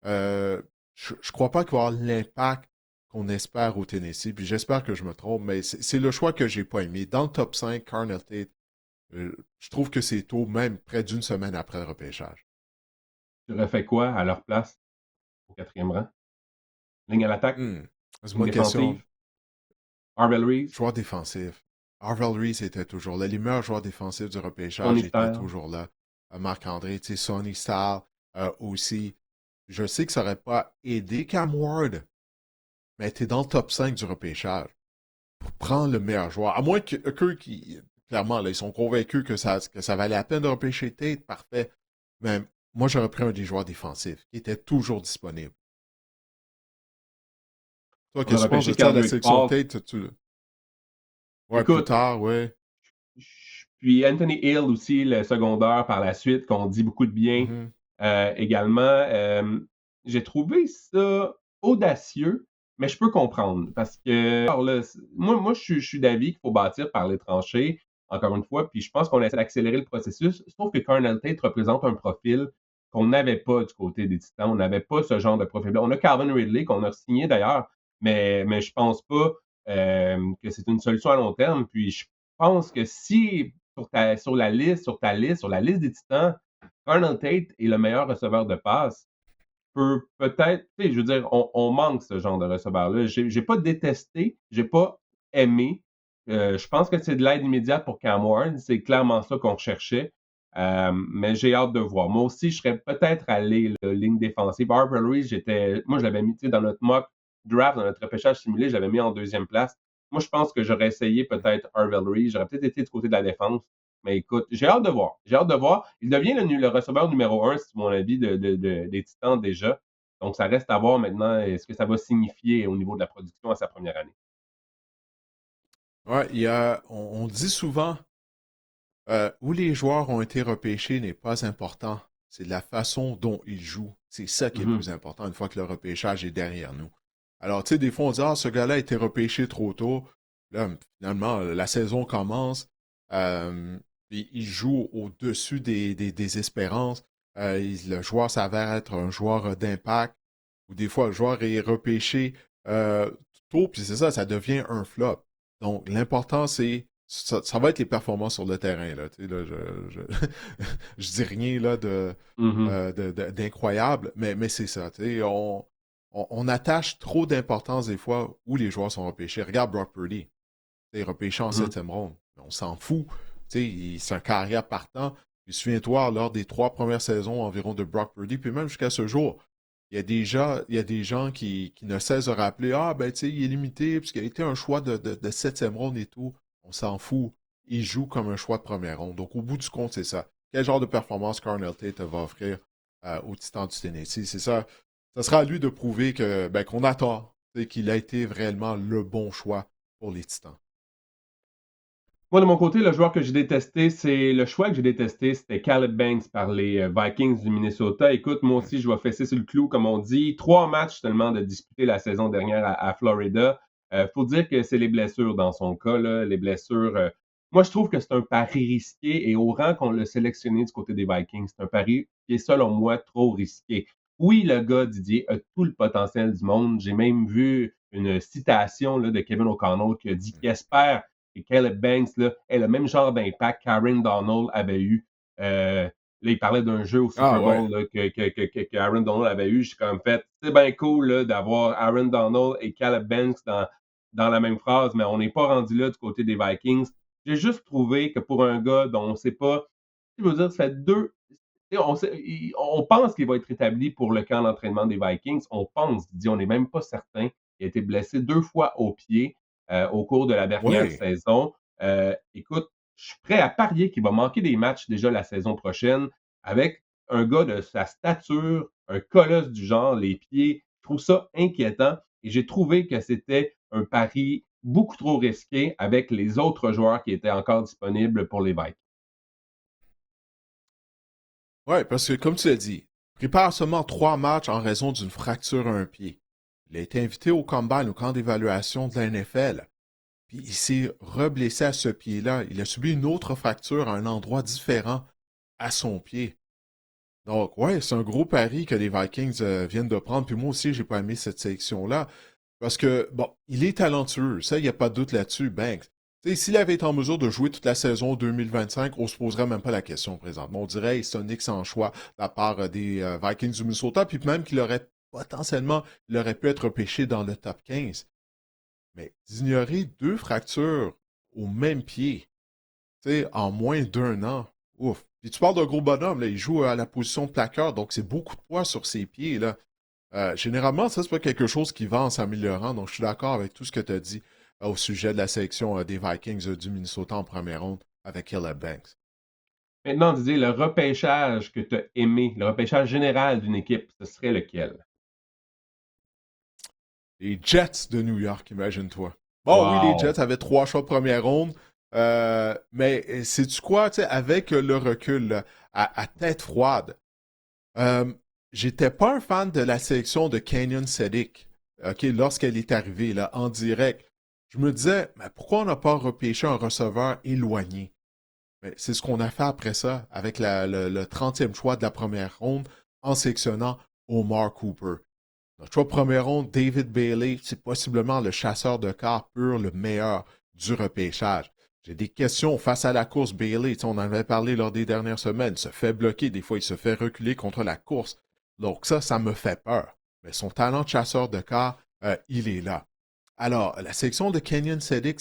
je ne crois pas qu'il va avoir l'impact qu'on espère au Tennessee, puis j'espère que je me trompe, mais c'est le choix que j'ai pas aimé. Dans le top 5, Carnell Tate, je trouve que c'est tôt, même près d'une semaine après le repêchage. Tu aurais fait quoi à leur place au 4e rang? Ligne à l'attaque? C'est Ligne une question. défensive? Arvel Reese? Joueur défensif. Arvel Reese était toujours là. Les meilleurs joueurs défensifs du repêchage Sonny étaient Styles. toujours là. Marc-André, tu sais, Sonny Styles aussi. Je sais que ça n'aurait pas aidé Cam Ward, mais tu es dans le top 5 du repêchage pour prendre le meilleur joueur. À moins qu'eux qui, clairement, là, ils sont convaincus que ça valait la peine de repêcher Tate, parfait. Mais moi, j'aurais pris un des joueurs défensifs qui était toujours disponible. Toi, qu'est-ce que tu penses de ça, la sélection Tate? Ouais, Écoute, plus tard, ouais. Puis Anthony Hill aussi, le secondaire par la suite, qu'on dit beaucoup de bien également. J'ai trouvé ça audacieux, mais je peux comprendre. Parce que alors là, moi je suis d'avis qu'il faut bâtir par les tranchées, encore une fois, puis je pense qu'on essaie d'accélérer le processus. Sauf que Carnell Tate représente un profil qu'on n'avait pas du côté des Titans. On n'avait pas ce genre de profil-là. On a Calvin Ridley, qu'on a signé d'ailleurs, mais je pense pas que c'est une solution à long terme. Puis je pense que si sur la liste des Titans, Carnell Tate est le meilleur receveur de passe, peut-être, tu sais, je veux dire, on manque ce genre de receveur-là. J'ai pas détesté, j'ai pas aimé. Je pense que c'est de l'aide immédiate pour Cam Ward. C'est clairement ça qu'on recherchait. Mais j'ai hâte de voir. Moi aussi, je serais peut-être allé ligne défensive. Arvel Reese, moi, je l'avais mis dans notre mock draft, dans notre repêchage simulé, je l'avais mis en 2e place. Moi, je pense que j'aurais essayé peut-être Harvey Reed. J'aurais peut-être été du côté de la défense. Mais écoute, j'ai hâte de voir. J'ai hâte de voir. Il devient le receveur numéro 1, c'est mon avis, des Titans déjà. Donc, ça reste à voir maintenant ce que ça va signifier au niveau de la production à sa première année. Ouais, on dit souvent où les joueurs ont été repêchés n'est pas important. C'est la façon dont ils jouent. C'est ça qui est le plus important une fois que le repêchage est derrière nous. Alors, tu sais, des fois, on dit, ah, ce gars-là a été repêché trop tôt. Là, finalement, la saison commence. Puis il joue au-dessus des espérances. Le joueur s'avère être un joueur d'impact. Ou des fois, le joueur est repêché tôt, puis c'est ça, ça devient un flop. Donc, l'important, c'est ça va être les performances sur le terrain. Là, tu sais, là, je dis rien là, d'incroyable, mais c'est ça. Tu sais, on attache trop d'importance des fois où les joueurs sont repêchés. Regarde Brock Purdy. Il est repêché en 7e ronde. On s'en fout. Tu sais, c'est un carrière partant. Puis souviens-toi, lors des 3 premières saisons environ de Brock Purdy, puis même jusqu'à ce jour, il y a des gens qui ne cessent de rappeler ah, ben, tu sais, il est limité, puisqu'il a été un choix de 7e ronde et tout. On s'en fout. Il joue comme un choix de première ronde. Donc, au bout du compte, c'est ça. Quel genre de performance Carnell Tate va offrir au Titan du Tennessee? C'est ça. Ça sera à lui de prouver qu'on a tort, qu'il a été vraiment le bon choix pour les Titans. Moi, de mon côté, le joueur que j'ai détesté, c'est le choix que j'ai détesté, c'était Caleb Banks par les Vikings du Minnesota. Écoute, moi aussi, je vais fesser sur le clou, comme on dit. 3 matchs seulement de disputer la saison dernière à Florida. Faut dire que c'est les blessures dans son cas, là, les blessures. Moi, je trouve que c'est un pari risqué et au rang qu'on l'a sélectionné du côté des Vikings, c'est un pari qui est, selon moi, trop risqué. Oui, le gars, Didier, a tout le potentiel du monde. J'ai même vu une citation là, de Kevin O'Connell qui a dit qu'il espère et Caleb Banks là, est le même genre d'impact qu'Aaron Donald avait eu. Là, il parlait d'un jeu au Super Bowl là, que Aaron Donald avait eu. J'ai comme fait, c'est bien cool là, d'avoir Aaron Donald et Caleb Banks dans la même phrase, mais on n'est pas rendu là du côté des Vikings. J'ai juste trouvé que pour un gars dont on ne sait pas, je veux dire, ça fait on pense qu'il va être établi pour le camp d'entraînement des Vikings. On pense, on n'est même pas certain. Il a été blessé 2 fois au pied au cours de la dernière saison. Écoute, je suis prêt à parier qu'il va manquer des matchs déjà la saison prochaine avec un gars de sa stature, un colosse du genre, les pieds. Je trouve ça inquiétant et j'ai trouvé que c'était un pari beaucoup trop risqué avec les autres joueurs qui étaient encore disponibles pour les Vikings. Oui, parce que comme tu l'as dit, il prépare seulement 3 matchs en raison d'une fracture à un pied. Il a été invité au combine, au camp d'évaluation de la NFL. Puis il s'est reblessé à ce pied-là. Il a subi une autre fracture à un endroit différent à son pied. Donc, ouais, c'est un gros pari que les Vikings viennent de prendre. Puis moi aussi, j'ai pas aimé cette sélection-là. Parce que, bon, il est talentueux. Ça, il n'y a pas de doute là-dessus, Banks. S'il avait été en mesure de jouer toute la saison 2025, on se poserait même pas la question présentement. On dirait que c'est un excellent choix de la part des Vikings du Minnesota, puis même qu'il aurait potentiellement, il aurait pu être repêché dans le top 15. Mais d'ignorer 2 fractures au même pied, en moins d'1 an, ouf. Puis tu parles d'un gros bonhomme, là, il joue à la position de plaqueur, donc c'est beaucoup de poids sur ses pieds, là. Généralement, ça, c'est pas quelque chose qui va en s'améliorant, donc je suis d'accord avec tout ce que tu as dit au sujet de la sélection des Vikings du Minnesota en première ronde avec Caleb Banks. Maintenant, Didier, le repêchage que tu as aimé, le repêchage général d'une équipe, ce serait lequel? Les Jets de New York, imagine-toi. Bon, oui, les Jets avaient 3 choix de première ronde, mais sais-tu quoi, avec le recul, là, à tête froide, j'étais pas un fan de la sélection de Kenyon Sedick, lorsqu'elle est arrivée là, en direct. Je me disais, mais pourquoi on n'a pas repêché un receveur éloigné? Mais c'est ce qu'on a fait après ça, avec le 30e choix de la première ronde, en sélectionnant Omar Cooper. Notre choix de première ronde, David Bailey, c'est possiblement le chasseur de quart pur, le meilleur du repêchage. J'ai des questions face à la course. Bailey, on en avait parlé lors des dernières semaines, se fait bloquer, des fois il se fait reculer contre la course. Donc ça me fait peur. Mais son talent de chasseur de quart, il est là. Alors, la sélection de Kenyon Sedick,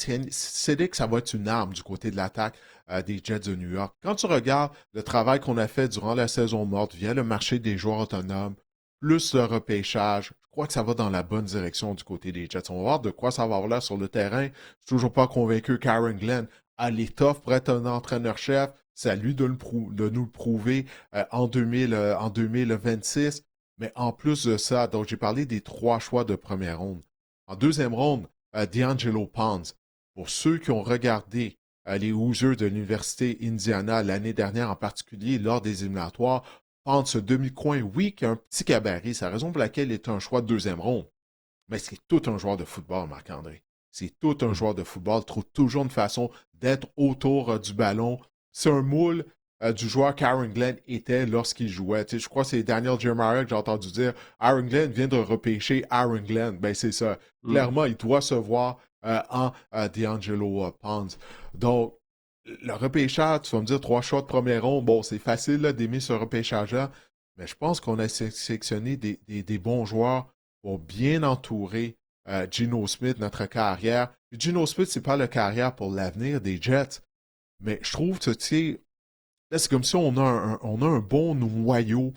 ça va être une arme du côté de l'attaque des Jets de New York. Quand tu regardes le travail qu'on a fait durant la saison morte via le marché des joueurs autonomes, plus le repêchage, je crois que ça va dans la bonne direction du côté des Jets. On va voir de quoi ça va avoir l'air sur le terrain. Je suis toujours pas convaincu qu'Aaron Glenn a l'étoffe pour être un entraîneur-chef. C'est à lui de nous le prouver en 2026. Mais en plus de ça, donc j'ai parlé des 3 choix de première ronde. En deuxième ronde, D'Angelo Ponds. Pour ceux qui ont regardé les Hoosiers de l'Université Indiana l'année dernière, en particulier lors des éliminatoires, Ponds, ce demi-coin, oui, qui a un petit gabarit. C'est la raison pour laquelle il est un choix de deuxième ronde. Mais c'est tout un joueur de football, Marc-André. C'est tout un joueur de football. Trouve toujours une façon d'être autour du ballon. C'est un moule du joueur qu'Aaron Glenn était lorsqu'il jouait. Tu sais, je crois que c'est Daniel Jeremiah que j'ai entendu dire Aaron Glenn vient de repêcher Aaron Glenn. Ben, c'est ça. Clairement, il doit se voir en D'Angelo Ponds. Donc, le repêchage, tu vas me dire 3 choix de première ronde. Bon, c'est facile là, d'aimer ce repêchage-là, mais je pense qu'on a sélectionné des bons joueurs pour bien entourer Geno Smith, notre carrière. Puis Geno Smith, c'est pas la carrière pour l'avenir des Jets, mais je trouve que, tu sais, là, c'est comme si on a un bon noyau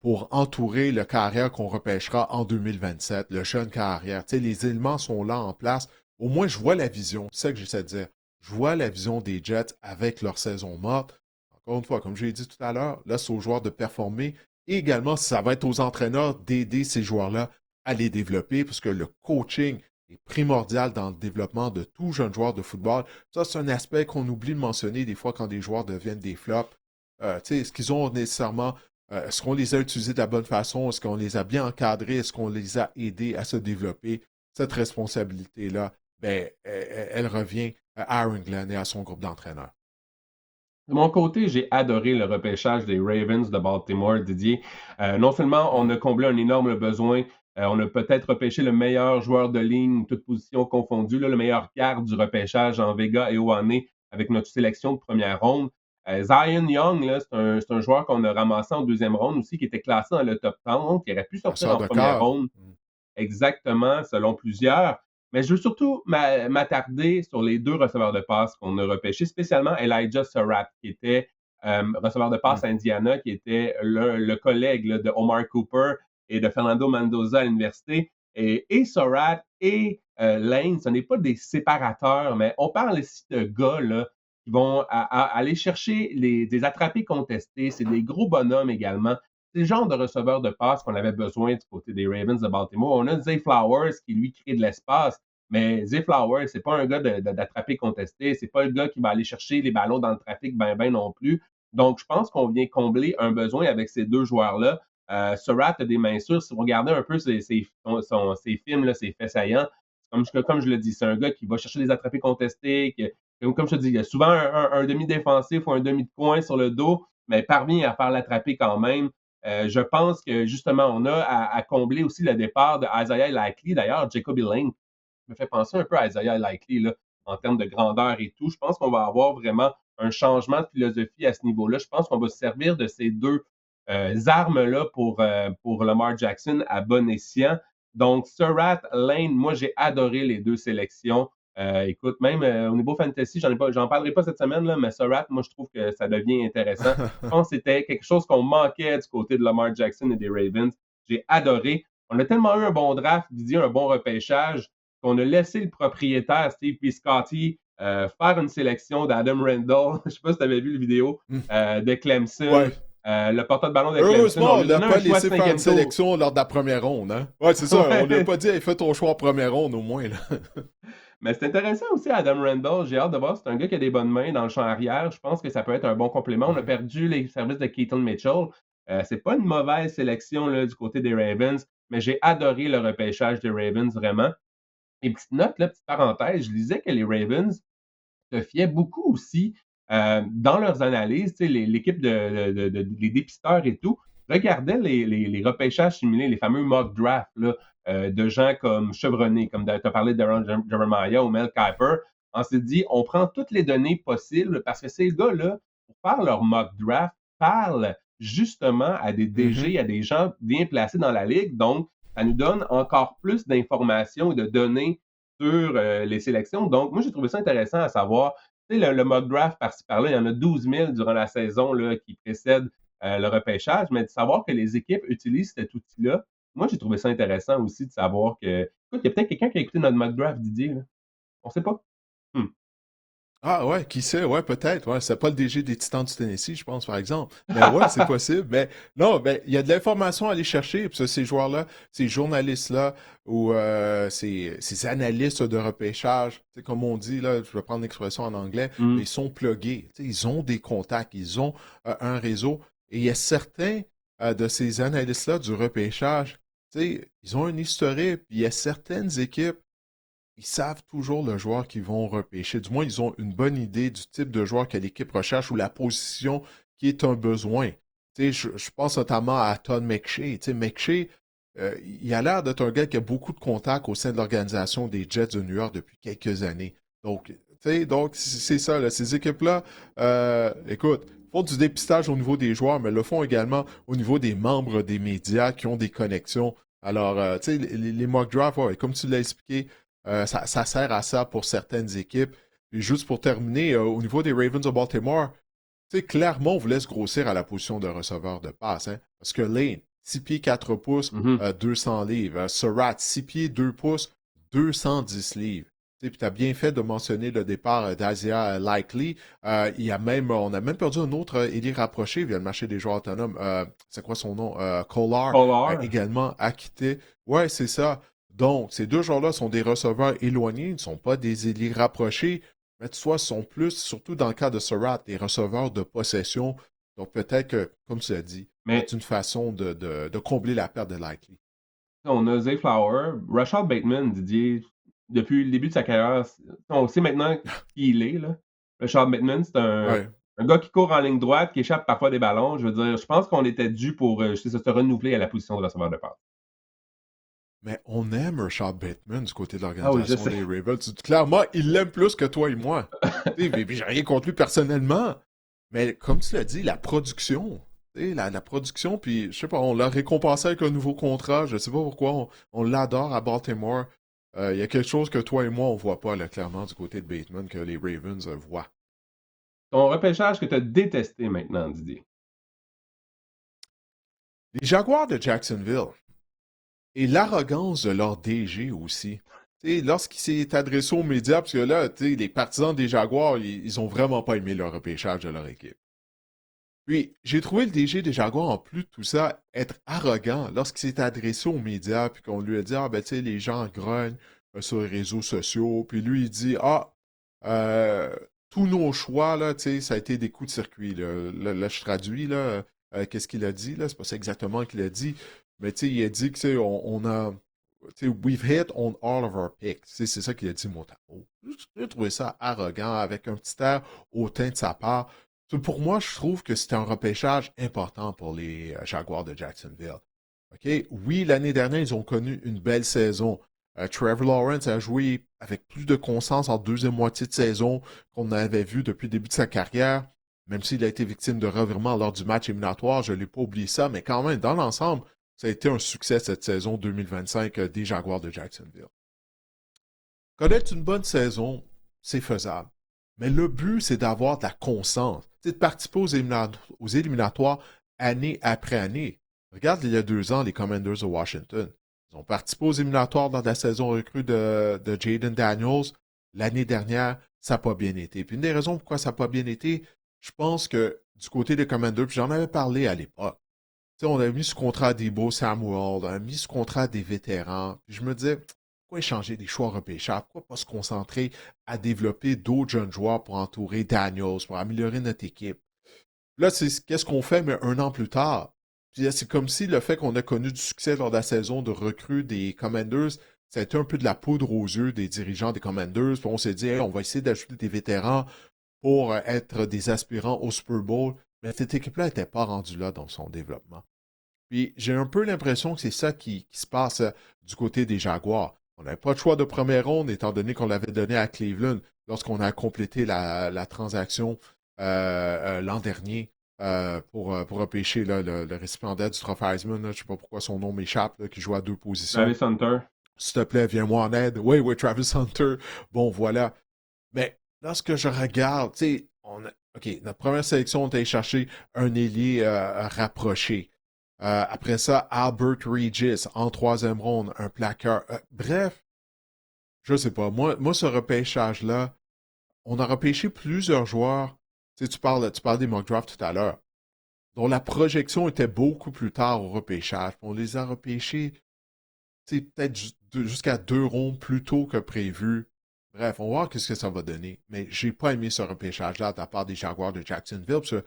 pour entourer le carrière qu'on repêchera en 2027, le jeune carrière. Tu sais, les éléments sont là en place. Au moins, je vois la vision. C'est ça que j'essaie de dire. Je vois la vision des Jets avec leur saison morte. Encore une fois, comme j'ai dit tout à l'heure, là, c'est aux joueurs de performer. Et également, ça va être aux entraîneurs d'aider ces joueurs-là à les développer, parce que le coaching est primordial dans le développement de tout jeune joueur de football. Ça, c'est un aspect qu'on oublie de mentionner des fois quand des joueurs deviennent des flops. Est-ce qu'ils ont nécessairement est-ce qu'on les a utilisés de la bonne façon? Est-ce qu'on les a bien encadrés? Est-ce qu'on les a aidés à se développer? Cette responsabilité-là, ben, elle revient à Aaron Glenn et à son groupe d'entraîneurs. De mon côté, j'ai adoré le repêchage des Ravens de Baltimore, Didier. Non seulement on a comblé un énorme besoin, on a peut-être repêché le meilleur joueur de ligne, toutes positions confondues, là, le meilleur garde du repêchage en Vega et Oane avec notre sélection de première ronde. Zion Young, là, c'est un joueur qu'on a ramassé en deuxième ronde aussi, qui était classé dans le top 10, qui aurait pu sortir en première ronde. Exactement, selon plusieurs. Mais je veux surtout m'attarder sur les 2 receveurs de passe qu'on a repêchés, spécialement Elijah Surratt, qui était receveur de passe à Indiana, qui était le collègue là, de Omar Cooper et de Fernando Mendoza à l'université. Et Surratt et Lane, ce n'est pas des séparateurs, mais on parle ici de gars là, qui vont aller chercher des attrapés contestés. C'est des gros bonhommes également. C'est le genre de receveur de passe qu'on avait besoin du côté des Ravens de Baltimore. On a Zay Flowers qui, lui, crée de l'espace, mais Zay Flowers, c'est pas un gars d'attraper contesté, c'est pas le gars qui va aller chercher les ballons dans le trafic ben non plus. Donc, je pense qu'on vient combler un besoin avec ces 2 joueurs-là. Surratt a des mains sûres. Si vous regardez un peu ses films, là, ses faits saillants, comme je le dis, c'est un gars qui va chercher les attrapés contestés, comme je te dis, il y a souvent un demi-défensif ou un demi de coin sur le dos, mais parvient à faire l'attraper quand même. Je pense que justement, on a à combler aussi le départ de Isaiah Likely. D'ailleurs, Jacoby Lane me fait penser un peu à Isaiah Likely là, en termes de grandeur et tout. Je pense qu'on va avoir vraiment un changement de philosophie à ce niveau-là. Je pense qu'on va se servir de ces 2 armes-là pour Lamar Jackson à bon escient. Donc, Surratt, Lane, moi, j'ai adoré les 2 sélections. Écoute, même au niveau fantasy, j'en parlerai pas cette semaine, là, mais Surratt, moi, je trouve que ça devient intéressant. Je pense que c'était quelque chose qu'on manquait du côté de Lamar Jackson et des Ravens. J'ai adoré. On a tellement eu un bon draft, Didier, un bon repêchage, qu'on a laissé le propriétaire, Steve Piscotty, faire une sélection d'Adam Randall. Je ne sais pas si tu avais vu la vidéo de Clemson. Ouais. Le porteur de ballon de Clemson. Heureusement, on n'a pas laissé faire une sélection lors de la première ronde. Hein? Ouais, c'est ça. On n'a pas dit hey, fais ton choix en première ronde au moins. Là. Mais c'est intéressant aussi, Adam Randall. J'ai hâte de voir. C'est un gars qui a des bonnes mains dans le champ arrière. Je pense que ça peut être un bon complément. On a perdu les services de Keaton Mitchell. C'est pas une mauvaise sélection là, du côté des Ravens, mais j'ai adoré le repêchage des Ravens, vraiment. Et petite note, là, petite parenthèse, je lisais que les Ravens se fiaient beaucoup aussi dans leurs analyses. L'équipe les dépisteurs et tout regardaient les repêchages simulés, les fameux mock drafts là, de gens comme Chevronné, comme tu as parlé d'Aaron Jeremiah ou Mel Kiper. On s'est dit, on prend toutes les données possibles parce que ces gars-là, pour faire leur mock draft, parlent justement à des DG, à des gens bien placés dans la ligue. Donc, ça nous donne encore plus d'informations et de données sur les sélections. Donc, moi, j'ai trouvé ça intéressant à savoir. Tu sais, le mock draft par-ci par-là, il y en a 12 000 durant la saison là, qui précède le repêchage, mais de savoir que les équipes utilisent cet outil-là, moi, j'ai trouvé ça intéressant aussi de savoir que. Écoute, il y a peut-être quelqu'un qui a écouté notre mock draft, Didier. Là. On sait pas. Ah ouais, qui sait, ouais, peut-être. Ouais, c'est pas le DG des Titans du Tennessee, je pense, par exemple. Mais ouais, c'est possible. Mais non, ben, il y a de l'information à aller chercher. Puis ça, ces joueurs-là, ces journalistes-là, ou ces analystes de repêchage, comme on dit, là, je vais prendre l'expression en anglais, mais ils sont plugués. Ils ont des contacts, ils ont un réseau. Et il y a certains de ces analystes-là du repêchage, ils ont un historique, puis il y a certaines équipes ils savent toujours le joueur qu'ils vont repêcher. Du moins, ils ont une bonne idée du type de joueur que l'équipe recherche ou la position qui est un besoin. Je pense notamment à Todd McShay. McShay, il a l'air d'être un gars qui a beaucoup de contacts au sein de l'organisation des Jets de New York depuis quelques années. Donc, c'est ça. Là, ces équipes-là, écoute, font du dépistage au niveau des joueurs, mais le font également au niveau des membres des médias qui ont des connexions. Alors, les mock drafts, ouais, comme tu l'as expliqué, ça sert à ça pour certaines équipes. Et juste pour terminer, au niveau des Ravens de Baltimore, clairement, on vous laisse grossir à la position de receveur de passe. Hein, parce que Lane, 6 pieds 4 pouces, 200 livres. Surratt, 6 pieds 2 pouces, 210 livres. Puis tu as bien fait de mentionner le départ d'Isaiah Likely. On a même perdu un autre ailier rapproché via le marché des joueurs autonomes. C'est quoi son nom? Kolar. Également acquitté. Ouais, c'est ça. Donc, ces deux joueurs-là sont des receveurs éloignés, ne sont pas des ailiers rapprochés, mais tu vois, sont plus, surtout dans le cas de Surratt, des receveurs de possession. Donc, peut-être que, comme tu as dit, c'est une façon de combler la perte de Likely. On a Zay Flower, Rashad Bateman, Didier, depuis le début de sa carrière, on sait maintenant qui il est. Là. Rashad Bateman, c'est un gars qui court en ligne droite, qui échappe parfois des ballons. Je veux dire, je pense qu'on était dû pour se renouveler à la position de receveur de passe. Mais on aime Rashad Bateman du côté de l'organisation des Ravens. Clairement, il l'aime plus que toi et moi. J'ai rien contre lui personnellement. Mais comme tu l'as dit, la production. La production, puis je sais pas, on l'a récompensé avec un nouveau contrat. Je sais pas pourquoi. On l'adore à Baltimore. Il y a quelque chose que toi et moi, on voit pas là, clairement du côté de Bateman que les Ravens voient. Ton repêchage que tu as détesté maintenant, Didier. Les Jaguars de Jacksonville. Et l'arrogance de leur DG aussi. Lorsqu'il s'est adressé aux médias, parce que là, les partisans des Jaguars, ils ont vraiment pas aimé le repêchage de leur équipe. Puis, j'ai trouvé le DG des Jaguars, en plus de tout ça, être arrogant lorsqu'il s'est adressé aux médias, puis qu'on lui a dit, les gens grognent sur les réseaux sociaux, puis lui, il dit, tous nos choix, là, ça a été des coups de circuit. Là, je traduis, là, qu'est-ce qu'il a dit, là, c'est pas ça exactement qu'il a dit, mais il a dit que on a. We've hit on all of our picks. C'est ça qu'il a dit, mot à mot. J'ai trouvé ça arrogant, avec un petit air hautain de sa part. Pour moi, je trouve que c'était un repêchage important pour les Jaguars de Jacksonville. Okay? Oui, l'année dernière, ils ont connu une belle saison. Trevor Lawrence a joué avec plus de constance en deuxième moitié de saison qu'on avait vu depuis le début de sa carrière. Même s'il a été victime de revirement lors du match éliminatoire, je ne l'ai pas oublié ça, mais quand même, dans l'ensemble, ça a été un succès cette saison 2025 des Jaguars de Jacksonville. Connaître une bonne saison, c'est faisable. Mais le but, c'est d'avoir de la constance. C'est de participer aux éliminatoires année après année. Regarde, il y a 2 ans, les Commanders de Washington. Ils ont participé aux éliminatoires dans la saison recrue de Jaden Daniels. L'année dernière, ça n'a pas bien été. Puis une des raisons pourquoi ça n'a pas bien été, je pense que du côté des Commanders, puis j'en avais parlé à l'époque, on a mis sous contrat Deebo Samuel, on a mis sous contrat des vétérans. Puis je me disais, pourquoi échanger des choix repêchables? Pourquoi pas se concentrer à développer d'autres jeunes joueurs pour entourer Daniels, pour améliorer notre équipe? Là, qu'est-ce qu'on fait, mais 1 an plus tard? Puis c'est comme si le fait qu'on a connu du succès lors de la saison de recrue des Commanders, ça a été un peu de la poudre aux yeux des dirigeants des Commanders. Puis on s'est dit, on va essayer d'ajouter des vétérans pour être des aspirants au Super Bowl. Mais cette équipe-là n'était pas rendue là dans son développement. Puis j'ai un peu l'impression que c'est ça qui se passe du côté des Jaguars. On n'avait pas de choix de première ronde, étant donné qu'on l'avait donné à Cleveland lorsqu'on a complété la transaction l'an dernier pour repêcher le récipiendaire du trophée Heisman. Je ne sais pas pourquoi son nom m'échappe, qui joue à 2 positions. Travis Hunter. S'il te plaît, viens-moi en aide. Oui, Travis Hunter. Bon, voilà. Mais lorsque je regarde, OK, notre première sélection, on est allé chercher un ailier rapproché. Après ça, Albert Regis en troisième ronde, un plaqueur. Bref, je sais pas. Moi, ce repêchage-là, on a repêché plusieurs joueurs. Tu sais, tu parles des mock drafts tout à l'heure, dont la projection était beaucoup plus tard au repêchage. On les a repêchés, tu sais, peut-être jusqu'à 2 rondes plus tôt que prévu. Bref, on va voir ce que ça va donner. Mais j'ai pas aimé ce repêchage-là de la part des Jaguars de Jacksonville. Parce que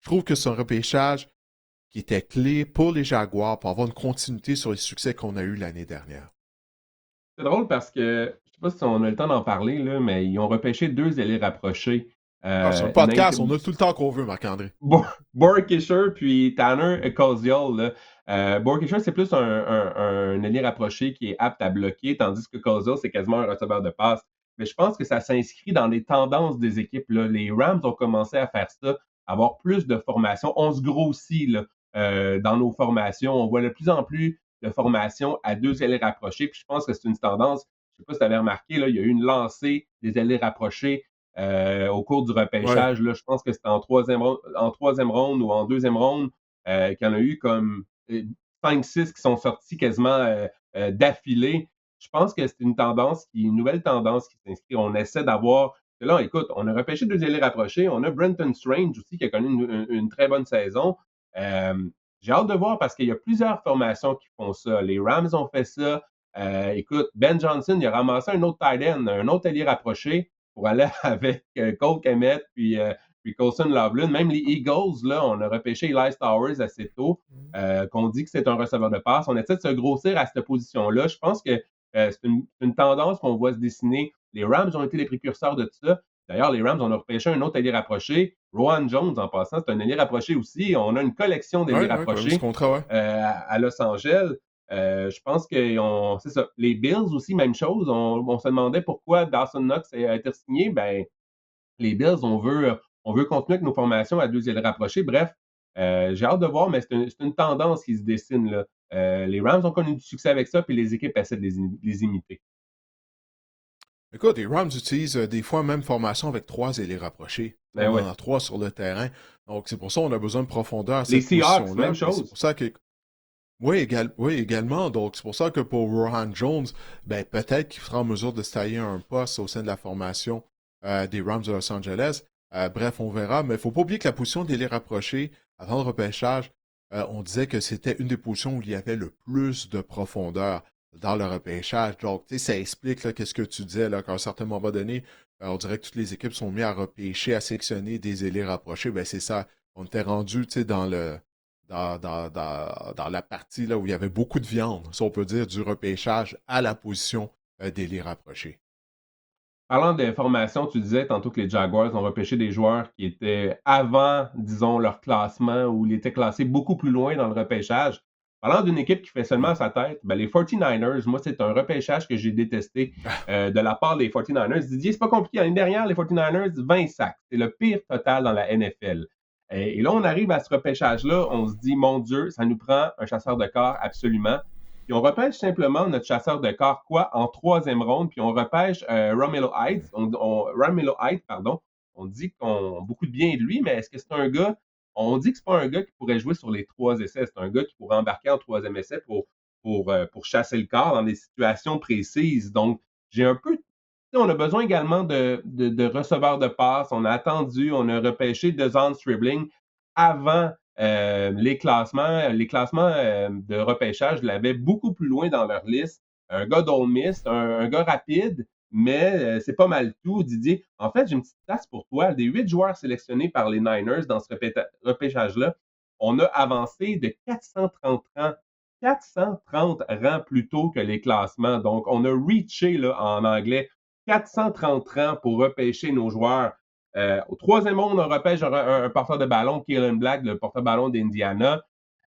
je trouve que c'est un repêchage qui était clé pour les Jaguars pour avoir une continuité sur les succès qu'on a eus l'année dernière. C'est drôle parce que, je sais pas si on a le temps d'en parler, là, mais ils ont repêché 2 ailiers rapprochés. Ah, c'est un Nate podcast, on a tout le temps qu'on veut, Marc-André. Borkisher puis Tanner Koziol. Borkisher, c'est plus un ailier rapproché qui est apte à bloquer, tandis que Koziol, c'est quasiment un receveur de passe. Mais je pense que ça s'inscrit dans les tendances des équipes, là. Les Rams ont commencé à faire ça, avoir plus de formations. On se grossit là, dans nos formations. On voit de plus en plus de formations à 2 ailiers rapprochés. Puis je pense que c'est une tendance. Je ne sais pas si tu avais remarqué, là, il y a eu une lancée des ailiers rapprochés au cours du Ouais. repêchage. Là, je pense que c'était en troisième ronde ou en deuxième ronde qu'il y en a eu comme 5-6 qui sont sortis quasiment d'affilée. Je pense que c'est une nouvelle tendance qui s'inscrit. On essaie d'avoir. Là, écoute, on a repêché 2 ailiers rapprochés. On a Brenton Strange aussi qui a connu une très bonne saison. J'ai hâte de voir parce qu'il y a plusieurs formations qui font ça. Les Rams ont fait ça. Écoute, Ben Johnson, il a ramassé un autre tight end, un autre allié rapproché pour aller avec Cole Kmet puis Colson Loveland. Même les Eagles, là, on a repêché Eli Towers assez tôt, qu'on dit que c'est un receveur de passe. On essaie de se grossir à cette position-là. Je pense que c'est une tendance qu'on voit se dessiner. Les Rams ont été les précurseurs de tout ça. D'ailleurs, les Rams, on a repêché un autre allié rapproché. Rohan Jones, en passant, c'est un allié rapproché aussi. On a une collection d'alliés rapprochés à Los Angeles. Je pense que c'est ça. Les Bills aussi, même chose. On se demandait pourquoi Dawson Knox a été signé. Ben, les Bills, on veut continuer avec nos formations à 2 ailiers rapprochés. Bref, j'ai hâte de voir, mais c'est une tendance qui se dessine, là. Les Rams ont connu du succès avec ça, puis les équipes essaient de les imiter. Écoute, les Rams utilisent des fois même formation avec 3 ailiers rapprochés. Ben on ouais. en a 3 sur le terrain. Donc, c'est pour ça qu'on a besoin de profondeur à Les cette Seahawks, position-là. même chose. C'est pour ça que. Oui, également. Donc, c'est pour ça que pour Rohan Jones, ben, peut-être qu'il sera en mesure de se tailler un poste au sein de la formation des Rams de Los Angeles. Bref, on verra. Mais il ne faut pas oublier que la position d'ailier rapproché, avant le repêchage, on disait que c'était une des positions où il y avait le plus de profondeur dans le repêchage. Donc, tu sais, ça explique là, qu'est-ce que tu disais, là, qu'à un certain moment donné, on dirait que toutes les équipes sont mises à repêcher, à sélectionner des ailiers rapprochés. Ben, c'est ça. On était rendu, tu sais, dans la partie là, où il y avait beaucoup de viande, si on peut dire, du repêchage à la position d'ailier rapproché. Parlant d'informations, tu disais tantôt que les Jaguars ont repêché des joueurs qui étaient avant, disons, leur classement ou ils étaient classés beaucoup plus loin dans le repêchage. Parlant d'une équipe qui fait seulement sa tête, ben les 49ers, moi, c'est un repêchage que j'ai détesté de la part des 49ers. Didier, c'est pas compliqué. L'année dernière, les 49ers, 20 sacs. C'est le pire total dans la NFL. Et là, on arrive à ce repêchage-là, on se dit, mon Dieu, ça nous prend un chasseur de corps absolument. Puis on repêche simplement notre chasseur de corps, en troisième ronde, puis on repêche Romelo Heights. Romelo Heights, pardon. On dit qu'on a beaucoup de bien de lui, mais est-ce que c'est un gars. On dit que c'est pas un gars qui pourrait jouer sur les 3 essais. C'est un gars qui pourrait embarquer en troisième essai pour chasser le corps dans des situations précises. Donc, j'ai un peu. On a besoin également de receveurs de passe. On a attendu, on a repêché DeZon Stribling avant les classements de repêchage, je l'avais beaucoup plus loin dans leur liste. Un gars d'Ole Miss, un gars rapide, mais c'est pas mal tout, Didier. En fait, j'ai une petite tasse pour toi. Des 8 joueurs sélectionnés par les Niners dans ce repêchage-là, on a avancé de 430 rangs. 430 rangs plus tôt que les classements. Donc, on a reaché là, en anglais 430 rangs pour repêcher nos joueurs. Au troisième monde, on repêche un porteur de ballon, Kalen Black, le porteur-ballon d'Indiana.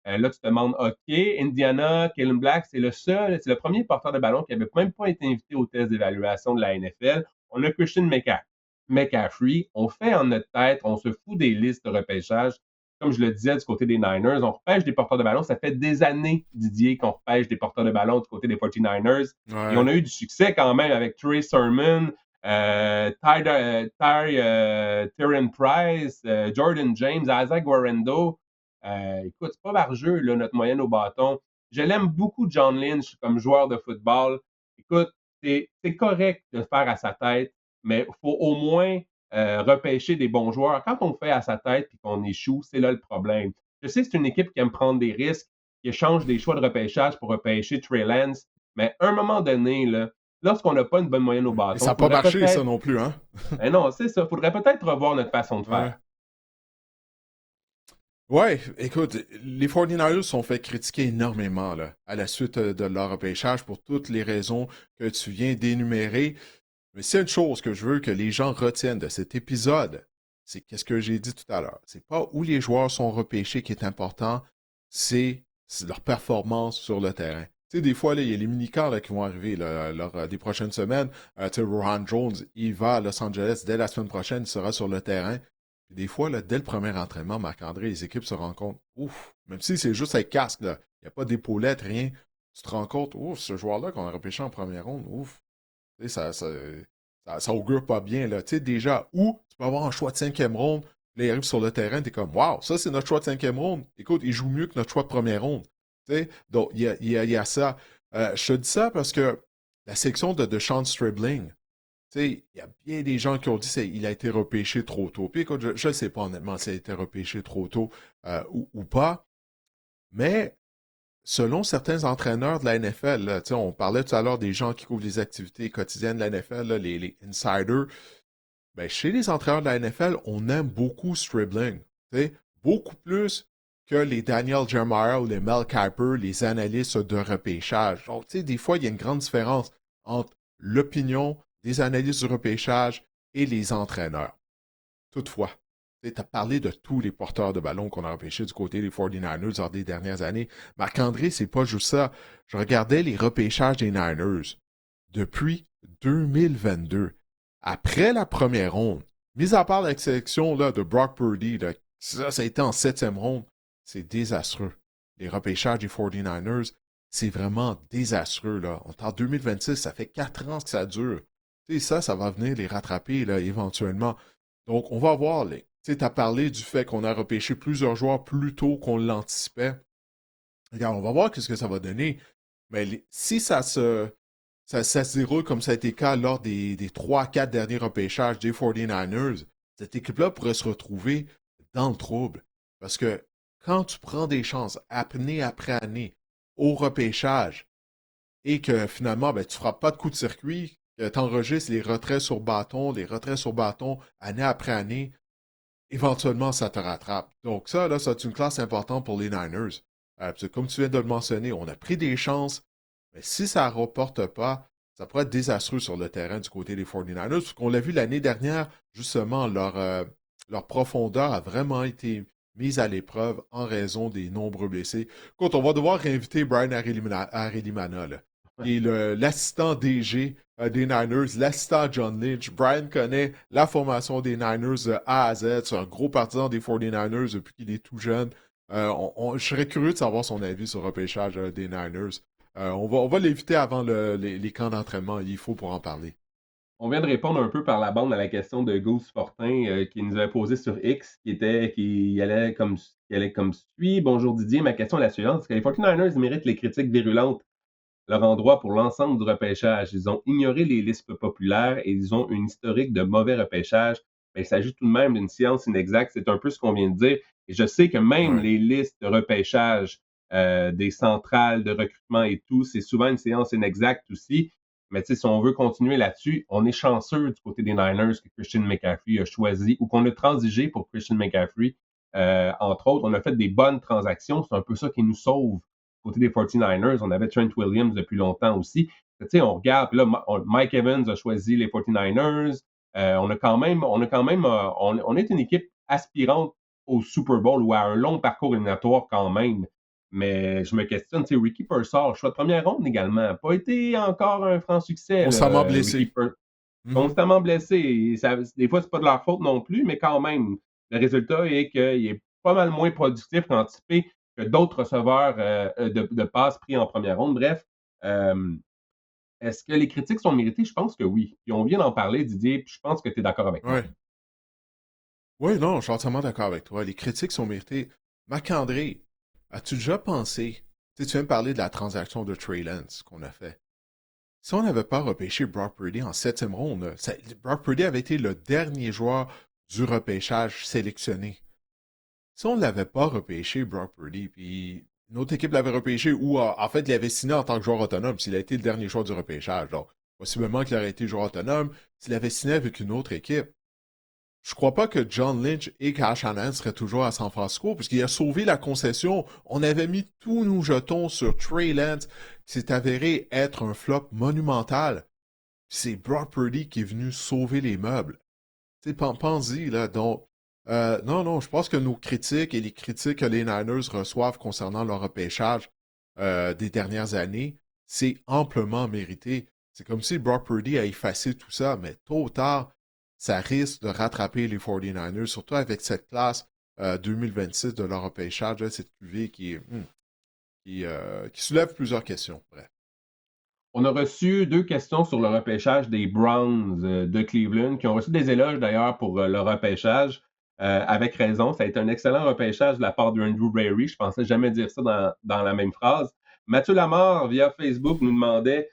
Là, tu te demandes, OK, Indiana, Kalen Black, c'est le premier porteur de ballon qui n'avait même pas été invité au test d'évaluation de la NFL. On a Christian McCaffrey. On fait en notre tête, on se fout des listes de repêchage. Comme je le disais du côté des Niners, on repêche des porteurs de ballon. Ça fait des années, Didier, qu'on repêche des porteurs de ballon du côté des 49ers. Ouais. Et on a eu du succès quand même avec Trey Sermon, Tyrion Price, Jordan James, Isaac Guarendo. Écoute, c'est pas par jeu, là, notre moyenne au bâton. Je l'aime beaucoup, John Lynch, comme joueur de football. Écoute, c'est correct de faire à sa tête, mais il faut au moins repêcher des bons joueurs. Quand on fait à sa tête et qu'on échoue, c'est là le problème. Je sais que c'est une équipe qui aime prendre des risques, qui échange des choix de repêchage pour repêcher Trey Lance, mais à un moment donné, là, lorsqu'on n'a pas une bonne moyenne au Et bâton, ça n'a pas faudrait marché, ça peut-être. non plus, hein? Non, c'est ça. Faudrait peut-être revoir notre façon de Ouais. faire. Ouais, écoute, les 49ers sont fait critiquer énormément là, à la suite de leur repêchage pour toutes les raisons que tu viens d'énumérer. Mais c'est une chose que je veux que les gens retiennent de cet épisode, c'est qu'est-ce que j'ai dit tout à l'heure. C'est pas où les joueurs sont repêchés qui est important, c'est leur performance sur le terrain. Tu sais, des fois, là, il y a les mini-camps là, qui vont arriver là, lors des prochaines semaines. Tu sais, Rohan Jones, il va à Los Angeles dès la semaine prochaine, il sera sur le terrain. Puis des fois, là, dès le premier entraînement, Marc-André, les équipes se rendent compte, ouf, même si c'est juste avec casque, là, il n'y a pas d'épaulette, rien, tu te rends compte, ouf, ce joueur-là qu'on a repêché en première ronde, ouf, tu sais, ça augure pas bien, là. Tu sais, déjà, ou tu peux avoir un choix de cinquième ronde, là, il arrive sur le terrain, t'es comme, waouh, ça, c'est notre choix de cinquième ronde. Écoute, il joue mieux que notre choix de première ronde. Tu sais, donc, il y a ça. Je te dis ça parce que la section de Sean Stribling, tu sais, il y a bien des gens qui ont dit qu'il a été repêché trop tôt. Puis écoute, je ne sais pas honnêtement s'il a été repêché trop tôt ou pas, mais selon certains entraîneurs de la NFL, là, on parlait tout à l'heure des gens qui couvrent les activités quotidiennes de la NFL, là, les insiders, ben, chez les entraîneurs de la NFL, on aime beaucoup Stribling, beaucoup plus que les Daniel Jeremiah ou les Mel Kiper, les analystes de repêchage. Donc, tu sais, des fois, il y a une grande différence entre l'opinion des analystes du repêchage et les entraîneurs. Toutefois, tu as parlé de tous les porteurs de ballon qu'on a repêchés du côté des 49ers lors des dernières années. Marc-André, c'est pas juste ça. Je regardais les repêchages des Niners depuis 2022. Après la première ronde, mis à part la sélection là, de Brock Purdy, là, ça a été en 7e ronde, c'est désastreux. Les repêchages des 49ers, c'est vraiment désastreux. Là. En 2026, ça fait 4 ans que ça dure. Tu sais, ça va venir les rattraper là, éventuellement. Donc, on va voir. Tu sais, tu as parlé du fait qu'on a repêché plusieurs joueurs plus tôt qu'on l'anticipait. Regarde, on va voir ce que ça va donner. Mais si ça se déroule comme ça a été le cas lors des 3-4 derniers repêchages des 49ers, cette équipe-là pourrait se retrouver dans le trouble. Parce que quand tu prends des chances année après année au repêchage et que finalement, ben, tu ne frappes pas de coup de circuit, que tu enregistres les retraits sur bâton, année après année, éventuellement, ça te rattrape. Donc ça, là, c'est une classe importante pour les Niners. Comme tu viens de le mentionner, on a pris des chances, mais si ça ne reporte pas, ça pourrait être désastreux sur le terrain du côté des 49ers, parce qu'on l'a vu l'année dernière, justement, leur profondeur a vraiment été mise à l'épreuve en raison des nombreux blessés. Écoute, on va devoir réinviter Brian Arelimana, là, qui est l'assistant DG des Niners, l'assistant John Lynch. Brian connaît la formation des Niners de A à Z. C'est un gros partisan des 49ers depuis qu'il est tout jeune. Je serais curieux de savoir son avis sur le repêchage des Niners. On va l'éviter avant les camps d'entraînement. Il faut pour en parler. On vient de répondre un peu par la bande à la question de Goose Fortin qui nous avait posé sur X, qui allait comme suit. Bonjour Didier, ma question est la suivante. Est-ce que les 49ers méritent les critiques virulentes leur endroit pour l'ensemble du repêchage? Ils ont ignoré les listes populaires et ils ont une historique de mauvais repêchage. Mais il s'agit tout de même d'une science inexacte. C'est un peu ce qu'on vient de dire. Et je sais que même les listes de repêchage des centrales de recrutement et tout, c'est souvent une science inexacte aussi. Mais si on veut continuer là-dessus, on est chanceux du côté des Niners que Christian McCaffrey a choisi ou qu'on a transigé pour Christian McCaffrey. Entre autres, on a fait des bonnes transactions. C'est un peu ça qui nous sauve côté des 49ers. On avait Trent Williams depuis longtemps aussi. Tu sais, on regarde, là, Mike Evans a choisi les 49ers. On est une équipe aspirante au Super Bowl ou à un long parcours éliminatoire quand même. Mais je me questionne, tu sais, Ricky Pearsall, choix de première ronde également, pas été encore un franc succès. Constamment blessé. Constamment blessé. Des fois, c'est pas de leur faute non plus, mais quand même, le résultat est qu'il est pas mal moins productif qu'anticipé que d'autres receveurs de passes pris en première ronde. Bref, est-ce que les critiques sont méritées? Je pense que oui. Puis on vient d'en parler, Didier, puis je pense que tu es d'accord avec moi. Oui, non, je suis entièrement d'accord avec toi. Les critiques sont méritées. Marc-André, as-tu déjà pensé, tu viens de parler de la transaction de Trey Lance qu'on a fait. Si on n'avait pas repêché Brock Purdy en 7e ronde, Brock Purdy avait été le dernier joueur du repêchage sélectionné. Si on ne l'avait pas repêché, Brock Purdy, puis une autre équipe l'avait repêché, ou en fait, il avait signé en tant que joueur autonome, s'il a été le dernier choix du repêchage. Donc, possiblement qu'il aurait été joueur autonome, s'il avait signé avec une autre équipe. Je crois pas que John Lynch et Kyle Shanahan seraient toujours à San Francisco, puisqu'il a sauvé la concession. On avait mis tous nos jetons sur Trey Lance, qui s'est avéré être un flop monumental. C'est Brock Purdy qui est venu sauver les meubles. Tu sais, pense-y, là. Donc, non, je pense que nos critiques et les critiques que les Niners reçoivent concernant leur repêchage des dernières années, c'est amplement mérité. C'est comme si Brock Purdy a effacé tout ça, mais tôt ou tard, ça risque de rattraper les 49ers, surtout avec cette classe 2026 de leur repêchage, cette QV qui soulève plusieurs questions. Bref. On a reçu 2 questions sur le repêchage des Browns de Cleveland, qui ont reçu des éloges d'ailleurs pour le repêchage, avec raison. Ça a été un excellent repêchage de la part de Andrew Berry. Je pensais jamais dire ça dans la même phrase. Mathieu Lamar, via Facebook, nous demandait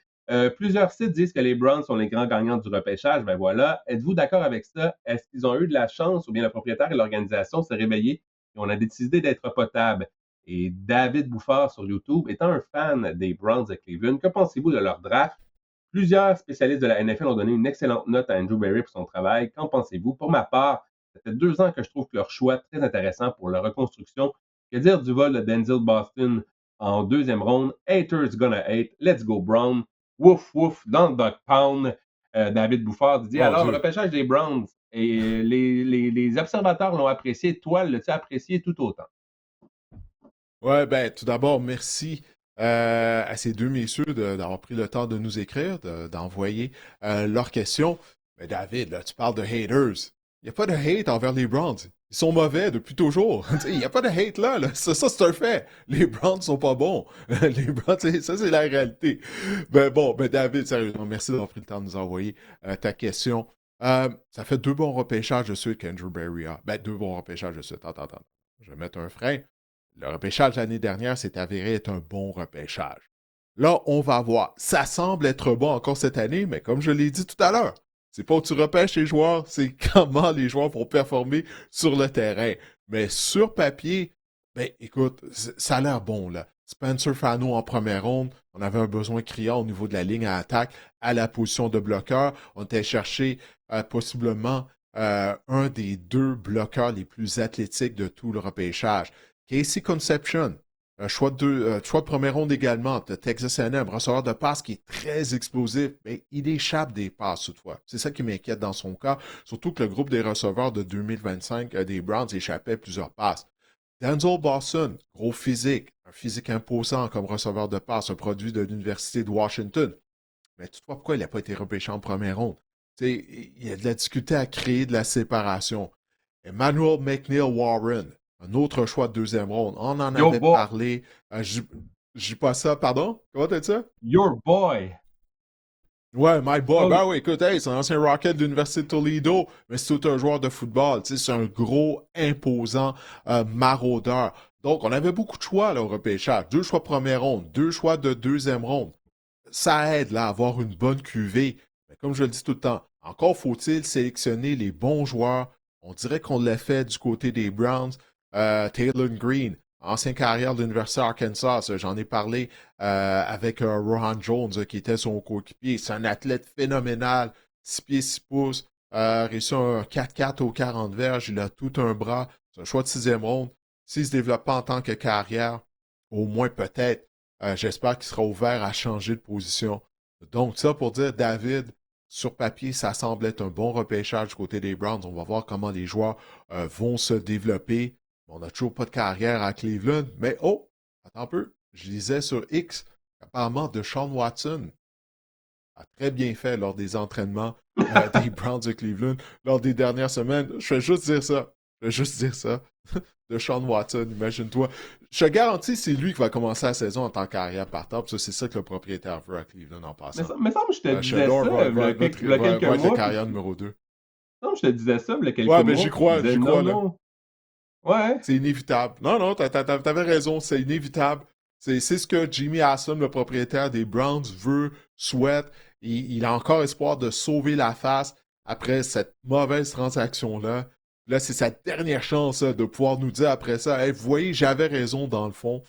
plusieurs sites disent que les Browns sont les grands gagnants du repêchage. Ben voilà. Êtes-vous d'accord avec ça? Est-ce qu'ils ont eu de la chance ou bien le propriétaire et l'organisation s'est réveillé et on a décidé d'être potable? Et David Bouffard sur YouTube, étant un fan des Browns de Cleveland, que pensez-vous de leur draft? Plusieurs spécialistes de la NFL ont donné une excellente note à Andrew Berry pour son travail. Qu'en pensez-vous? Pour ma part, ça fait 2 ans que je trouve que leur choix très intéressant pour la reconstruction. Que dire du vol de Denzel Boston en 2e ronde? Haters gonna hate. Let's go Brown. Wouf, wouf, dans le Dog Pound. David Bouffard dit, alors, le repêchage des Browns, et les observateurs l'ont apprécié. Toi, l'as-tu apprécié tout autant? Ouais, ben, tout d'abord, merci à ces 2 messieurs d'avoir pris le temps de nous écrire, d'envoyer leurs questions. Mais David, là, tu parles de haters. Il n'y a pas de hate envers les Browns. Ils sont mauvais depuis toujours. Il n'y a pas de hate là. Ça, c'est un fait. Les Browns sont pas bons. Les Browns, ça, c'est la réalité. Ben bon, ben David, sérieusement, merci d'avoir pris le temps de nous envoyer ta question. Ça fait 2 bons repêchages de suite qu'Andrew Berry a. Ben, 2 bons repêchages de suite. Attends. Je vais mettre un frein. Le repêchage l'année dernière s'est avéré être un bon repêchage. Là, on va voir. Ça semble être bon encore cette année, mais comme je l'ai dit tout à l'heure, c'est pas où tu repêches les joueurs, c'est comment les joueurs vont performer sur le terrain. Mais sur papier, ben écoute, ça a l'air bon, là. Spencer Fano en première ronde, on avait un besoin criant au niveau de la ligne à attaque, à la position de bloqueur. On était cherché possiblement un des 2 bloqueurs les plus athlétiques de tout le repêchage. Casey Conception, choix de première ronde également, de Texas A&M, receveur de passe qui est très explosif, mais il échappe des passes toutefois. C'est ça qui m'inquiète dans son cas, surtout que le groupe des receveurs de 2025 des Browns échappait plusieurs passes. Denzel Boston, gros physique, un physique imposant comme receveur de passe, un produit de l'Université de Washington. Mais toutefois, pourquoi il n'a pas été repêché en première ronde? Il y a de la difficulté à créer de la séparation. Emmanuel McNeil Warren, un autre choix de 2e ronde. On en avait parlé. J'ai pas ça, pardon? Comment t'as dit ça? Your boy. Ouais, my boy. Ben oui, écoute, c'est un ancien Rocket de l'Université de Toledo, mais c'est tout un joueur de football. C'est un gros, imposant maraudeur. Donc, on avait beaucoup de choix là, au repêchage. 2 choix de première ronde, 2 choix de 2e ronde. Ça aide là, à avoir une bonne QV. Mais comme je le dis tout le temps, encore faut-il sélectionner les bons joueurs. On dirait qu'on l'a fait du côté des Browns. Taylor Green, ancien carrière de l'Université d'Arkansas, j'en ai parlé avec Rohan Jones qui était son coéquipier. C'est un athlète phénoménal, 6 pieds 6 pouces, réussi un 4-4 aux 40 verges, il a tout un bras. C'est un choix de 6e ronde. S'il se développe pas en tant que carrière, au moins peut-être, j'espère qu'il sera ouvert à changer de position. Donc ça pour dire, David, sur papier, ça semble être un bon repêchage du côté des Browns. On va voir comment les joueurs vont se développer. On n'a toujours pas de carrière à Cleveland, mais attends un peu. Je lisais sur X qu'apparemment Deshaun Watson a très bien fait lors des entraînements des Browns de Cleveland lors des dernières semaines. Je vais juste dire ça. Deshaun Watson, imagine-toi. Je te garantis, c'est lui qui va commencer la saison en tant que carrière partant. C'est ça que le propriétaire veut à Cleveland en passant. Mais ça me semble que je te disais Shedeur ça va quelques mois. être le carrière numéro 2. Non, je te disais ça il y a quelques ouais, mois. mais j'y crois. Non. Ouais. C'est inévitable. Non, non, t'avais raison, c'est inévitable. C'est ce que Jimmy Haslam, le propriétaire des Browns, veut, souhaite. Il a encore espoir de sauver la face après cette mauvaise transaction-là. Là, c'est sa dernière chance de pouvoir nous dire après ça, hey, vous voyez, j'avais raison dans le fond.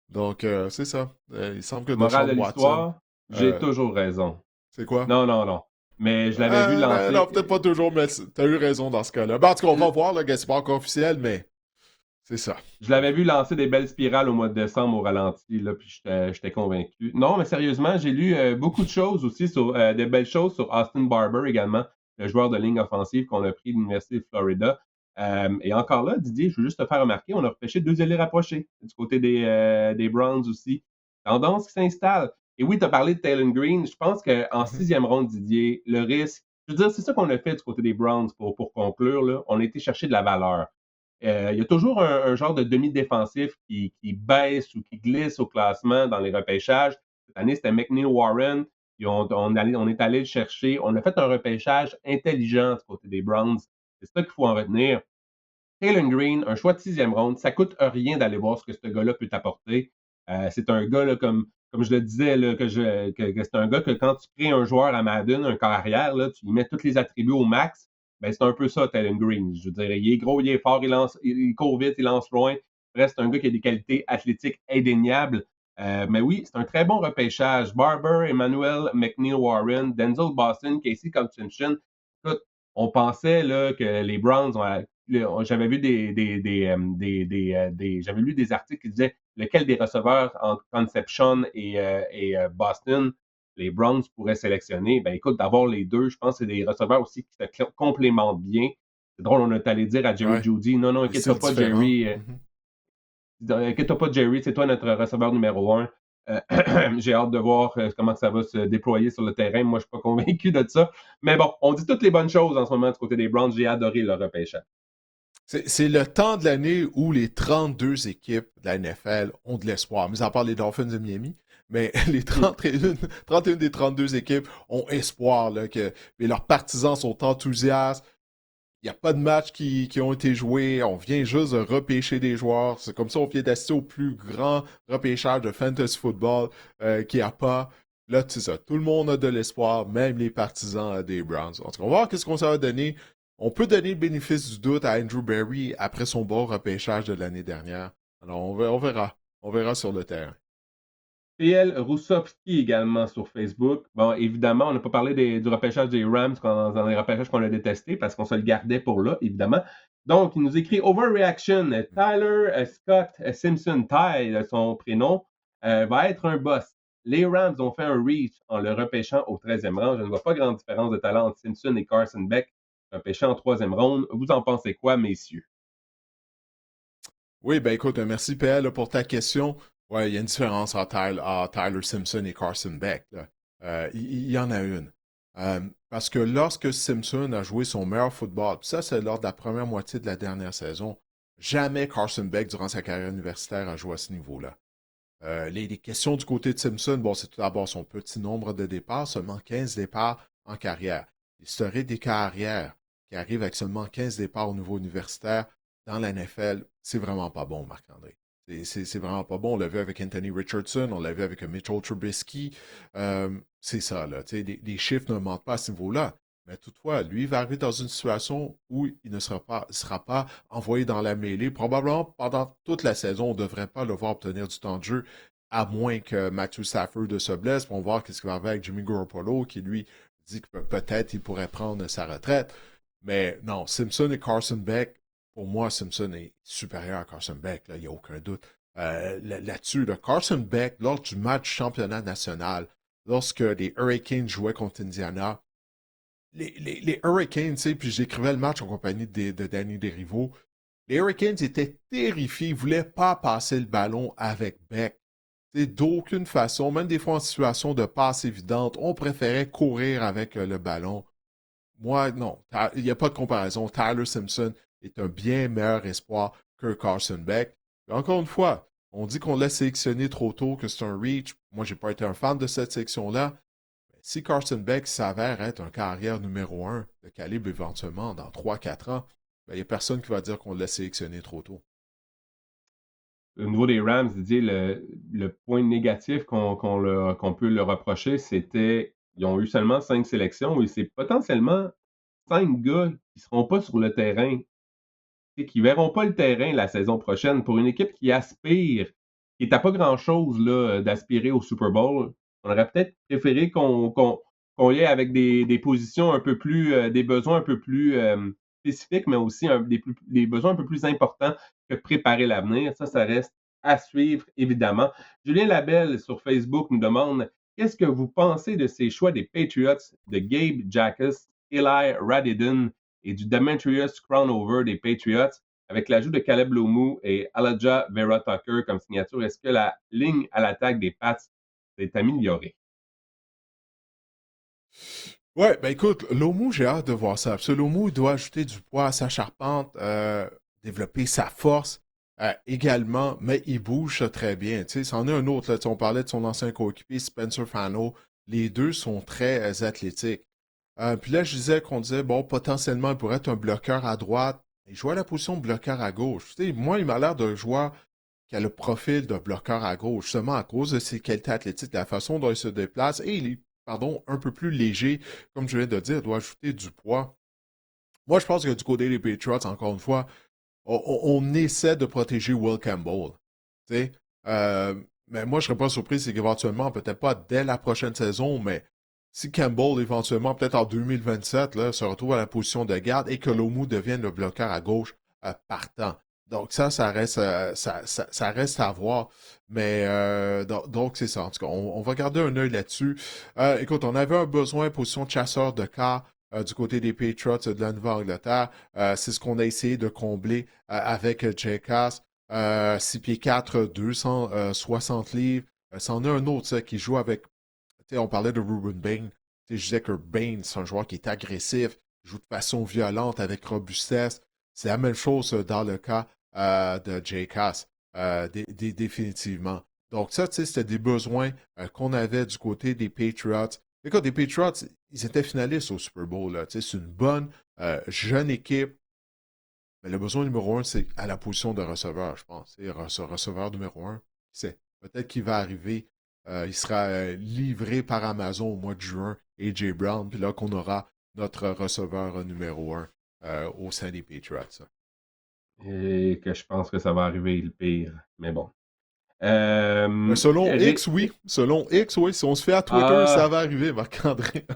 Donc, c'est ça. Il semble que Morale de Deshaun Watson, l'histoire, j'ai euh, toujours raison. c'est quoi? Non, non, non. Mais je l'avais vu Non, lancer. peut-être pas toujours, mais t'as eu raison dans ce cas-là. Ben, en tout cas, on va Je voir, le c'est pas encore officiel, mais c'est ça. je l'avais vu lancer des belles spirales au mois de décembre au ralenti, là, puis j'étais convaincu. Non, mais sérieusement, j'ai lu beaucoup de choses aussi, des belles choses sur Austin Barber également, le joueur de ligne offensive qu'on a pris de l'Université de Florida. Et encore là, Didier, je veux juste te faire remarquer, on a repêché 2 ailiers rapprochés du côté des Browns aussi. Tendance qui s'installe. Et oui, tu as parlé de Taylor Green. Je pense qu'en Mhm. 6e ronde, Didier, le risque, je veux dire, c'est ça qu'on a fait du côté des Browns pour conclure. Là. On a été chercher de la valeur. Il y a toujours un genre de demi-défensif qui baisse ou qui glisse au classement dans les repêchages. Cette année, c'était McNeil Warren. Puis on est allé le chercher. On a fait un repêchage intelligent du côté des Browns. C'est ça qu'il faut en retenir. Taylor Green, un choix de 6e ronde, ça coûte rien d'aller voir ce que ce gars-là peut t'apporter. C'est un gars, là, comme je le disais, là, que c'est un gars que quand tu crées un joueur à Madden, un corps arrière, là, tu lui mets tous les attributs au max. Ben, c'est un peu ça, Taylor Green. Je veux dire, il est gros, il est fort, il court vite, il lance loin. Bref, c'est un gars qui a des qualités athlétiques indéniables. Mais oui, c'est un très bon repêchage. Barber, Emmanuel, McNeil Warren, Denzel Boston, Casey Simpson. Écoute, on pensait là, que les Browns j'avais vu j'avais lu des articles qui disaient lequel des receveurs entre Conception et Boston les Browns pourraient sélectionner. Ben écoute, d'avoir les deux, je pense que c'est des receveurs aussi qui se complémentent bien. C'est drôle, on est allé dire à Jerry Ouais, Jeudy, non, non, des styles inquiète-toi pas, différents. Jerry, Mhm. inquiète-toi pas, Jerry, c'est toi notre receveur numéro un. Euh, j'ai hâte de voir comment ça va se déployer sur le terrain. Moi, je suis pas convaincu de ça. Mais bon, on dit toutes les bonnes choses en ce moment du côté des Browns. J'ai adoré le repêchage. C'est le temps de l'année où les 32 équipes de la NFL ont de l'espoir, mis à part les Dolphins de Miami, mais les 31 des 32 équipes ont espoir, là, et leurs partisans sont enthousiastes. Il n'y a pas de matchs qui ont été joués. On vient juste de repêcher des joueurs. C'est comme ça on vient d'assister au plus grand repêchage de fantasy football qu'il n'y a pas. Là, c'est ça. Tout le monde a de l'espoir, même les partisans des Browns. En tout cas, on va voir qu'est-ce qu'on ça va donner. On peut donner le bénéfice du doute à Andrew Berry après son bon repêchage de l'année dernière. Alors, on verra. On verra sur le terrain. PL Roussovski également sur Facebook. Bon, évidemment, on n'a pas parlé du repêchage des Rams dans les repêchages qu'on a détestés parce qu'on se le gardait pour là, évidemment. Donc, il nous écrit Overreaction. Tyler Scott Simpson, Ty, son prénom, va être un boss. Les Rams ont fait un reach en le repêchant au 13e rang. Je ne vois pas grande différence de talent entre Simpson et Carson Beck, repêchés en 3e ronde. Vous en pensez quoi, messieurs? Oui, ben écoute, merci PL là, pour ta question. Ouais, il y a une différence entre Tyler Simpson et Carson Beck. Là. Il y en a une. Parce que lorsque Simpson a joué son meilleur football, puis ça c'est lors de la première moitié de la dernière saison, jamais Carson Beck, durant sa carrière universitaire, a joué à ce niveau-là. Les questions du côté de Simpson, bon, c'est tout d'abord son petit nombre de départs, seulement 15 départs en carrière. L'historique des carrières qui arrivent avec seulement 15 départs au niveau universitaire dans la NFL, c'est vraiment pas bon, Marc-André. C'est vraiment pas bon. On l'a vu avec Anthony Richardson, on l'a vu avec Mitchell Trubisky. C'est ça, là. Les chiffres ne mentent pas à ce niveau-là. Mais toutefois, lui, il va arriver dans une situation où il ne sera pas envoyé dans la mêlée. Probablement pendant toute la saison, on ne devrait pas le voir obtenir du temps de jeu, à moins que Matthew Stafford se blesse. On va voir ce qui va arriver avec Jimmy Garoppolo, qui lui dit que peut-être il pourrait prendre sa retraite. Mais non, Simpson et Carson Beck, pour moi, Simpson est supérieur à Carson Beck, il n'y a aucun doute. Là-dessus, Carson Beck, lors du match championnat national, lorsque les Hurricanes jouaient contre Indiana, les Hurricanes, tu sais, puis j'écrivais le match en compagnie de Danny Desrivaux, les Hurricanes étaient terrifiés, ils ne voulaient pas passer le ballon avec Beck. D'aucune façon, même des fois en situation de passe évidente, on préférait courir avec le ballon. Moi, non, il n'y a pas de comparaison. Tyler Simpson est un bien meilleur espoir que Carson Beck. Et encore une fois, on dit qu'on l'a sélectionné trop tôt, que c'est un reach. Moi, je n'ai pas été un fan de cette section-là. Si Carson Beck s'avère être un carrière numéro 1 de calibre éventuellement dans 3-4 ans, il n'y a personne qui va dire qu'on l'a sélectionné trop tôt. Au niveau des Rams, Didier, le point négatif qu'on peut leur reprocher, c'était qu'ils ont eu seulement 5 sélections et c'est potentiellement 5 gars qui ne seront pas sur le terrain, qui ne verront pas le terrain la saison prochaine. Pour une équipe qui aspire, qui n'est à pas grand-chose là, d'aspirer au Super Bowl, on aurait peut-être préféré qu'on y ait avec des positions un peu plus, des besoins un peu plus spécifiques, mais aussi des besoins un peu plus importants que préparer l'avenir. Ça reste à suivre, évidemment. Julien Labelle sur Facebook nous demande qu'est-ce que vous pensez de ces choix des Patriots de Gabe Jacas, Eli Radidin et du Demetrius Crownover des Patriots, avec l'ajout de Caleb Lomu et Elijah Vera Tucker comme signature? Est-ce que la ligne à l'attaque des Pats s'est améliorée? Ouais, ben écoute, Lomu, j'ai hâte de voir ça. Parce que Lomu, il doit ajouter du poids à sa charpente, développer sa force également, mais il bouge très bien. Tu sais, c'en est un autre. Là, on parlait de son ancien coéquipier, Spencer Fano. Les deux sont très athlétiques. Puis là, je disais qu'on disait, bon, potentiellement, il pourrait être un bloqueur à droite. Il joue à la position de bloqueur à gauche. Tu sais, moi, il m'a l'air d'un joueur qui a le profil de bloqueur à gauche, justement à cause de ses qualités athlétiques, de la façon dont il se déplace, et il est, pardon, un peu plus léger, comme je viens de dire, il doit ajouter du poids. Moi, je pense que du côté des Patriots, encore une fois, on essaie de protéger Will Campbell. Tu sais, mais moi, je ne serais pas surpris, c'est qu'éventuellement, peut-être pas dès la prochaine saison, mais si Campbell, éventuellement, peut-être en 2027, là, se retrouve à la position de garde et que Lomu devienne le bloqueur à gauche partant. Donc ça reste, ça reste à voir. Mais donc c'est ça. En tout cas, on va garder un œil là-dessus. Écoute, on avait un besoin position de chasseur de cas du côté des Patriots de la Nouvelle-Angleterre. C'est ce qu'on a essayé de combler avec J.K.S. 6 pieds 4, 260 livres. C'en est un autre ça, qui joue avec. On parlait de Ruben Bain. Je disais que Bain, c'est un joueur qui est agressif, joue de façon violente avec robustesse. C'est la même chose dans le cas de J.K.S. Définitivement. Donc ça, c'était des besoins qu'on avait du côté des Patriots. Écoute, les Patriots, ils étaient finalistes au Super Bowl. C'est une bonne, jeune équipe. Mais le besoin numéro un, c'est à la position de receveur, je pense. C'est receveur numéro un. C'est peut-être qu'il va arriver. Il sera livré par Amazon au mois de juin, A.J. Brown, puis là qu'on aura notre receveur numéro un au sein des Patriots. Et que je pense que ça va arriver le pire. Mais bon. Selon X, oui. Selon X, oui. Si on se fait à Twitter, ça va arriver, Marc-André.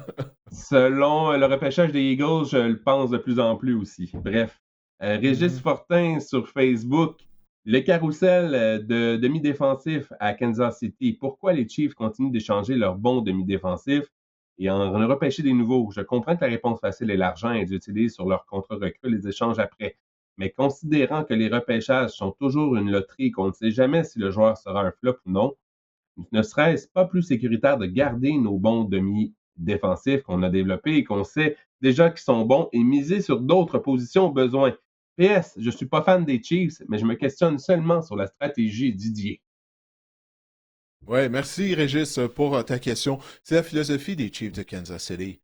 Selon le repêchage des Eagles, je le pense de plus en plus aussi. Bref. Régis Fortin sur Facebook. Le carrousel de demi-défensif à Kansas City. Pourquoi les Chiefs continuent d'échanger leurs bons demi-défensifs et en repêcher des nouveaux? Je comprends que la réponse facile est l'argent et d'utiliser sur leur contrat recrue les échanges après. Mais considérant que les repêchages sont toujours une loterie, qu'on ne sait jamais si le joueur sera un flop ou non, ne serait-ce pas plus sécuritaire de garder nos bons demi-défensifs qu'on a développés et qu'on sait déjà qu'ils sont bons et miser sur d'autres positions au besoin? PS, je ne suis pas fan des Chiefs, mais je me questionne seulement sur la stratégie Didier. Oui, merci Régis pour ta question. C'est la philosophie des Chiefs de Kansas City.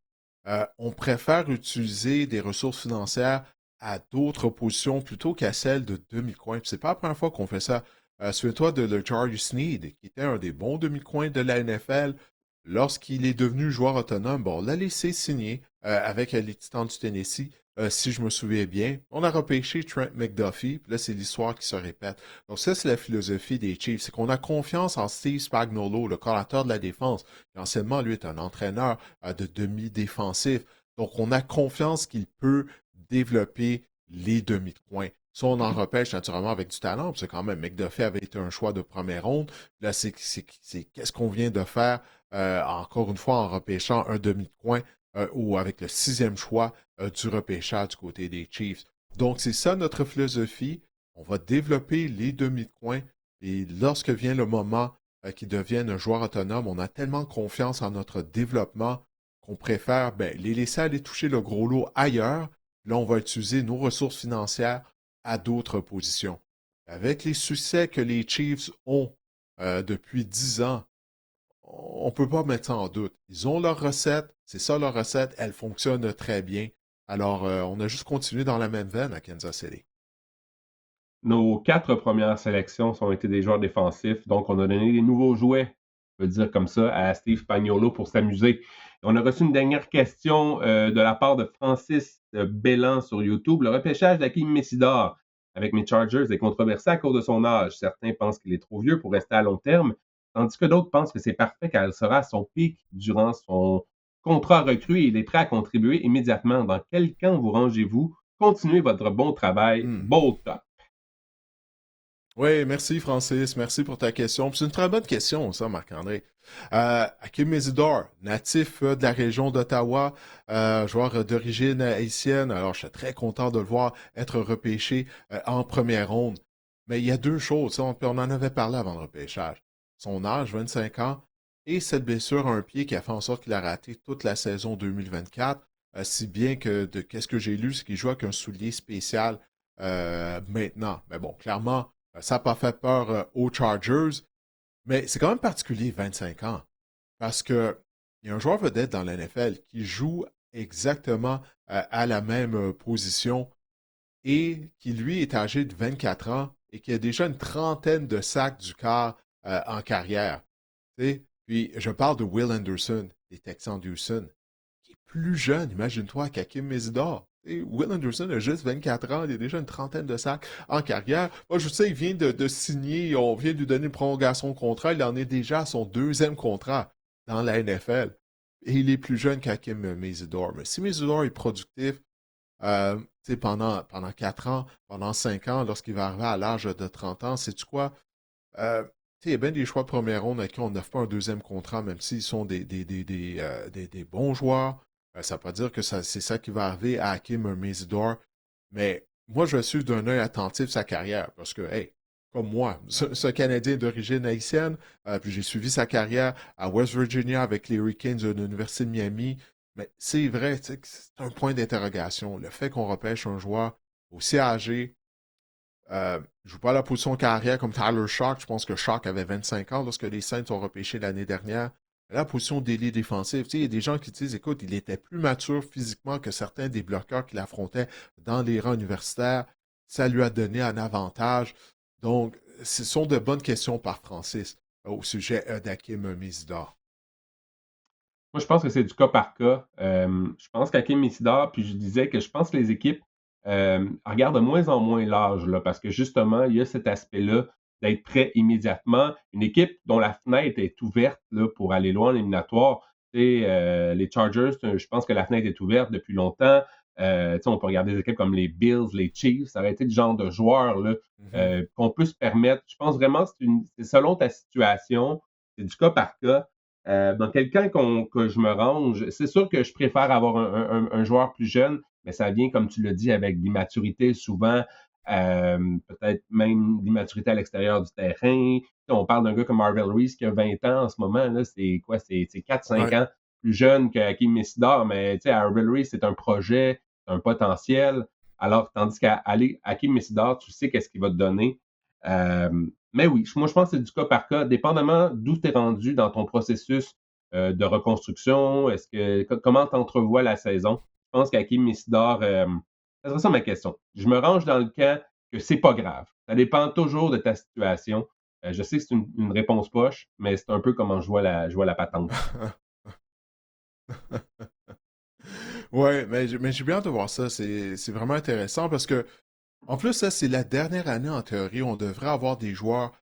On préfère utiliser des ressources financières à d'autres positions plutôt qu'à celles de demi-coin. C'est pas la première fois qu'on fait ça. Souviens-toi de le Jarius Sneed, qui était un des bons demi-coins de la NFL. Lorsqu'il est devenu joueur autonome, bon, on l'a laissé signer avec les Titans du Tennessee, si je me souviens bien. On a repêché Trent McDuffie, puis là, c'est l'histoire qui se répète. Donc ça, c'est la philosophie des Chiefs, c'est qu'on a confiance en Steve Spagnuolo, le coordinateur de la défense, qui anciennement, lui, est un entraîneur de demi-défensif. Donc, on a confiance qu'il peut développer les demi-coins. Ça, on en repêche naturellement avec du talent, parce que quand même, McDuffie avait été un choix de première ronde. Là, c'est qu'est-ce qu'on vient de faire, encore une fois, en repêchant un demi-coin ou avec le 6e choix du repêchage du côté des Chiefs. Donc, c'est ça notre philosophie. On va développer les demi-coins et lorsque vient le moment qu'ils deviennent un joueur autonome, on a tellement confiance en notre développement qu'on préfère les laisser aller toucher le gros lot ailleurs. Là, on va utiliser nos ressources financières à d'autres positions. Avec les succès que les Chiefs ont depuis 10 ans, on ne peut pas mettre ça en doute. Ils ont leur recette, c'est ça leur recette, elle fonctionne très bien. Alors, on a juste continué dans la même veine à Kansas City. Nos 4 premières sélections ont été des joueurs défensifs, donc on a donné des nouveaux jouets, on peut dire comme ça, à Steve Spagnuolo pour s'amuser. On a reçu une dernière question de la part de Francis Bellan sur YouTube. Le repêchage d'Hakeem Messidor avec mes Chargers est controversé à cause de son âge. Certains pensent qu'il est trop vieux pour rester à long terme, tandis que d'autres pensent que c'est parfait car il sera à son pic durant son contrat recru et il est prêt à contribuer immédiatement. Dans quel camp vous rangez-vous? Continuez votre bon travail. Bold Top. Oui, merci Francis, merci pour ta question. C'est une très bonne question, ça, Marc-André. Hakeem Messidor, natif de la région d'Ottawa, joueur d'origine haïtienne. Alors, je suis très content de le voir être repêché en première ronde. Mais il y a deux choses, on en avait parlé avant le repêchage. Son âge, 25 ans, et cette blessure à un pied qui a fait en sorte qu'il a raté toute la saison 2024, si bien que de qu'est-ce que j'ai lu, c'est qu'il joue avec un soulier spécial maintenant. Mais bon, clairement, ça n'a pas fait peur aux Chargers, mais c'est quand même particulier, 25 ans, parce que il y a un joueur vedette dans la NFL qui joue exactement à la même position et qui, lui, est âgé de 24 ans et qui a déjà une trentaine de sacs du quart en carrière. T'sais? Puis, je parle de Will Anderson, des Texans d'Houston, qui est plus jeune, imagine-toi, qu'Hakeem Messidor. Et Will Anderson a juste 24 ans, il a déjà une trentaine de sacs en carrière. Moi, je sais, il vient de signer, on vient de lui donner une prolongation de contrat, il en est déjà à son deuxième contrat dans la NFL. Et il est plus jeune qu'Hakeem Messidor. Mais si Messidor est productif, pendant 4 ans, pendant 5 ans, lorsqu'il va arriver à l'âge de 30 ans, sais-tu quoi? Il y a bien des choix de première ronde à qui on n'offre pas un deuxième contrat, même s'ils sont des bons joueurs. Ça ne veut pas dire que c'est ça qui va arriver à Hakeem Messidor. Mais moi, je vais suivre d'un œil attentif sa carrière. Parce que, hey, comme moi, ce Canadien d'origine haïtienne, puis j'ai suivi sa carrière à West Virginia avec les Hurricanes de l'Université de Miami. Mais c'est vrai, que c'est un point d'interrogation. Le fait qu'on repêche un joueur aussi âgé, ne joue pas à la position carrière comme Tyler Shock. Je pense que Shock avait 25 ans lorsque les Saints ont repêché l'année dernière. La position d'ailier défensif, il y a des gens qui disent, écoute, il était plus mature physiquement que certains des bloqueurs qu'il affrontait dans les rangs universitaires. Ça lui a donné un avantage. Donc, ce sont de bonnes questions par Francis au sujet d'Hakeem Messidor. Moi, je pense que c'est du cas par cas. Je pense qu'Hakeem Messidor, puis je disais que je pense que les équipes regardent de moins en moins l'âge, là, parce que justement, il y a cet aspect-là d'être prêt immédiatement. Une équipe dont la fenêtre est ouverte là, pour aller loin en éliminatoire, les Chargers, je pense que la fenêtre est ouverte depuis longtemps. On peut regarder des équipes comme les Bills, les Chiefs, ça aurait été le genre de joueur là, qu'on peut se permettre. Je pense vraiment que c'est selon ta situation, c'est du cas par cas. Dans quelqu'un que je me range, c'est sûr que je préfère avoir un joueur plus jeune, mais ça vient, comme tu l'as dit, avec l'immaturité souvent, peut-être même l'immaturité à l'extérieur du terrain. On parle d'un gars comme Marvel Reese qui a 20 ans en ce moment, là, c'est quoi? C'est 4-5 ans plus jeune qu'Hakeem Messidor, mais Marvel Reese, c'est un projet, c'est un potentiel. Alors, tandis qu'à Hakeem Messidor, tu sais qu'est-ce qu'il va te donner. Mais oui, moi, je pense que c'est du cas par cas, dépendamment d'où tu es rendu dans ton processus de reconstruction. Comment tu entrevois la saison? Je pense qu'Hakeem Messidor, ça serait ça ma question. Je me range dans le camp que c'est pas grave. Ça dépend toujours de ta situation. Je sais que c'est une réponse poche, mais c'est un peu comment je vois la patente. Ouais, mais j'ai bien hâte de voir ça. C'est vraiment intéressant parce que, en plus, ça, c'est la dernière année en théorie. On devrait avoir des joueurs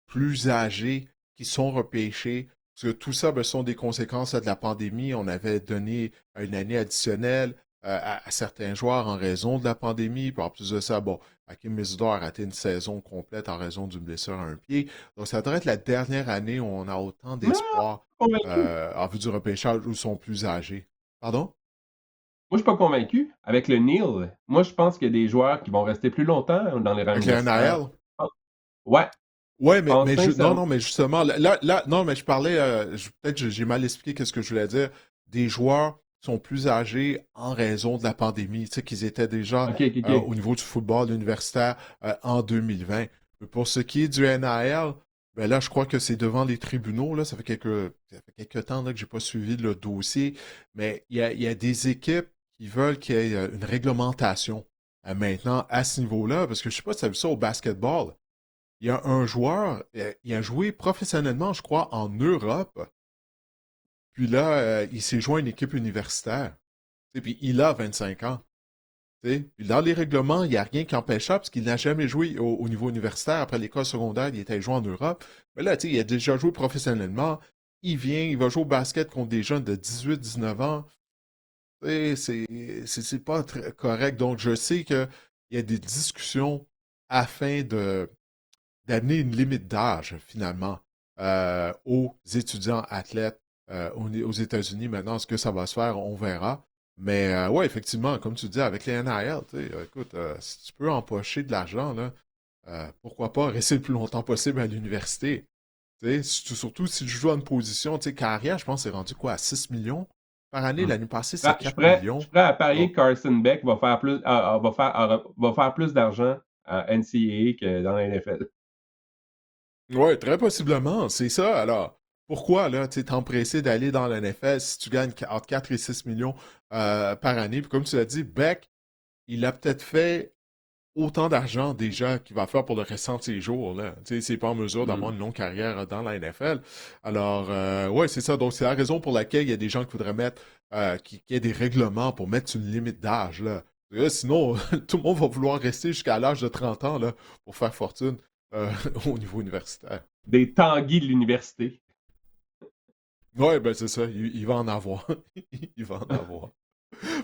plus âgés qui sont repêchés. Parce que tout ça, ben, sont des conséquences de la pandémie. On avait donné une année additionnelle à certains joueurs en raison de la pandémie. Puis en plus de ça, bon, Hakeem Messidor a raté une saison complète en raison d'une blessure à un pied. Donc ça devrait être la dernière année où on a autant d'espoir en vue du repêchage où ils sont plus âgés. Pardon? Moi, je suis pas convaincu. Avec le Neil, moi, je pense qu'il y a des joueurs qui vont rester plus longtemps dans les rangs Avec les universitaires. NAL? Ouais. Ouais, Non, mais justement, non, mais je parlais, peut-être j'ai mal expliqué ce que je voulais dire. Des joueurs sont plus âgés en raison de la pandémie, tu sais, qu'ils étaient déjà OK. au niveau du football universitaire en 2020. Mais pour ce qui est du NAL, ben là, je crois que c'est devant les tribunaux, là, ça fait quelques temps là, que j'ai pas suivi le dossier, mais il y a des équipes ils veulent qu'il y ait une réglementation maintenant à ce niveau-là, parce que je sais pas si tu as vu ça au basketball. Il y a un joueur, il a joué professionnellement, je crois, en Europe. Puis là, il s'est joint à une équipe universitaire. Et puis il a 25 ans. Puis dans les règlements, il n'y a rien qui empêche ça, parce qu'il n'a jamais joué au niveau universitaire. Après l'école secondaire, il était joué en Europe. Mais là, il a déjà joué professionnellement. Il vient, il va jouer au basket contre des jeunes de 18-19 ans. C'est pas très correct. Donc, je sais qu'il y a des discussions afin d'amener une limite d'âge, finalement, aux étudiants athlètes aux États-Unis. Maintenant, est-ce que ça va se faire, on verra. Mais ouais, effectivement, comme tu dis, avec les NIL, écoute, si tu peux empocher de l'argent, là, pourquoi pas rester le plus longtemps possible à l'université? Surtout si tu joues à une position, carrière, je pense que c'est rendu quoi, à 6 millions par année? L'année passée, c'est 4 millions. Je suis prêt à parier Donc, que Carson Beck va faire plus d'argent à NCAA que dans la NFL. ouais, très possiblement, c'est ça. Alors, pourquoi, là, tu es t'empresser d'aller dans la NFL si tu gagnes entre 4 et 6 millions par année? Puis comme tu l'as dit, Beck, il a peut-être fait autant d'argent déjà qu'il va faire pour le restant de ses jours, là. Tu sais, c'est pas en mesure d'avoir une longue carrière dans la NFL. Alors, ouais, c'est ça. Donc, c'est la raison pour laquelle il y a des gens qui voudraient mettre, qu'il y ait des règlements pour mettre une limite d'âge, là. Sinon, tout le monde va vouloir rester jusqu'à l'âge de 30 ans, là, pour faire fortune au niveau universitaire. Des Tanguy de l'université. Ouais, ben c'est ça. Il va en avoir. Il va en avoir.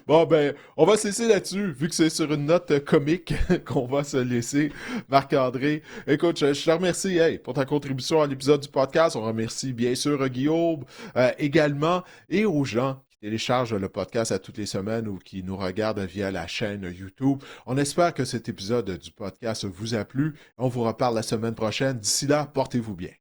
Bon, ben, on va se laisser là-dessus, vu que c'est sur une note comique qu'on va se laisser. Marc-André, écoute, je te remercie pour ta contribution à l'épisode du podcast. On remercie bien sûr Guillaume également et aux gens qui téléchargent le podcast à toutes les semaines ou qui nous regardent via la chaîne YouTube. On espère que cet épisode du podcast vous a plu. On vous reparle la semaine prochaine. D'ici là, portez-vous bien.